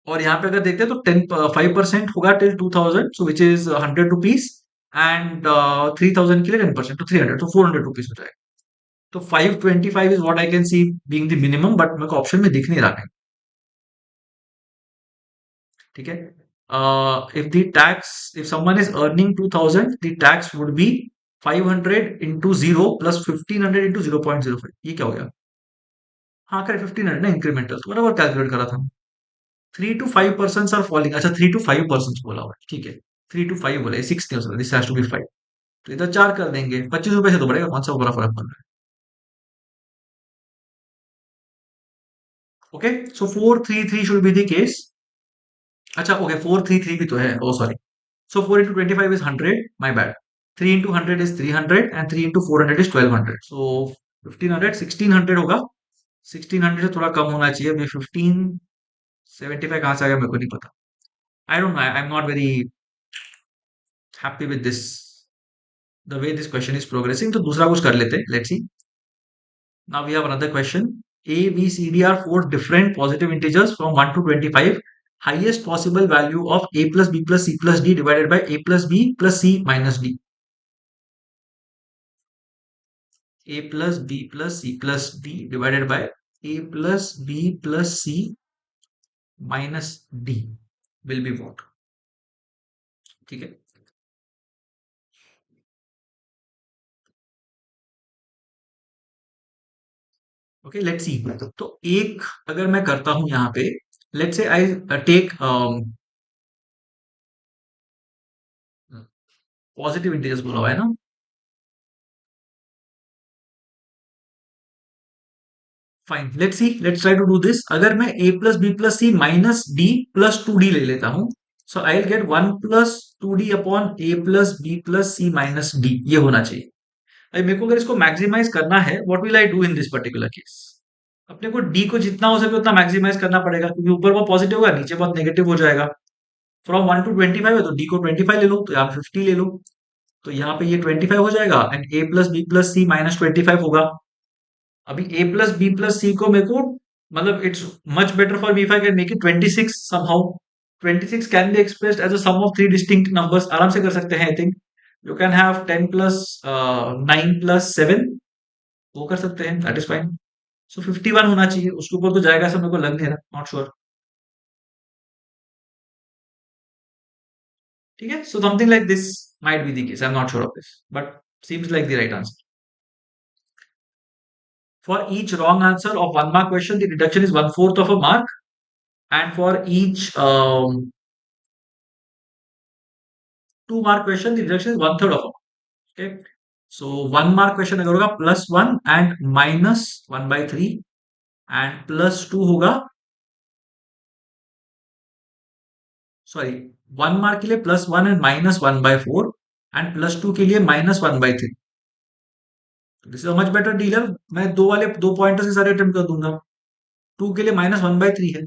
और यहाँ पे अगर देखते हैं तो 5% होगा till 2000, so which is 100 rupees, and 3000 के लिए 10%, तो 300, तो 400 रुपीज हो जाएगा. तो 525 is what I can C being the minimum, but मेरे को ऑप्शन में दिख नहीं रहा है. ठीक है. If someone is earning 2000, the tax would be 500 into 0 plus 1500 into 0.05. ये क्या हो गया? हाँ करेक्ट, 1500 ना इंक्रीमेंटल, तो बराबर कैलकुलेट करा था. 3 to 5 persons आर फॉलिंग, अच्छा 3 to 5 persons बोला हुआ है, ठीक है. 3 to 5 बोले, 6 नहीं हो सकता, दिस हैज टू बी 5। तो इधर 4 कर देंगे, 25 रुपए से तो बढ़ेगा, कौन सा बड़ा फर्क पड़ रहा है। Okay, so 433 should be the case. अच्छा ओके, 433 भी तो है, oh sorry. So 4 into 25 is 100, my bad. 3 into 100 is 300 and 3 into 400 is 1200। So 1500, 1600 होगा। 1600 से थोड़ा कम होना चाहिए, अभी 1575 कहाँ से आ गया मेरे को नहीं पता। I don't know, I am not very happy with this, the way this question is progressing. तो दूसरा कुछ कर लेते हैं, let's see. Now we have another question. A, B, C, D are four different positive integers from 1 to 25. Highest possible value of A plus B plus C plus D divided by A plus B plus C minus D. A plus B plus C plus D divided by A plus B plus C minus D will be what? ठीक है। Okay, let's see. तो एक अगर मैं करता हूं यहाँ पे, let's say I take positive integers बोला हुआ है ना। Fine, let's see, let's try to do this. अगर मैं a plus B plus C minus D plus two D ले लेता हूं, so I will get 1 plus 2 D upon a plus B plus C minus D, ये होना चाहिए। अभी मेरे को अगर इसको मैक्सिमाइज करना है, what will I do in this particular case? अपने को डी को जितना हो सके उतना मैक्सिमाइज करना पड़ेगा, क्योंकि ऊपर बहुत पॉजिटिव होगा, नीचे बहुत नेगेटिव हो जाएगा। फ्रॉम 1 to 25 है, तो डी को 25 ले लो, तो यहाँ 50 ले लो। तो यहाँ पे ये 25 हो जाएगा and a plus B plus C minus 25 होगा। अभी a plus B plus C को मेरे को, मतलब it's much better for me if I can make it 26 somehow. 26 can be expressed as a sum of three distinct numbers, आराम से कर सकते हैं। I think you can have 10 plus 9 plus 7, वो कर सकते हैं, दैट इज फाइन। सो 51 होना चाहिए, उसके ऊपर तो जाएगा ऐसा मेरे को लग नहीं रहा, नॉट श्योर। ठीक है, so something like this might be the case, I am not sure of this, but seems like the right answer. For each wrong answer of 1 mark question, the deduction is 1/4 of a mark, and for each 2 mark question, the deduction is 1/3 of a mark. Okay, so 1 mark question अगर होगा +1 and -1/3, and +2 होगा, sorry, 1 mark के लिए +1 and -1/4, and +2 के लिए -1/3। This is a much better dealer. मैं दो वाले दो पॉइंटर्स के सारे अटेम्प्ट कर दूंगा। 2 के लिए -1/3 है,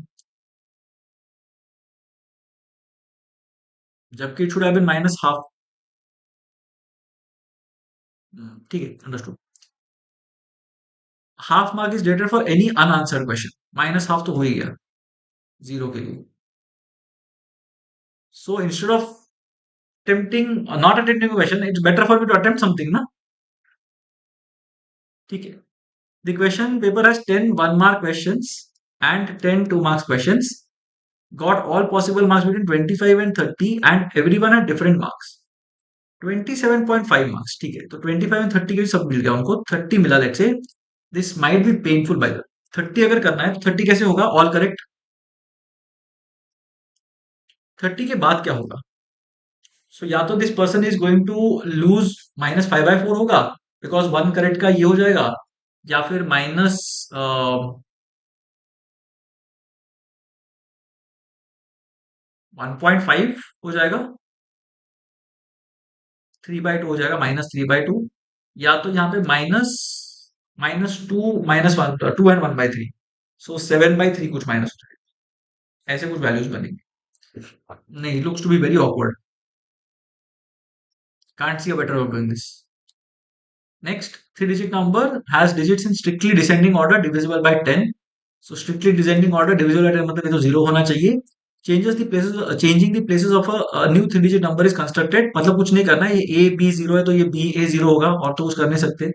जबकि इट शुड हैव बीन -1/2। ठीक है, understood. Half mark is greater for any unanswered question, -1/2 तो हो ही गया जीरो के लिए। So instead of attempting, not attempting question, it's better for me to attempt something ना। ठीक है, the question paper has 10 1 mark questions and 10 2 marks questions, got all possible marks between 25 and 30, and everyone had different marks। 27.5 marks, ठीक है, तो 25 and 30 के भी सब मिल गया उनको, 30 मिला। Let's say this might be painful by the, 30 अगर करना है तो 30 कैसे होगा, ऑल करेक्ट। 30 के बाद क्या होगा? सो या तो this person is going to lose -5/4 होगा, बिकॉज 1 करेक्ट का ये हो जाएगा, या फिर माइनस 1.5 हो जाएगा, 3/2 हो जाएगा, -3/2, या तो यहाँ पे -2 -1, 2 and 1/3, सो 7/3 कुछ माइनस हो जाएगा, ऐसे कुछ वैल्यूज बनेंगे। नहीं, looks to be very awkward, can't see a better way of doing this. Next, three-digit number has digits in strictly descending order divisible by 10. So strictly descending order divisible by 10 मतलब ये तो 0 होना चाहिए। Changing the places of a new three-digit number is constructed, मतलब कुछ नहीं करना है, ये A B 0 है तो ये B A 0 होगा, और तो कुछ कर नहीं सकते।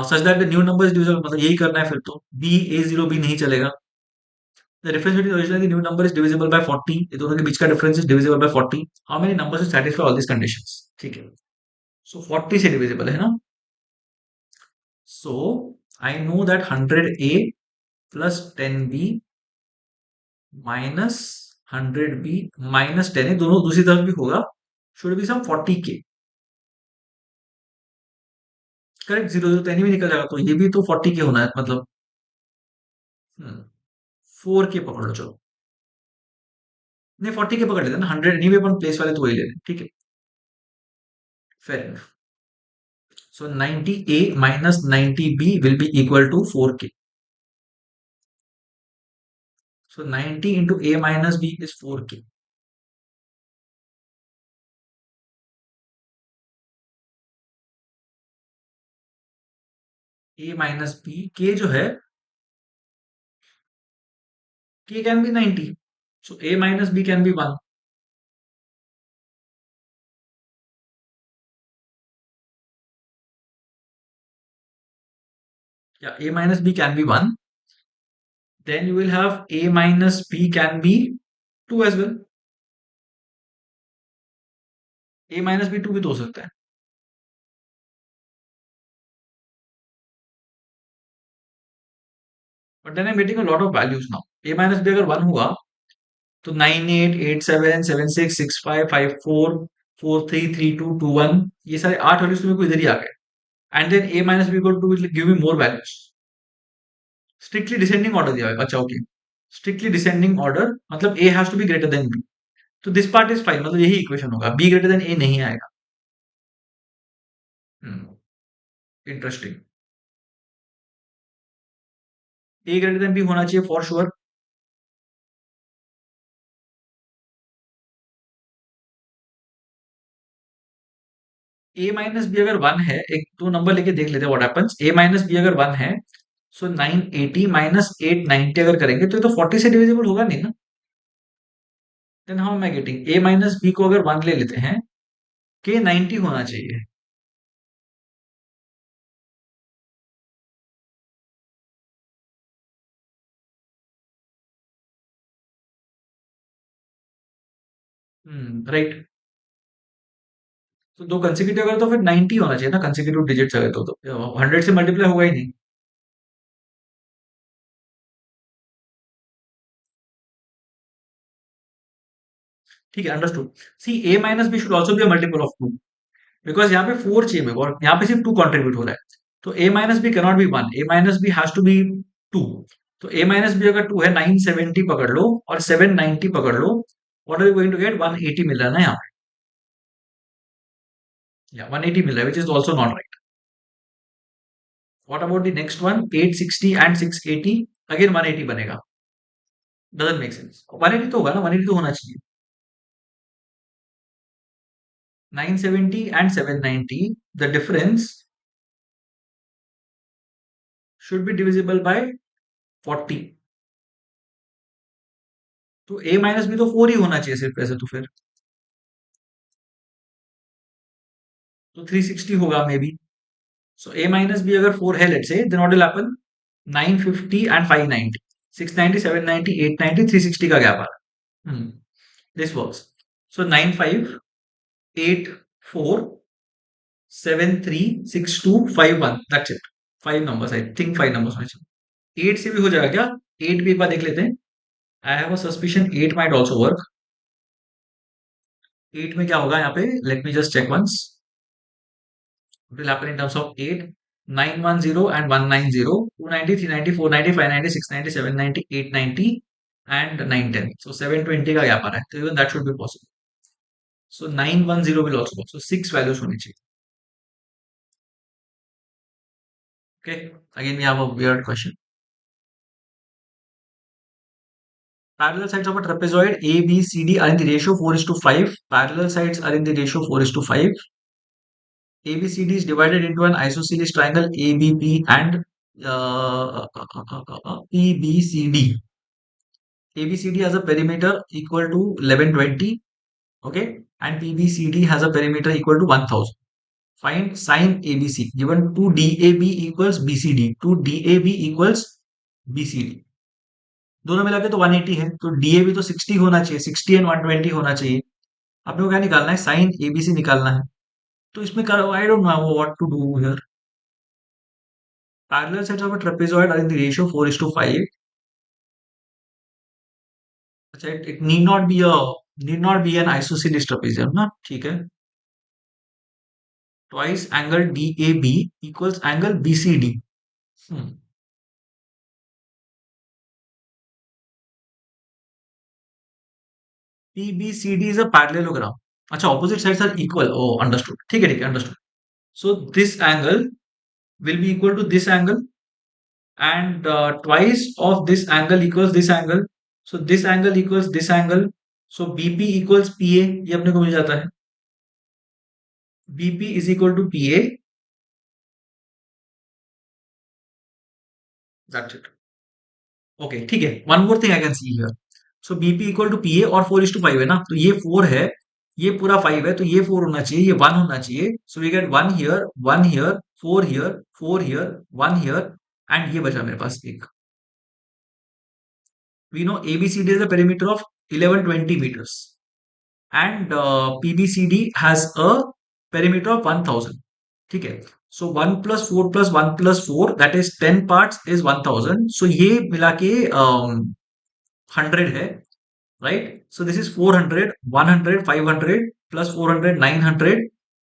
Such that the new number is divisible, मतलब यही करना है, फिर तो B A 0 भी नहीं चलेगा। The difference between original and the new number is divisible by 40, ये दोनों के बीच का difference is divisible by 40। How many numbers will satisfy all these conditions? ठीक है, so 40 से divisible है ना। So I know that 100A plus 10B minus 100B minus 10A, दोनों दूसरी तरफ भी होगा, should be some 40K। Correct, zero zero तो एनी भी निकल जाएगा, तो ये भी तो 40K होना है मतलब। 4K पकड़ लो चलो। नहीं, 40K पकड़ लेते हैं ना, 100 एनी वे अपन प्लेस वाले तो वही ले लें, ठीक है। Fair. So 90A minus 90B will be equal to 4K. So 90 into A minus B is 4K. A minus B, K जो है, K can be 90. So A minus B can be 1. Yeah, A minus B can be 1. Then you will have A minus B can be 2 as well. A minus B 2 भी तो हो सकता है. But then I'm getting a lot of values now. A minus B अगर 1 हुआ तो 9 8 8 7 7 6 6 5 5 4 4 3 3 2 2 1 ये सारे 8 वैल्यूज तुम्हें को इधर ही आ गए. And then A minus B equal to will give me more values. Strictly descending order दिया है, अच्छा ओके. स्ट्रिक्टली डिसेंडिंग ऑर्डर मतलब A has to be greater than B. तो दिस पार्ट इज फाइन, मतलब यही इक्वेशन होगा, B greater then A नहीं आएगा. Interesting. A greater than B होना चाहिए for sure. A minus B अगर 1 है, एक दो नंबर लेके देख लेते हैं what happens. A minus B अगर 1 है, सो 980 माइनस 890 अगर करेंगे तो ये तो 40 से डिविजिबल होगा नहीं ना. Then how am I getting A minus B को अगर 1 ले लेते हैं, के 90 होना चाहिए. राइट. तो दो कंसेक्यूटिव अगर तो फिर 90 होना चाहिए ना, कंसेक्यूटिव डिजिट्स अगर तो 100 से मल्टीप्लाई होगा ही नहीं. ठीक है, understood. See A minus B should also be a multiple of two, because यहाँ पे 4 चाहिए मेरे को और यहाँ पे सिर्फ 2 कंट्रीब्यूट हो रहा है. तो A minus B cannot be 1, A minus B has to be 2. तो ए माइनस बी अगर 2 है, 970 पकड़ लो और 790 पकड़ लो, what are you going to get? 180 मिल रहा है ना यहाँ पे. या 180 मिल रहा है, which is also not right. What about the next one, 860 and 680? Again 180 बनेगा. Doesn't make sense. 180 तो होगा ना, 180 तो होना चाहिए. 970 and 790, the difference should be divisible by 40. तो a माइनस बी तो 4 ही होना चाहिए सिर्फ ऐसे, तो फिर तो 360 होगा maybe. So a minus B अगर 4 है, let's say, then what will happen? 950 and 590, 690 790 890 360 का गैप आ रहा है. This works. So 9584736251, that's it. 5 numbers, I think 5 numbers में चाहिए. 8 से भी हो जाएगा क्या? 8 भी एक बार देख लेते हैं. I have a suspicion 8 might also work. 8 में क्या होगा यहाँ पे? Let me just check once. It will happen in terms of 8, 910 and 190, 290, 390, 490, 590, 690, 790, 890 and 910. So 720 का gap आ रहा है. So even that should be possible. So 910 will also work. So 6 values होनी चाहिए. Okay. Again, we have a weird question. Parallel sides of a trapezoid A, B, C, D are in the ratio 4 is to 5. Parallel sides are in the ratio 4 is to 5. ABCD is divided into an isosceles triangle ABP and PBCD. ABCD has a perimeter equal to 1120, okay, and PBCD has a perimeter equal to 1000. Find sine ABC given 2DAB equals BCD. 2DAB equals BCD. दोनों मिला के तो 180 है, तो DAB तो 60 होना चाहिए, 60 and 120 होना चाहिए. आपने को क्या निकालना है? साइन एबीसी निकालना है. तो इसमें करो, I don't know what to do here. Parallel sides of a trapezoid are in the ratio 4 is to 5. It need not be a need not be an isosceles trapezium ना, ठीक है। Twice angle D A B equals angle B C D. P B C D is a parallelogram. अच्छा, opposite sides are equal, oh understood, ठीक है, understood. So this angle will be equal to this angle, and twice of this angle equals this angle, so this angle equals this angle, so bp equals pa, ये अपने को मिल जाता है, bp is equal to pa, that's it। Okay, ठीक है, one more thing I can see here. So BP equal to PA, और 4:5 है ना, तो ये 4 है, ये पूरा 5 है, तो ये 4 होना चाहिए, ये 1 होना चाहिए। So we get 1 here, 1 here, 4 here, 4 here, 1 here, and ये बचा मेरे पास एक। We know ABCD is a perimeter of 1120 meters, and PBCD has a perimeter of 1000, ठीक है। सो 1 plus 4 plus 1 plus 4, that is 10 parts is 1000, सो ये मिला के 100 है, right. So this is 400, 100, 500 plus 400, 900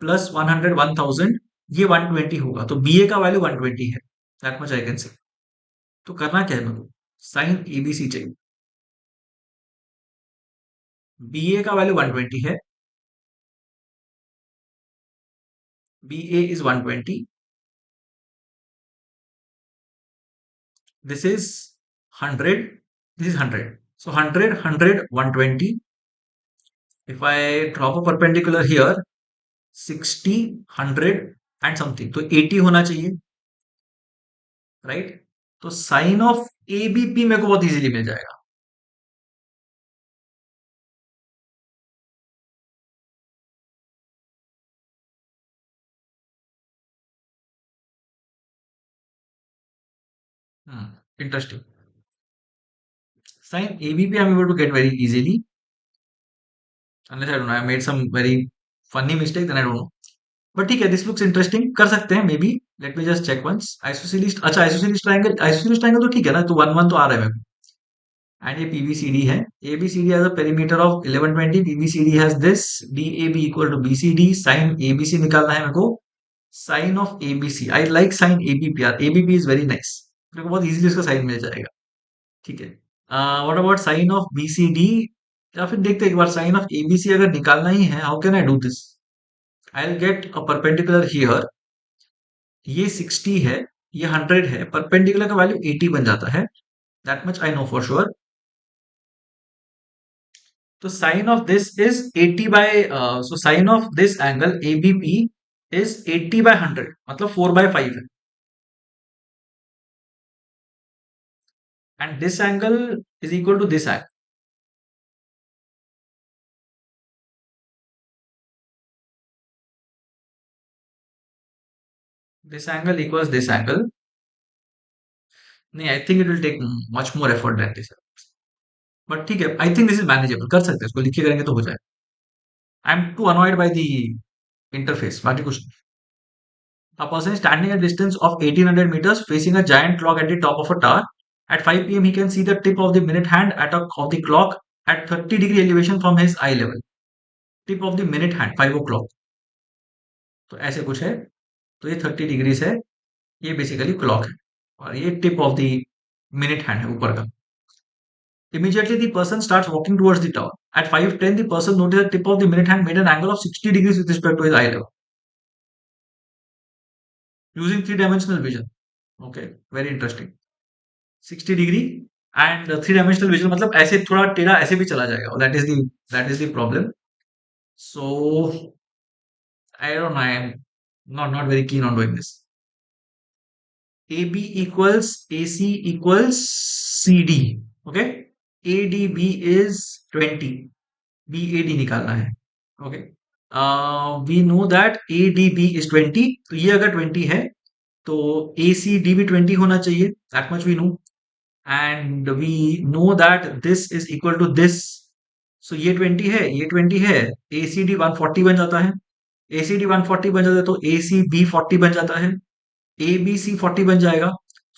plus 100, 1000, ये 120 होगा, तो बीए का वैल्यू 120 है, that much I can say. तो करना क्या है मेरे को, साइन एबीसी चाहिए। बीए का वैल्यू 120 है, BA is 120, this is 100, this is 100. So 100, 100, 120. If I drop a perpendicular here, 60, 100 and something, तो 80 होना चाहिए, राइट। तो साइन ऑफ ABP मेरे को बहुत इजीली मिल जाएगा। Interesting. Sin ABP I'm able to get very easily, unless I don't know, I made some very funny mistake, then I don't know. But ठीक है, दिस लुक्स इंटरेस्टिंग, कर सकते हैं maybe. Let me just check once. Isosceles, अच्छा isosceles triangle, isosceles triangle तो ठीक है ना, तो 1 1 तो आ रहा है मेरे को। एंड ये पीबीसीडी है, ABCD has a perimeter of 1120, PBCD has this, DAB equal to BCD, sine ABC निकालना है मेरे को। Sine of ABC, I like sine ABP यार, एबीपी इज वेरी नाइस, मेरे को बहुत इजीली उसका साइन मिल जाएगा, ठीक है। What about sine of BCD, या फिर देखते हैं एक बार, साइन ऑफ एबीसी अगर निकालना ही है, how can I do this. I will get a perpendicular here, ये 60 है, ये 100 है, परपेंडिकुलर का वैल्यू 80 बन जाता है, that much I know for sure. तो sine of this is 80 by, so sine of this angle ABP is 80 by 100, मतलब 4/5 है, and this angle is equal to this angle, this angle equals this angle. नहीं, I think it will take much more effort than this, but ठीक है, I think this is manageable, कर सकते हैं इसको, लिख के करेंगे तो हो जाए। I am too annoyed by the interface, बाकी कुछ नहीं। A person is standing at a distance of 1800 meters facing a giant clock at the top of a tower. At 5 p.m. he can see the tip of the minute hand of the clock at 30-degree elevation from his eye level. Tip of the minute hand, 5 o'clock. तो ऐसे कुछ है, तो ये 30 degrees है, ये basically clock है, और ये tip of the minute hand है ऊपर का। Immediately the person starts walking towards the tower. At 5:10 the person noticed the tip of the minute hand made an angle of 60 degrees with respect to his eye level using three-dimensional vision. Okay, very interesting. 60 degree and three dimensional vision, मतलब ऐसे थोड़ा टेढ़ा ऐसे भी चला जाएगा, that is the problem. So I don't know, I am not very keen on doing this. A B equals A C equals C D, okay. A D B is 20, B A D निकालना है, okay. We know that A D B is 20, तो ये अगर 20 है तो ए C D भी 20 होना चाहिए, that much we know. And we know that this is equal to this, so ये 20 है, ये 20 है, ए सी डी 140 बन जाता है, ए सी डी 140 बन जाता है, तो ए सी बी 40 बन जाता है, ए बी सी 40 बन जाएगा।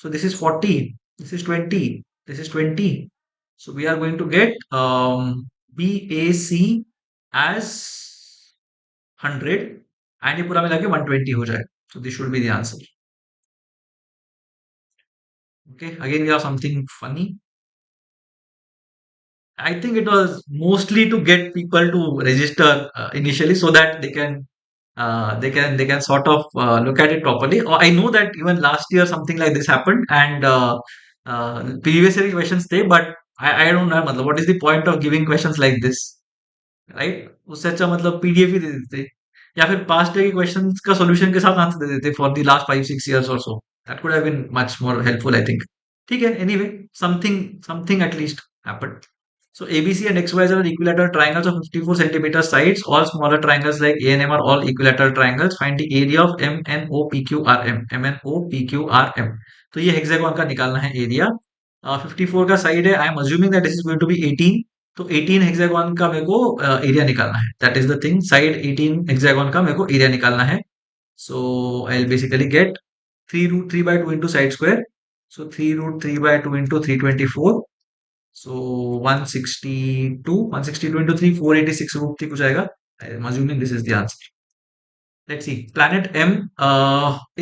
So this is 40, this is 20, this is 20, so we are going to get BAC as 100 and ये पूरा मिला के 120 हो जाए. So this should be the answer. Okay, again we have something funny. I think it was mostly to get people to register initially so that they can sort of look at it properly. Or I know that even last year something like this happened, and previous year questions थे, but I don't know मतलब what is the point of giving questions like this, right? उससे अच्छा मतलब PDF ही दे देते या फिर past year के questions का सॉल्यूशन के साथ आंसर दे देते फॉर द लास्ट 5-6 years और so. That could have been much more helpful I think. ठीक है, anyway something something at least happened. So ABC and XYZ are equilateral triangles of 54 centimeter sides. All smaller triangles like A and M are all equilateral triangles. Find the area of MNOPQRM. MNOPQRM. तो ये hexagon का निकालना है area. 54 का side है. I am assuming that this is going to be 18. तो 18 hexagon का मेरे को एरिया निकालना है. That is the thing. Side 18 hexagon का मेरे को एरिया निकालना है. So I'll basically get 3 root 3 by 2 into side square. So 3 root 3 by 2 into 324. So 162 into 3, 486 root 3 कुछ आएगा. I'm assuming this is the answer. Let's see. Planet M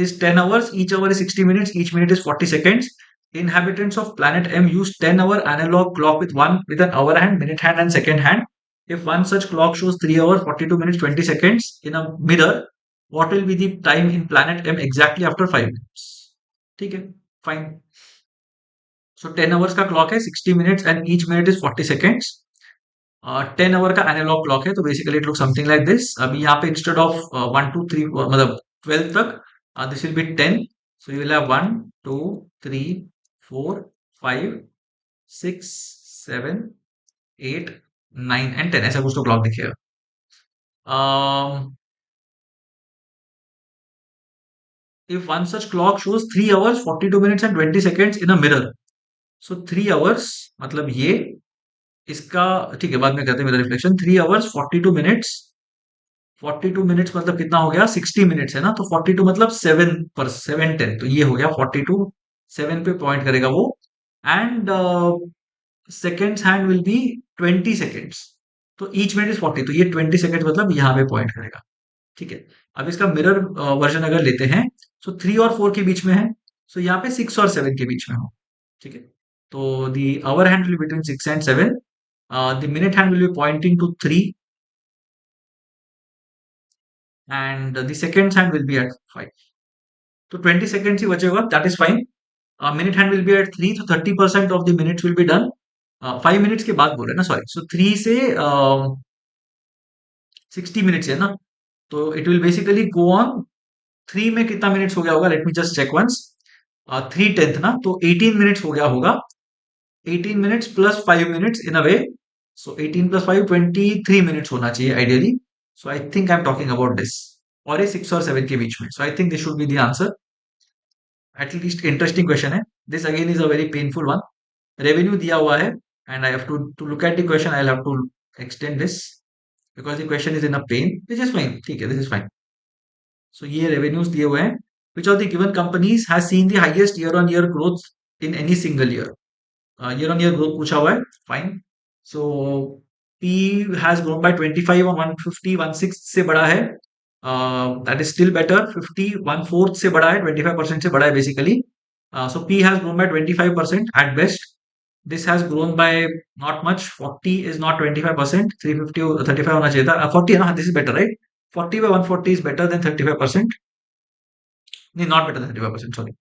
is 10 hours. Each hour is 60 minutes. Each minute is 40 seconds. Inhabitants of planet M use 10-hour analog clock with an hour hand, minute hand, and second hand. If one such clock shows 3 hours, 42 minutes, 20 seconds in a mirror, what will be the time in planet M exactly after 5 minutes? ठीक है, fine. So 10 hours का clock है, 60 minutes and each minute is 40 seconds. 10 our का analogue clock है, तो basically it look something like this. अभी यहाँ पे इंस्टेड ऑफ 1 2 3 मतलब 12 तक this will B 10. So you will have 1 2 3 4 5 6 7 8 9 and 10 ऐसा कुछ तो क्लॉक दिखेगा. If one such clock shows 3 hours 42 minutes and 20 seconds in a mirror, so 3 hours मतलब ये इसका ठीक है, बाद में कहते हैं मेरा रिफ्लेक्शन. 3 hours 42 minutes. 42 मिनट्स मतलब कितना हो गया, 60 मिनट्स है ना, तो 42 मतलब 7 पर 7 10, तो ये हो गया 42. 7 पे पॉइंट करेगा वो. And seconds hand will B 20 seconds. तो ईच मिनट इज 40, तो ये 20 सेकेंड्स मतलब यहाँ पे पॉइंट करेगा. ठीक है. अब इसका मिरर वर्जन अगर लेते हैं, सो 3 और 4 के बीच में है, सो यहाँ पे 6 और 7 के बीच में हो. ठीक है. तो the hour hand will be between 6 and 7. The minute hand will be pointing to 3 and the seconds hand will be at 5. So 20 seconds ही बचेगा, that is fine. Minute hand will be at 3, so 30% of the minutes will be done. 5 minutes के बाद बोल रहे ना, sorry. So 3 से 60 minutes है ना, तो it will basically go on. 3 में कितना minutes हो गया होगा, let me just check once. 3/10 ना, तो 18 minutes हो गया होगा. 18 minutes plus 5 minutes in a way. So 18 plus 5 23 minutes होना चाहिए ideally. So I think I'm talking about this. और ये 6 और 7 के बीच में. So I think this should be the answer. At least interesting question है. This again is a very painful one. Revenue दिया हुआ है and I have to look at the question. I'll have to extend this because the question is in a pain, which is fine. ठीक है, this is fine. So ये revenues दिए हुए हैं. Which of the given companies has seen the highest year-on-year growth in any single year? Year-on-year growth पूछा हुआ है. Fine. So P has grown by 25 on 150, 1/6 से बड़ा है. That is still better. 50 1/4 से बड़ा है, 25% से बड़ा है basically. So P has grown by 25% at best. This has grown by not much. 40 is not 25%. 350 35 होना चाहिए था. 40 है ना, this is better, right? 40 by 140 is better than 35%. नहीं, not better than 35%. Sorry.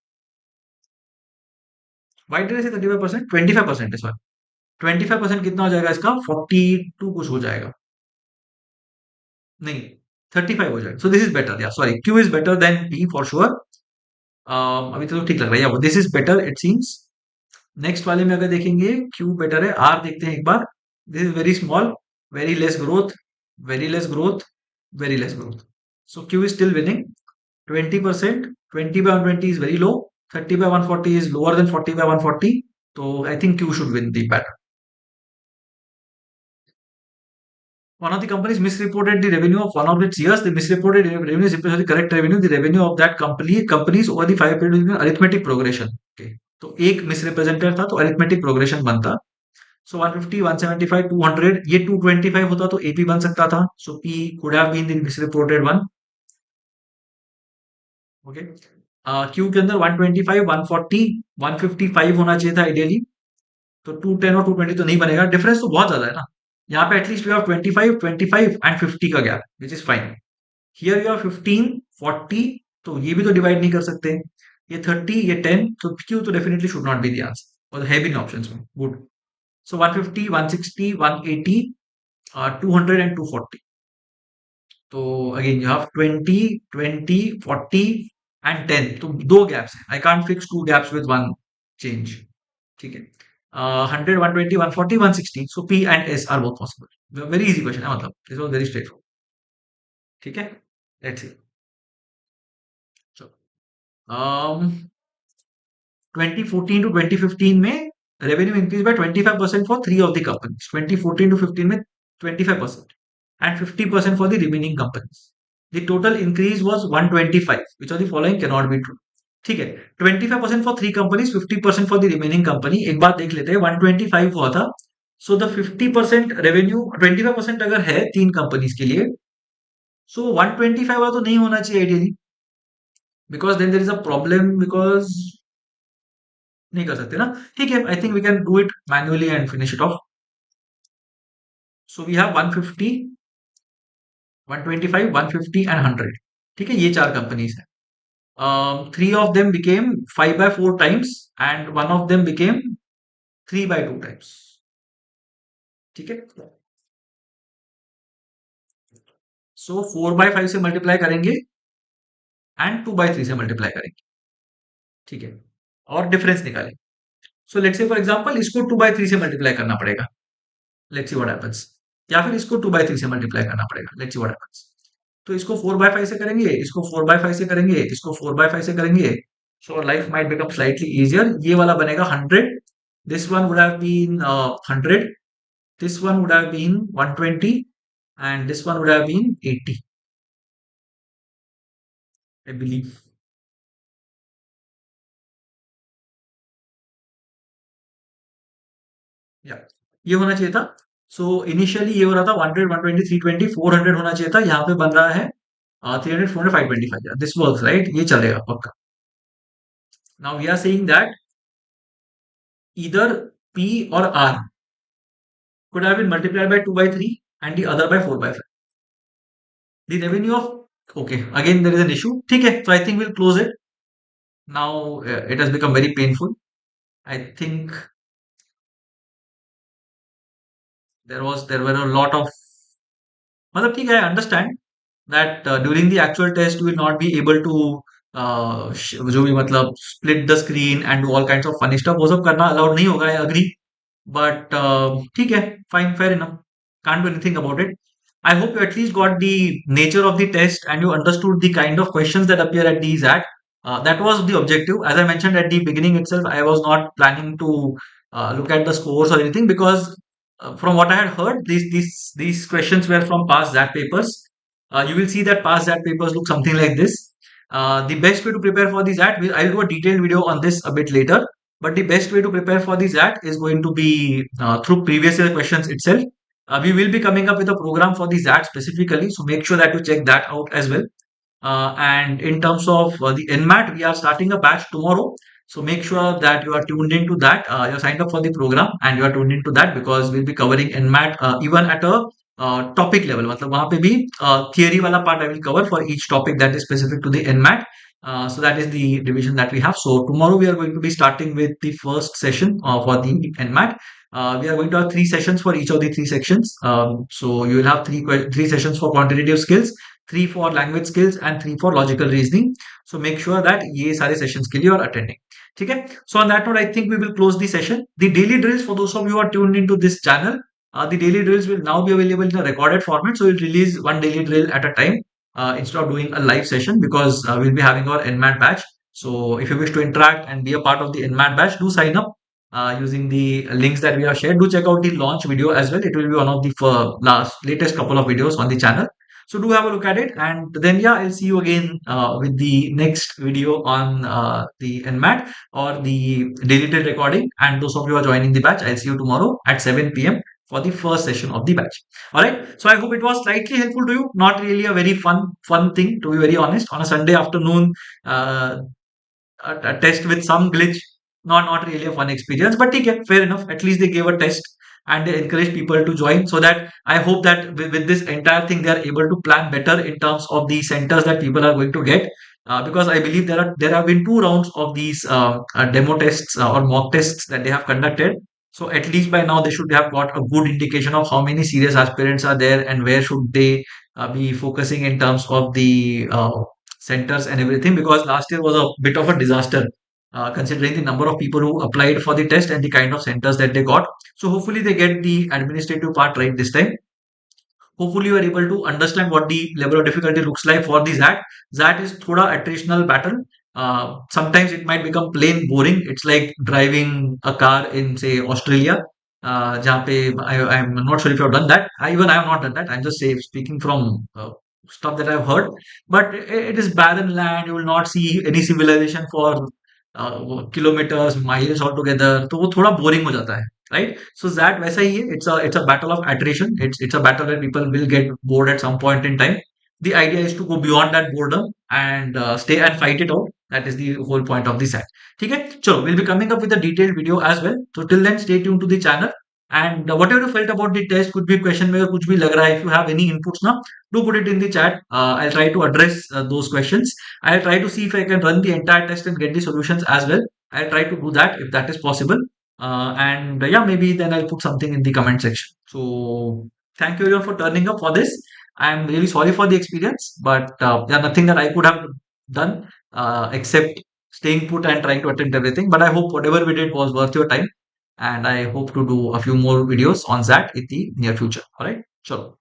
Why did I say 35%? 25% है, sorry. 25% कितना हो जाएगा इसका? 42 कुछ हो जाएगा. नहीं, 35 हो जाएगा. So this is better. Yeah, sorry. Q is better than P for sure. अभी तो ठीक लग रहा है. Yeah, this is better it seems. Next वाले में अगर देखेंगे Q बेटर है. R देखते हैं एक बार. This is very small, very less growth, very less growth, very less growth. So Q is still winning. 20%. 20 by 120 is very low. 30 by 140 is lower than 40 by 140. So I think Q should win the battle. One of the companies misreported the revenue of one of its years. The misreported revenue is represented the correct revenue. The revenue of that companies over the 5 period arithmetic progression. Okay. तो एक misrepresented था, तो arithmetic progression बनता. सो 150, 175, 200, ये 225 होता तो AP बन सकता था. So P could have been the misreported one. Okay. Q के अंदर 125, 140, 155 होना चाहिए था आइडियली. तो 210 और 220 तो नहीं बनेगा. डिफरेंस तो बहुत ज्यादा है ना. यहाँ पे एटलीस्ट यू हैव 25, 25 एंड 50 का gap, which is fine. Here you have 15, 40, तो ये भी तो डिवाइड नहीं कर सकते. ये 30, ये 10, तो Q तो definitely should not be the answer, और है भी नहीं ऑप्शंस में. गुड. So 150, 160, 180, 200 and 240. तो अगेन यू हैव 20, 20, 40 एंड 10. तो दो गैप्स हैं. I can't fix two gaps with one change. ठीक है. 100, 120, 140, 160. So P and S are both possible. Very easy question है, मतलब this was very straightforward. ठीक है. Let's see. चलो. um 2014 to 2015 में revenue increased by 25% for three of the companies. 2014 to 15 में 25% and 50% for the remaining companies. The total increase was 125. Which of the following cannot be true? ठीक है. 25% for three companies, 50% for the remaining company. एक बात देख लेते हैं. 125 हुआ था. So the 50% revenue, 25% अगर है तीन कंपनीज के लिए, so 125 वाला तो नहीं होना चाहिए ideally, because then there is a problem, because नहीं कर सकते ना. ठीक है. I think we can do it manually and finish it off. So we have 150, 125, 150 and 100. ठीक है. ये चार कंपनीज हैं. Three of them became 5/4 times and one of them became 3/2 times. ठीक है. सो 4/5 से मल्टीप्लाई करेंगे एंड 2/3 से मल्टीप्लाई करेंगे. ठीक है. और डिफरेंस निकालें. सो लेट्स से फॉर एग्जांपल इसको 2/3 से मल्टीप्लाई करना पड़ेगा. Let's see what happens. या फिर इसको 2/3 से मल्टीप्लाई करना पड़ेगा. Let's see what happens. तो इसको 4/5 से करेंगे, इसको 4/5 से करेंगे, इसको 4/5 से करेंगे. So life might become slightly easier. ये वाला बनेगा 100. This one would have been 100. This one would have been 120 and this one would have been 80, I believe. या ये होना चाहिए था. सो इनिशियली ये हो रहा था 100, 120, 320, 400 होना चाहिए था. यहाँ पे बन रहा है 300, 400, 525. This works right. ये चलेगा पक्का. Now we are saying that either P or R could have been multiplied by 2/3 and the other by 4/5. The revenue of, okay, again there is an issue. ठीक है. So I think we'll close it. Now it has become very painful. I think there were a lot of, मतलब ठीक है, I understand that during the actual test you will not be able to जो भी मतलब split the screen and do all kinds of funny stuff. वो सब करना allowed नहीं होगा. I agree. But ठीक है, fine, fair enough. Can't do anything about it. I hope you at least got the nature of the test and you understood the kind of questions that appear at the XAT. That was the objective. As I mentioned at the beginning itself, I was not planning to look at the scores or anything, because from what I had heard, these questions were from past XAT papers. You will see that past XAT papers look something like this. The best way to prepare for the XAT, I'll do a detailed video on this a bit later. But the best way to prepare for the XAT is going to be through previous year questions itself. We will be coming up with a program for the XAT specifically, so make sure that you check that out as well. And in terms of the NMAT, we are starting a batch tomorrow. So make sure that you are tuned into that. You're signed up for the program and you are tuned into that, because we'll be covering NMAT even at a topic level. मतलब वहाँ पे भी theory वाला part I will cover for each topic that is specific to the NMAT. So that is the division that we have. So tomorrow we are going to be starting with the first session for the NMAT. We are going to have three sessions for each of the three sections. So you will have three sessions for quantitative skills, three for language skills, and three for logical reasoning. So make sure that ये सारे sessions के लिए you are attending. ठीक है. So on that note, I think we will close the session. The daily drills, for those of you who are tuned into this channel, the daily drills will now be available in a recorded format. So we'll release one daily drill at a time instead of doing a live session, because we'll be having our NMAT batch. So if you wish to interact and be a part of the NMAT batch, do sign up using the links that we have shared. Do check out the launch video as well. It will be one of the latest couple of videos on the channel. So do have a look at it, and then yeah, I'll see you again with the next video on the NMAT or the digital recording. And those of you who are joining the batch, I'll see you tomorrow at 7 p.m. for the first session of the batch. All right. So I hope it was slightly helpful to you. Not really a very fun thing, to be very honest, on a Sunday afternoon. Uh, a test with some glitch, not really a fun experience, but okay, fair enough. At least they gave a test and they encourage people to join, so that I hope that with this entire thing they are able to plan better in terms of the centers that people are going to get. Because I believe there have been two rounds of these demo tests or mock tests that they have conducted. So at least by now they should have got a good indication of how many serious aspirants are there and where should they be focusing in terms of the centers and everything, because last year was a bit of a disaster considering the number of people who applied for the test and the kind of centers that they got. So hopefully they get the administrative part right this time. Hopefully you are able to understand what the level of difficulty looks like for the ZAT. ZAT is thoda attritional battle. Sometimes it might become plain boring. It's like driving a car in, say, Australia. जहाँ पे I'm not sure if you've done that. I have not done that. I'm just speaking from stuff that I've heard. But it is barren land. You will not see any civilization for kilometers, miles altogether. तो वो थोड़ा boring हो जाता है. Right? So that वैसा ही है. It's a battle of attrition. It's a battle where people will get bored at some point in time. The idea is to go beyond that boredom and stay and fight it out. That is the whole point of this act. ठीक है? चलो, we'll be coming up with a detailed video as well. So till then, stay tuned to the channel. And whatever you felt about the test, could be a question में अगर कुछ भी लग रहा है, if you have any inputs now, do put it in the chat. I'll try to address those questions. I'll try to see if I can run the entire test and get the solutions as well. I'll try to do that if that is possible. And yeah, maybe then I'll put something in the comment section. So thank you everyone for turning up for this. I'm really sorry for the experience, but yeah, nothing that I could have done except staying put and trying to attempt everything. But I hope whatever we did was worth your time, and I hope to do a few more videos on that in the near future. All right, sure.